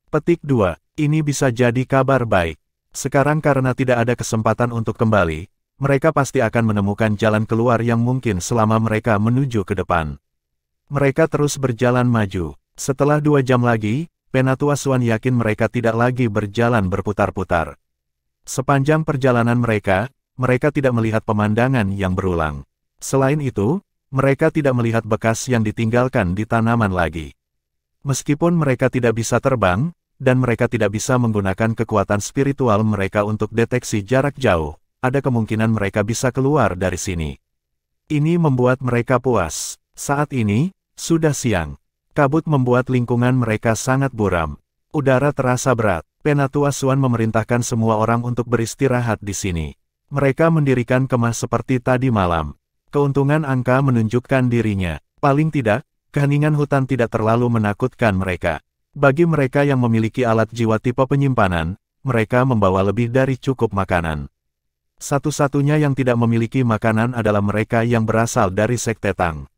Petik 2. Ini bisa jadi kabar baik. Sekarang karena tidak ada kesempatan untuk kembali, mereka pasti akan menemukan jalan keluar yang mungkin selama mereka menuju ke depan. Mereka terus berjalan maju. Setelah 2 jam lagi, Penatua Xuan yakin mereka tidak lagi berjalan berputar-putar. Sepanjang perjalanan mereka tidak melihat pemandangan yang berulang. Selain itu, mereka tidak melihat bekas yang ditinggalkan di tanaman lagi. Meskipun mereka tidak bisa terbang, dan mereka tidak bisa menggunakan kekuatan spiritual mereka untuk deteksi jarak jauh, ada kemungkinan mereka bisa keluar dari sini. Ini membuat mereka puas. Saat ini, sudah siang. Kabut membuat lingkungan mereka sangat buram. Udara terasa berat. Penatua Xuan memerintahkan semua orang untuk beristirahat di sini. Mereka mendirikan kemah seperti tadi malam. Keuntungan angka menunjukkan dirinya. Paling tidak, keheningan hutan tidak terlalu menakutkan mereka. Bagi mereka yang memiliki alat jiwa tipe penyimpanan, mereka membawa lebih dari cukup makanan. Satu-satunya yang tidak memiliki makanan adalah mereka yang berasal dari Sekte Tang.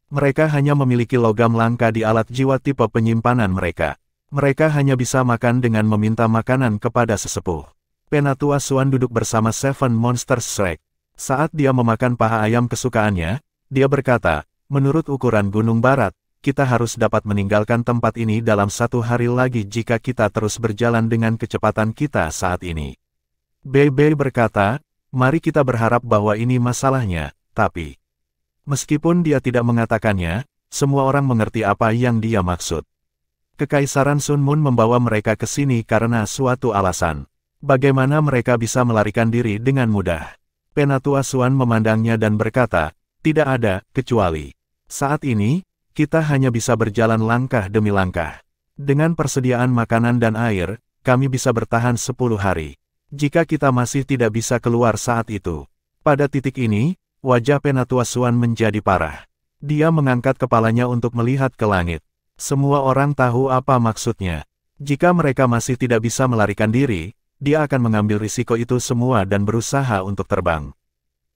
Mereka hanya memiliki logam langka di alat jiwa tipe penyimpanan mereka. Mereka hanya bisa makan dengan meminta makanan kepada sesepuh. Penatua Xuan duduk bersama 7 Monster Shrek. Saat dia memakan paha ayam kesukaannya, dia berkata, "Menurut ukuran Gunung Barat, kita harus dapat meninggalkan tempat ini dalam 1 hari lagi jika kita terus berjalan dengan kecepatan kita saat ini." Bei berkata, "Mari kita berharap bahwa ini masalahnya, tapi..." Meskipun dia tidak mengatakannya, semua orang mengerti apa yang dia maksud. Kekaisaran Sun Moon membawa mereka ke sini karena suatu alasan. Bagaimana mereka bisa melarikan diri dengan mudah? Penatua Xuan memandangnya dan berkata, "Tidak ada, kecuali. Saat ini, kita hanya bisa berjalan langkah demi langkah. Dengan persediaan makanan dan air, kami bisa bertahan 10 hari. Jika kita masih tidak bisa keluar saat itu." Pada titik ini, wajah Penatua Xuan menjadi parah. Dia mengangkat kepalanya untuk melihat ke langit. Semua orang tahu apa maksudnya. Jika mereka masih tidak bisa melarikan diri, dia akan mengambil risiko itu semua dan berusaha untuk terbang.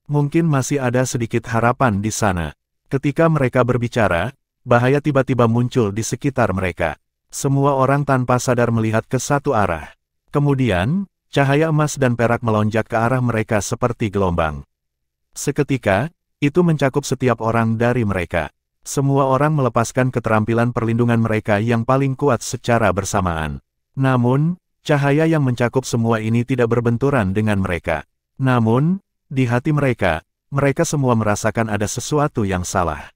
Mungkin masih ada sedikit harapan di sana. Ketika mereka berbicara, bahaya tiba-tiba muncul di sekitar mereka. Semua orang tanpa sadar melihat ke satu arah. Kemudian, cahaya emas dan perak melonjak ke arah mereka seperti gelombang. Seketika, itu mencakup setiap orang dari mereka. Semua orang melepaskan keterampilan perlindungan mereka yang paling kuat secara bersamaan. Namun, cahaya yang mencakup semua ini tidak berbenturan dengan mereka. Namun, Di hati mereka, mereka semua merasakan ada sesuatu yang salah.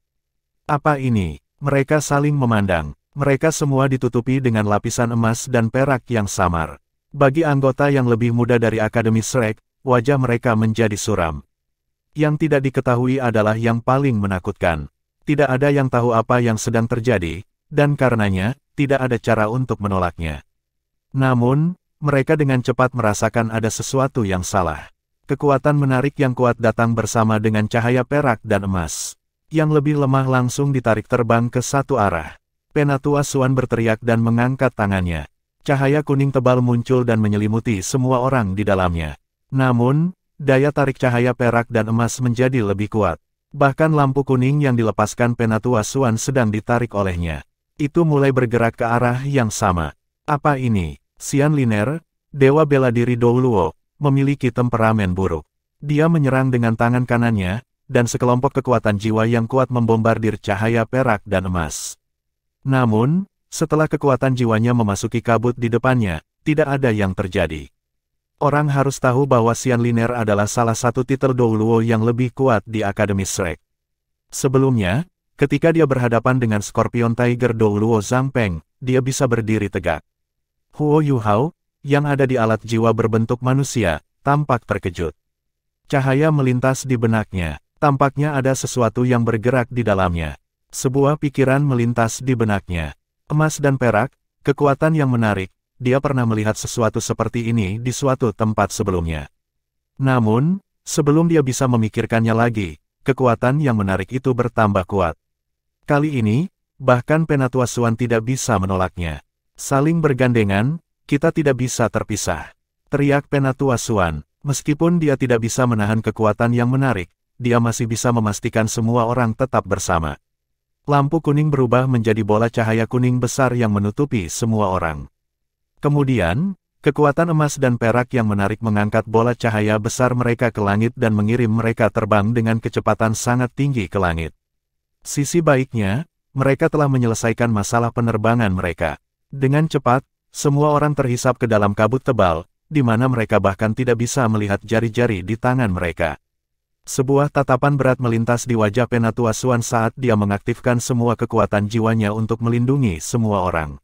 Apa ini? Mereka saling memandang. Mereka semua ditutupi dengan lapisan emas dan perak yang samar. Bagi anggota yang lebih muda dari Akademi Shrek, wajah mereka menjadi suram. Yang tidak diketahui adalah yang paling menakutkan. Tidak ada yang tahu apa yang sedang terjadi, dan karenanya, tidak ada cara untuk menolaknya. Namun, mereka dengan cepat merasakan ada sesuatu yang salah. Kekuatan menarik yang kuat datang bersama dengan cahaya perak dan emas. Yang lebih lemah langsung ditarik terbang ke satu arah. Penatua Swan berteriak dan mengangkat tangannya. Cahaya kuning tebal muncul dan menyelimuti semua orang di dalamnya. Namun, daya tarik cahaya perak dan emas menjadi lebih kuat. Bahkan lampu kuning yang dilepaskan Penatua Swan sedang ditarik olehnya. Itu mulai bergerak ke arah yang sama. Apa ini? Xian Liner, dewa bela diri Douluo, memiliki temperamen buruk. Dia menyerang dengan tangan kanannya, dan sekelompok kekuatan jiwa yang kuat membombardir cahaya perak dan emas. Namun, setelah kekuatan jiwanya memasuki kabut di depannya, tidak ada yang terjadi. Orang harus tahu bahwa Xian Liner adalah salah satu titel Douluo yang lebih kuat di Akademi Shrek. Sebelumnya, ketika dia berhadapan dengan Scorpion Tiger Douluo Zhang Peng, dia bisa berdiri tegak. Huo Yuhao, yang ada di alat jiwa berbentuk manusia, tampak terkejut. Cahaya melintas di benaknya, tampaknya ada sesuatu yang bergerak di dalamnya. Sebuah pikiran melintas di benaknya. Emas dan perak, kekuatan yang menarik. Dia pernah melihat sesuatu seperti ini di suatu tempat sebelumnya. Namun, sebelum dia bisa memikirkannya lagi, kekuatan yang menarik itu bertambah kuat. Kali ini, bahkan Penatua Swan tidak bisa menolaknya. Saling bergandengan, kita tidak bisa terpisah. Teriak Penatua Swan, meskipun dia tidak bisa menahan kekuatan yang menarik, dia masih bisa memastikan semua orang tetap bersama. Lampu kuning berubah menjadi bola cahaya kuning besar yang menutupi semua orang. Kemudian, kekuatan emas dan perak yang menarik mengangkat bola cahaya besar mereka ke langit dan mengirim mereka terbang dengan kecepatan sangat tinggi ke langit. Sisi baiknya, mereka telah menyelesaikan masalah penerbangan mereka. Dengan cepat, semua orang terhisap ke dalam kabut tebal, di mana mereka bahkan tidak bisa melihat jari-jari di tangan mereka. Sebuah tatapan berat melintas di wajah Penatua Swan saat dia mengaktifkan semua kekuatan jiwanya untuk melindungi semua orang.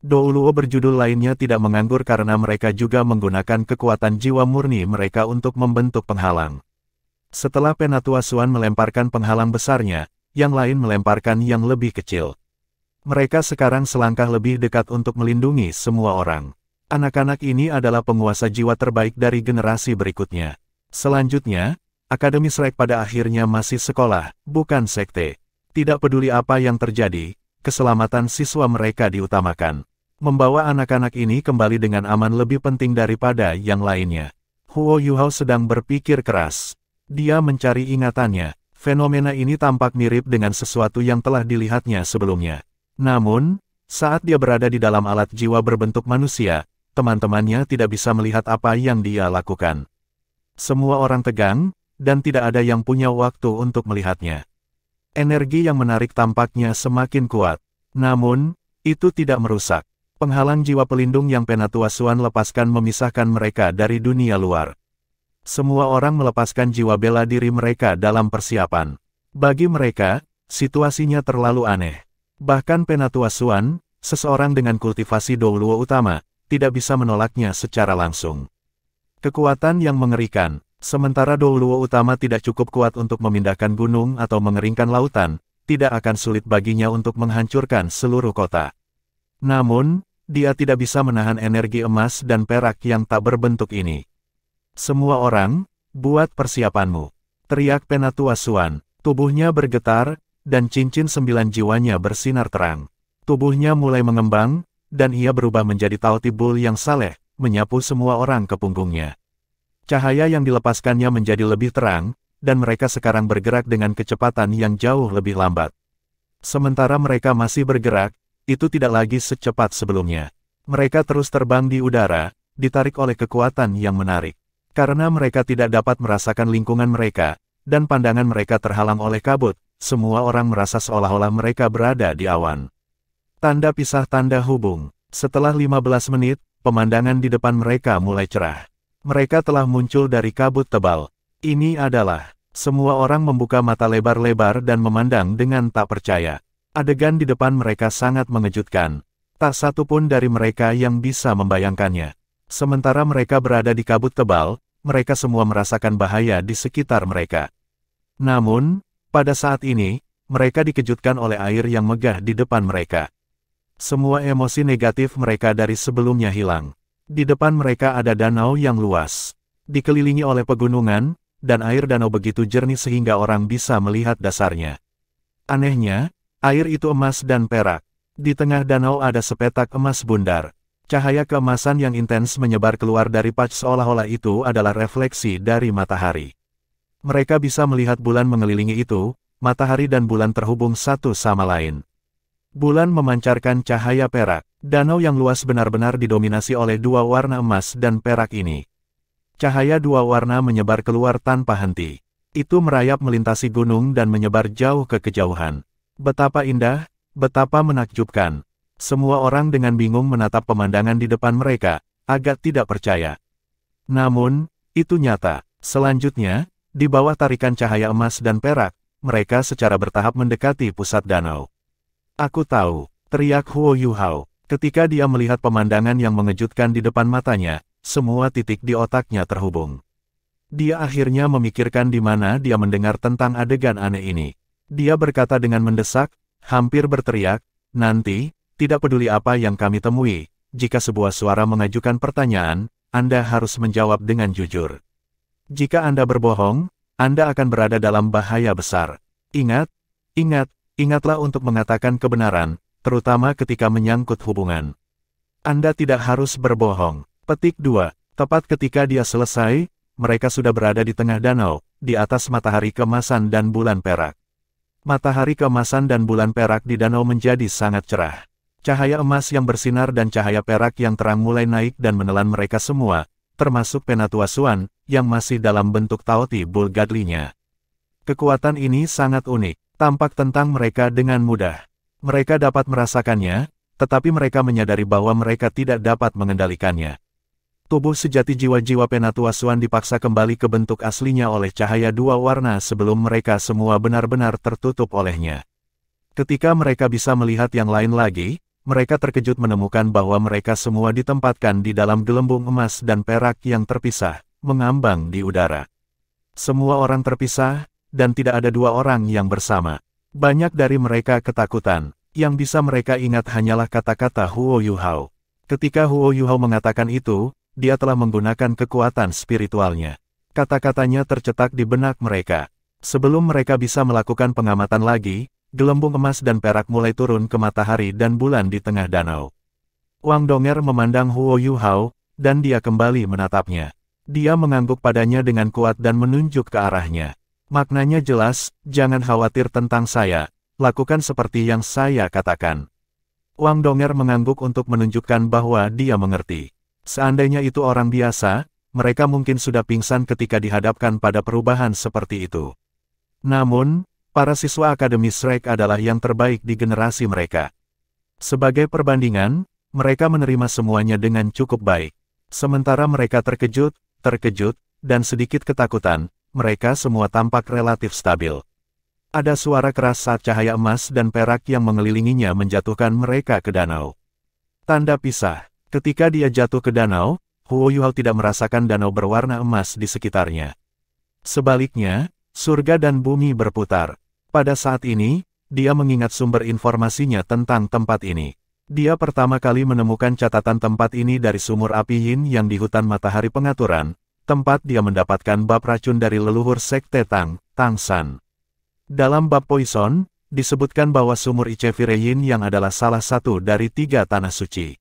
Douluo berjudul lainnya tidak menganggur karena mereka juga menggunakan kekuatan jiwa murni mereka untuk membentuk penghalang. Setelah Penatua Swan melemparkan penghalang besarnya, yang lain melemparkan yang lebih kecil. Mereka sekarang selangkah lebih dekat untuk melindungi semua orang. Anak-anak ini adalah penguasa jiwa terbaik dari generasi berikutnya. Selanjutnya, Akademi Shrek pada akhirnya masih sekolah, bukan sekte. Tidak peduli apa yang terjadi, keselamatan siswa mereka diutamakan. Membawa anak-anak ini kembali dengan aman lebih penting daripada yang lainnya. Huo Yuhao sedang berpikir keras. Dia mencari ingatannya. Fenomena ini tampak mirip dengan sesuatu yang telah dilihatnya sebelumnya. Namun, saat dia berada di dalam alat jiwa berbentuk manusia, teman-temannya tidak bisa melihat apa yang dia lakukan. Semua orang tegang, dan tidak ada yang punya waktu untuk melihatnya. Energi yang menarik tampaknya semakin kuat. Namun, itu tidak merusak. Penghalang jiwa pelindung yang Penatua Swan lepaskan memisahkan mereka dari dunia luar. Semua orang melepaskan jiwa bela diri mereka dalam persiapan. Bagi mereka, situasinya terlalu aneh. Bahkan Penatua Swan, seseorang dengan kultivasi Douluo utama, tidak bisa menolaknya secara langsung. Kekuatan yang mengerikan. Sementara Douluo utama tidak cukup kuat untuk memindahkan gunung atau mengeringkan lautan, tidak akan sulit baginya untuk menghancurkan seluruh kota. Namun, dia tidak bisa menahan energi emas dan perak yang tak berbentuk ini. Semua orang, buat persiapanmu. Teriak Penatua Swan. Tubuhnya bergetar, dan cincin 9 jiwanya bersinar terang. Tubuhnya mulai mengembang, dan ia berubah menjadi Taotibul yang saleh, menyapu semua orang ke punggungnya. Cahaya yang dilepaskannya menjadi lebih terang, dan mereka sekarang bergerak dengan kecepatan yang jauh lebih lambat. Sementara mereka masih bergerak, itu tidak lagi secepat sebelumnya. Mereka terus terbang di udara, ditarik oleh kekuatan yang menarik. Karena mereka tidak dapat merasakan lingkungan mereka, dan pandangan mereka terhalang oleh kabut, semua orang merasa seolah-olah mereka berada di awan. Tanda pisah tanda hubung. Setelah 15 menit, pemandangan di depan mereka mulai cerah. Mereka telah muncul dari kabut tebal. Ini adalah... Semua orang membuka mata lebar-lebar dan memandang dengan tak percaya. Adegan di depan mereka sangat mengejutkan. Tak satu pun dari mereka yang bisa membayangkannya. Sementara mereka berada di kabut tebal, mereka semua merasakan bahaya di sekitar mereka. Namun, pada saat ini, mereka dikejutkan oleh air yang megah di depan mereka. Semua emosi negatif mereka dari sebelumnya hilang. Di depan mereka ada danau yang luas. Dikelilingi oleh pegunungan, dan air danau begitu jernih sehingga orang bisa melihat dasarnya. Anehnya, air itu emas dan perak. Di tengah danau ada sepetak emas bundar. Cahaya keemasan yang intens menyebar keluar dari patch seolah-olah itu adalah refleksi dari matahari. Mereka bisa melihat bulan mengelilingi itu, matahari dan bulan terhubung satu sama lain. Bulan memancarkan cahaya perak. Danau yang luas benar-benar didominasi oleh dua warna emas dan perak ini. Cahaya dua warna menyebar keluar tanpa henti. Itu merayap melintasi gunung dan menyebar jauh ke kejauhan. Betapa indah, betapa menakjubkan. Semua orang dengan bingung menatap pemandangan di depan mereka, agak tidak percaya. Namun, itu nyata. Selanjutnya, di bawah tarikan cahaya emas dan perak, mereka secara bertahap mendekati pusat danau. Aku tahu, teriak Huo Yuhao. Ketika dia melihat pemandangan yang mengejutkan di depan matanya, semua titik di otaknya terhubung. Dia akhirnya memikirkan di mana dia mendengar tentang adegan aneh ini. Dia berkata dengan mendesak, hampir berteriak, nanti, tidak peduli apa yang kami temui, jika sebuah suara mengajukan pertanyaan, Anda harus menjawab dengan jujur. Jika Anda berbohong, Anda akan berada dalam bahaya besar. Ingatlah untuk mengatakan kebenaran, terutama ketika menyangkut hubungan. Anda tidak harus berbohong. Petik 2. Tepat ketika dia selesai, mereka sudah berada di tengah danau, di atas matahari keemasan dan bulan perak. Matahari keemasan dan bulan perak di danau menjadi sangat cerah. Cahaya emas yang bersinar dan cahaya perak yang terang mulai naik dan menelan mereka semua, termasuk Penatua Xuan, yang masih dalam bentuk Taoti Bull Godly-nya. Kekuatan ini sangat unik, tampak tentang mereka dengan mudah. Mereka dapat merasakannya, tetapi mereka menyadari bahwa mereka tidak dapat mengendalikannya. Tubuh sejati jiwa-jiwa Penatua Xuan dipaksa kembali ke bentuk aslinya oleh cahaya dua warna sebelum mereka semua benar-benar tertutup olehnya. Ketika mereka bisa melihat yang lain lagi, mereka terkejut menemukan bahwa mereka semua ditempatkan di dalam gelembung emas dan perak yang terpisah, mengambang di udara. Semua orang terpisah, dan tidak ada dua orang yang bersama. Banyak dari mereka ketakutan. Yang bisa mereka ingat hanyalah kata-kata Huo Yuhao. Ketika Huo Yuhao mengatakan itu, dia telah menggunakan kekuatan spiritualnya. Kata-katanya tercetak di benak mereka. Sebelum mereka bisa melakukan pengamatan lagi, gelembung emas dan perak mulai turun ke matahari dan bulan di tengah danau. Wang Donger memandang Huo Yuhao, dan dia kembali menatapnya. Dia mengangguk padanya dengan kuat dan menunjuk ke arahnya. Maknanya jelas, jangan khawatir tentang saya, lakukan seperti yang saya katakan. Wang Donger mengangguk untuk menunjukkan bahwa dia mengerti. Seandainya itu orang biasa, mereka mungkin sudah pingsan ketika dihadapkan pada perubahan seperti itu. Namun, para siswa Akademi Shrek adalah yang terbaik di generasi mereka. Sebagai perbandingan, mereka menerima semuanya dengan cukup baik. Sementara mereka terkejut, dan sedikit ketakutan, mereka semua tampak relatif stabil. Ada suara keras saat cahaya emas dan perak yang mengelilinginya menjatuhkan mereka ke danau. Tanda pisah. Ketika dia jatuh ke danau, Huo Yuhao tidak merasakan danau berwarna emas di sekitarnya. Sebaliknya, surga dan bumi berputar. Pada saat ini, dia mengingat sumber informasinya tentang tempat ini. Dia pertama kali menemukan catatan tempat ini dari sumur api Yin yang di hutan matahari pengaturan, tempat dia mendapatkan bab racun dari leluhur sekte Tang San. Dalam bab Poison, disebutkan bahwa sumur Ichevire Yin yang adalah salah satu dari 3 tanah suci.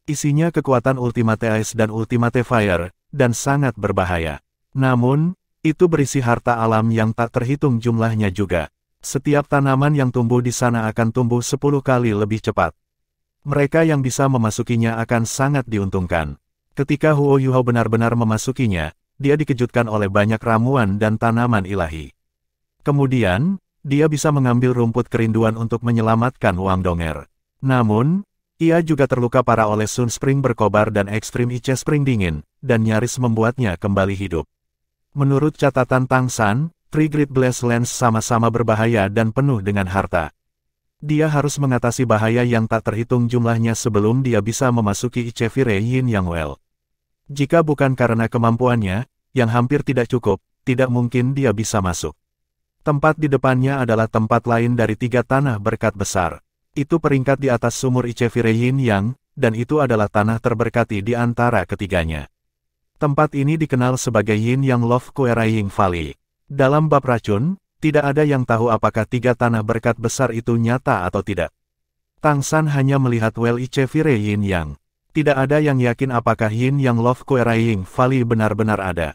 Isinya kekuatan Ultimate Ice dan Ultimate Fire, dan sangat berbahaya. Namun, itu berisi harta alam yang tak terhitung jumlahnya juga. Setiap tanaman yang tumbuh di sana akan tumbuh 10 kali lebih cepat. Mereka yang bisa memasukinya akan sangat diuntungkan. Ketika Huo Yuhao benar-benar memasukinya, dia dikejutkan oleh banyak ramuan dan tanaman ilahi. Kemudian, dia bisa mengambil rumput kerinduan untuk menyelamatkan Wang Donger. Namun, ia juga terluka parah oleh Sun Spring berkobar dan Extreme Ice Spring dingin, dan nyaris membuatnya kembali hidup. Menurut catatan Tang San, Three Great Blast Lands sama-sama berbahaya dan penuh dengan harta. Dia harus mengatasi bahaya yang tak terhitung jumlahnya sebelum dia bisa memasuki Ichevire Yin Yang Well. Jika bukan karena kemampuannya, yang hampir tidak cukup, tidak mungkin dia bisa masuk. Tempat di depannya adalah tempat lain dari 3 tanah berkat besar. Itu peringkat di atas sumur Ichevire Yin Yang, dan itu adalah tanah terberkati di antara ketiganya. Tempat ini dikenal sebagai Yin Yang Love Quarrying Valley. Dalam bab racun, tidak ada yang tahu apakah 3 tanah berkat besar itu nyata atau tidak. Tang San hanya melihat well Ichevire Yin Yang. Tidak ada yang yakin apakah Yin Yang Love Quarrying Valley benar-benar ada.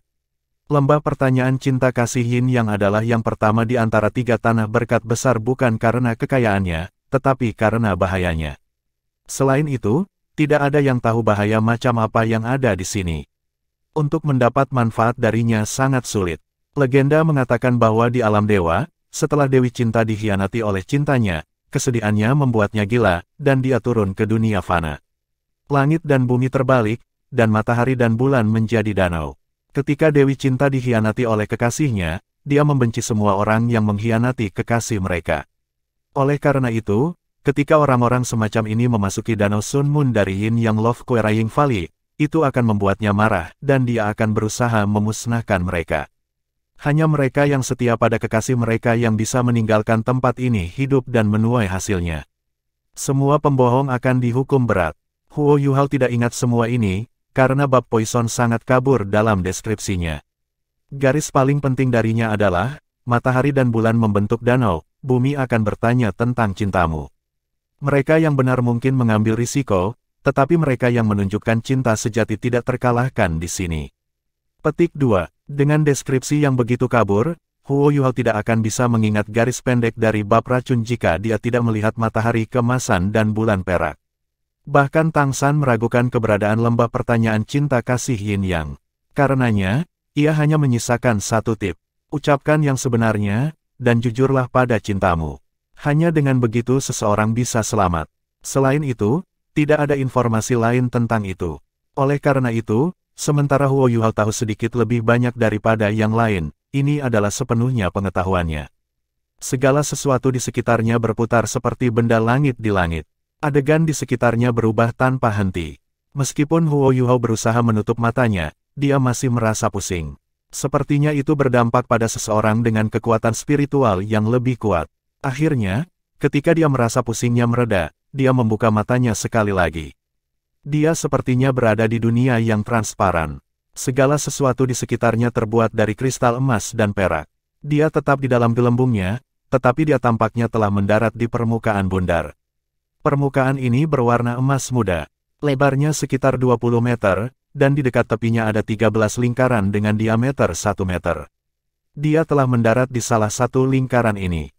Lembah pertanyaan cinta kasih Yin Yang adalah yang pertama di antara 3 tanah berkat besar bukan karena kekayaannya, tetapi karena bahayanya. Selain itu, tidak ada yang tahu bahaya macam apa yang ada di sini. Untuk mendapat manfaat darinya sangat sulit. Legenda mengatakan bahwa di alam dewa, setelah Dewi Cinta dikhianati oleh cintanya, kesedihannya membuatnya gila, dan dia turun ke dunia fana. Langit dan bumi terbalik, dan matahari dan bulan menjadi danau. Ketika Dewi Cinta dikhianati oleh kekasihnya, dia membenci semua orang yang mengkhianati kekasih mereka. Oleh karena itu, ketika orang-orang semacam ini memasuki danau Sun Moon dari Yin Yang Love Quarrying Valley, itu akan membuatnya marah, dan dia akan berusaha memusnahkan mereka. Hanya mereka yang setia pada kekasih mereka yang bisa meninggalkan tempat ini hidup dan menuai hasilnya. Semua pembohong akan dihukum berat. Huo Yuhao tidak ingat semua ini, karena bab Poison sangat kabur dalam deskripsinya. Garis paling penting darinya adalah, matahari dan bulan membentuk danau, bumi akan bertanya tentang cintamu. Mereka yang benar mungkin mengambil risiko, tetapi mereka yang menunjukkan cinta sejati tidak terkalahkan di sini. Petik 2. Dengan deskripsi yang begitu kabur, Huo Yuhao tidak akan bisa mengingat garis pendek dari bab racun jika dia tidak melihat matahari kemasan dan bulan perak. Bahkan Tang San meragukan keberadaan lembah pertanyaan cinta kasih Yin Yang. Karenanya, ia hanya menyisakan satu tip. Ucapkan yang sebenarnya, dan jujurlah pada cintamu. Hanya dengan begitu seseorang bisa selamat. Selain itu, tidak ada informasi lain tentang itu. Oleh karena itu, sementara Huo Yuhao tahu sedikit lebih banyak daripada yang lain, ini adalah sepenuhnya pengetahuannya. Segala sesuatu di sekitarnya berputar seperti benda langit di langit. Adegan di sekitarnya berubah tanpa henti. Meskipun Huo Yuhao berusaha menutup matanya, dia masih merasa pusing. Sepertinya itu berdampak pada seseorang dengan kekuatan spiritual yang lebih kuat. Akhirnya, ketika dia merasa pusingnya mereda, dia membuka matanya sekali lagi. Dia sepertinya berada di dunia yang transparan. Segala sesuatu di sekitarnya terbuat dari kristal emas dan perak. Dia tetap di dalam gelembungnya, tetapi dia tampaknya telah mendarat di permukaan bundar. Permukaan ini berwarna emas muda. Lebarnya sekitar 20 meter, dan di dekat tepinya ada 13 lingkaran dengan diameter 1 meter. Dia telah mendarat di salah satu lingkaran ini.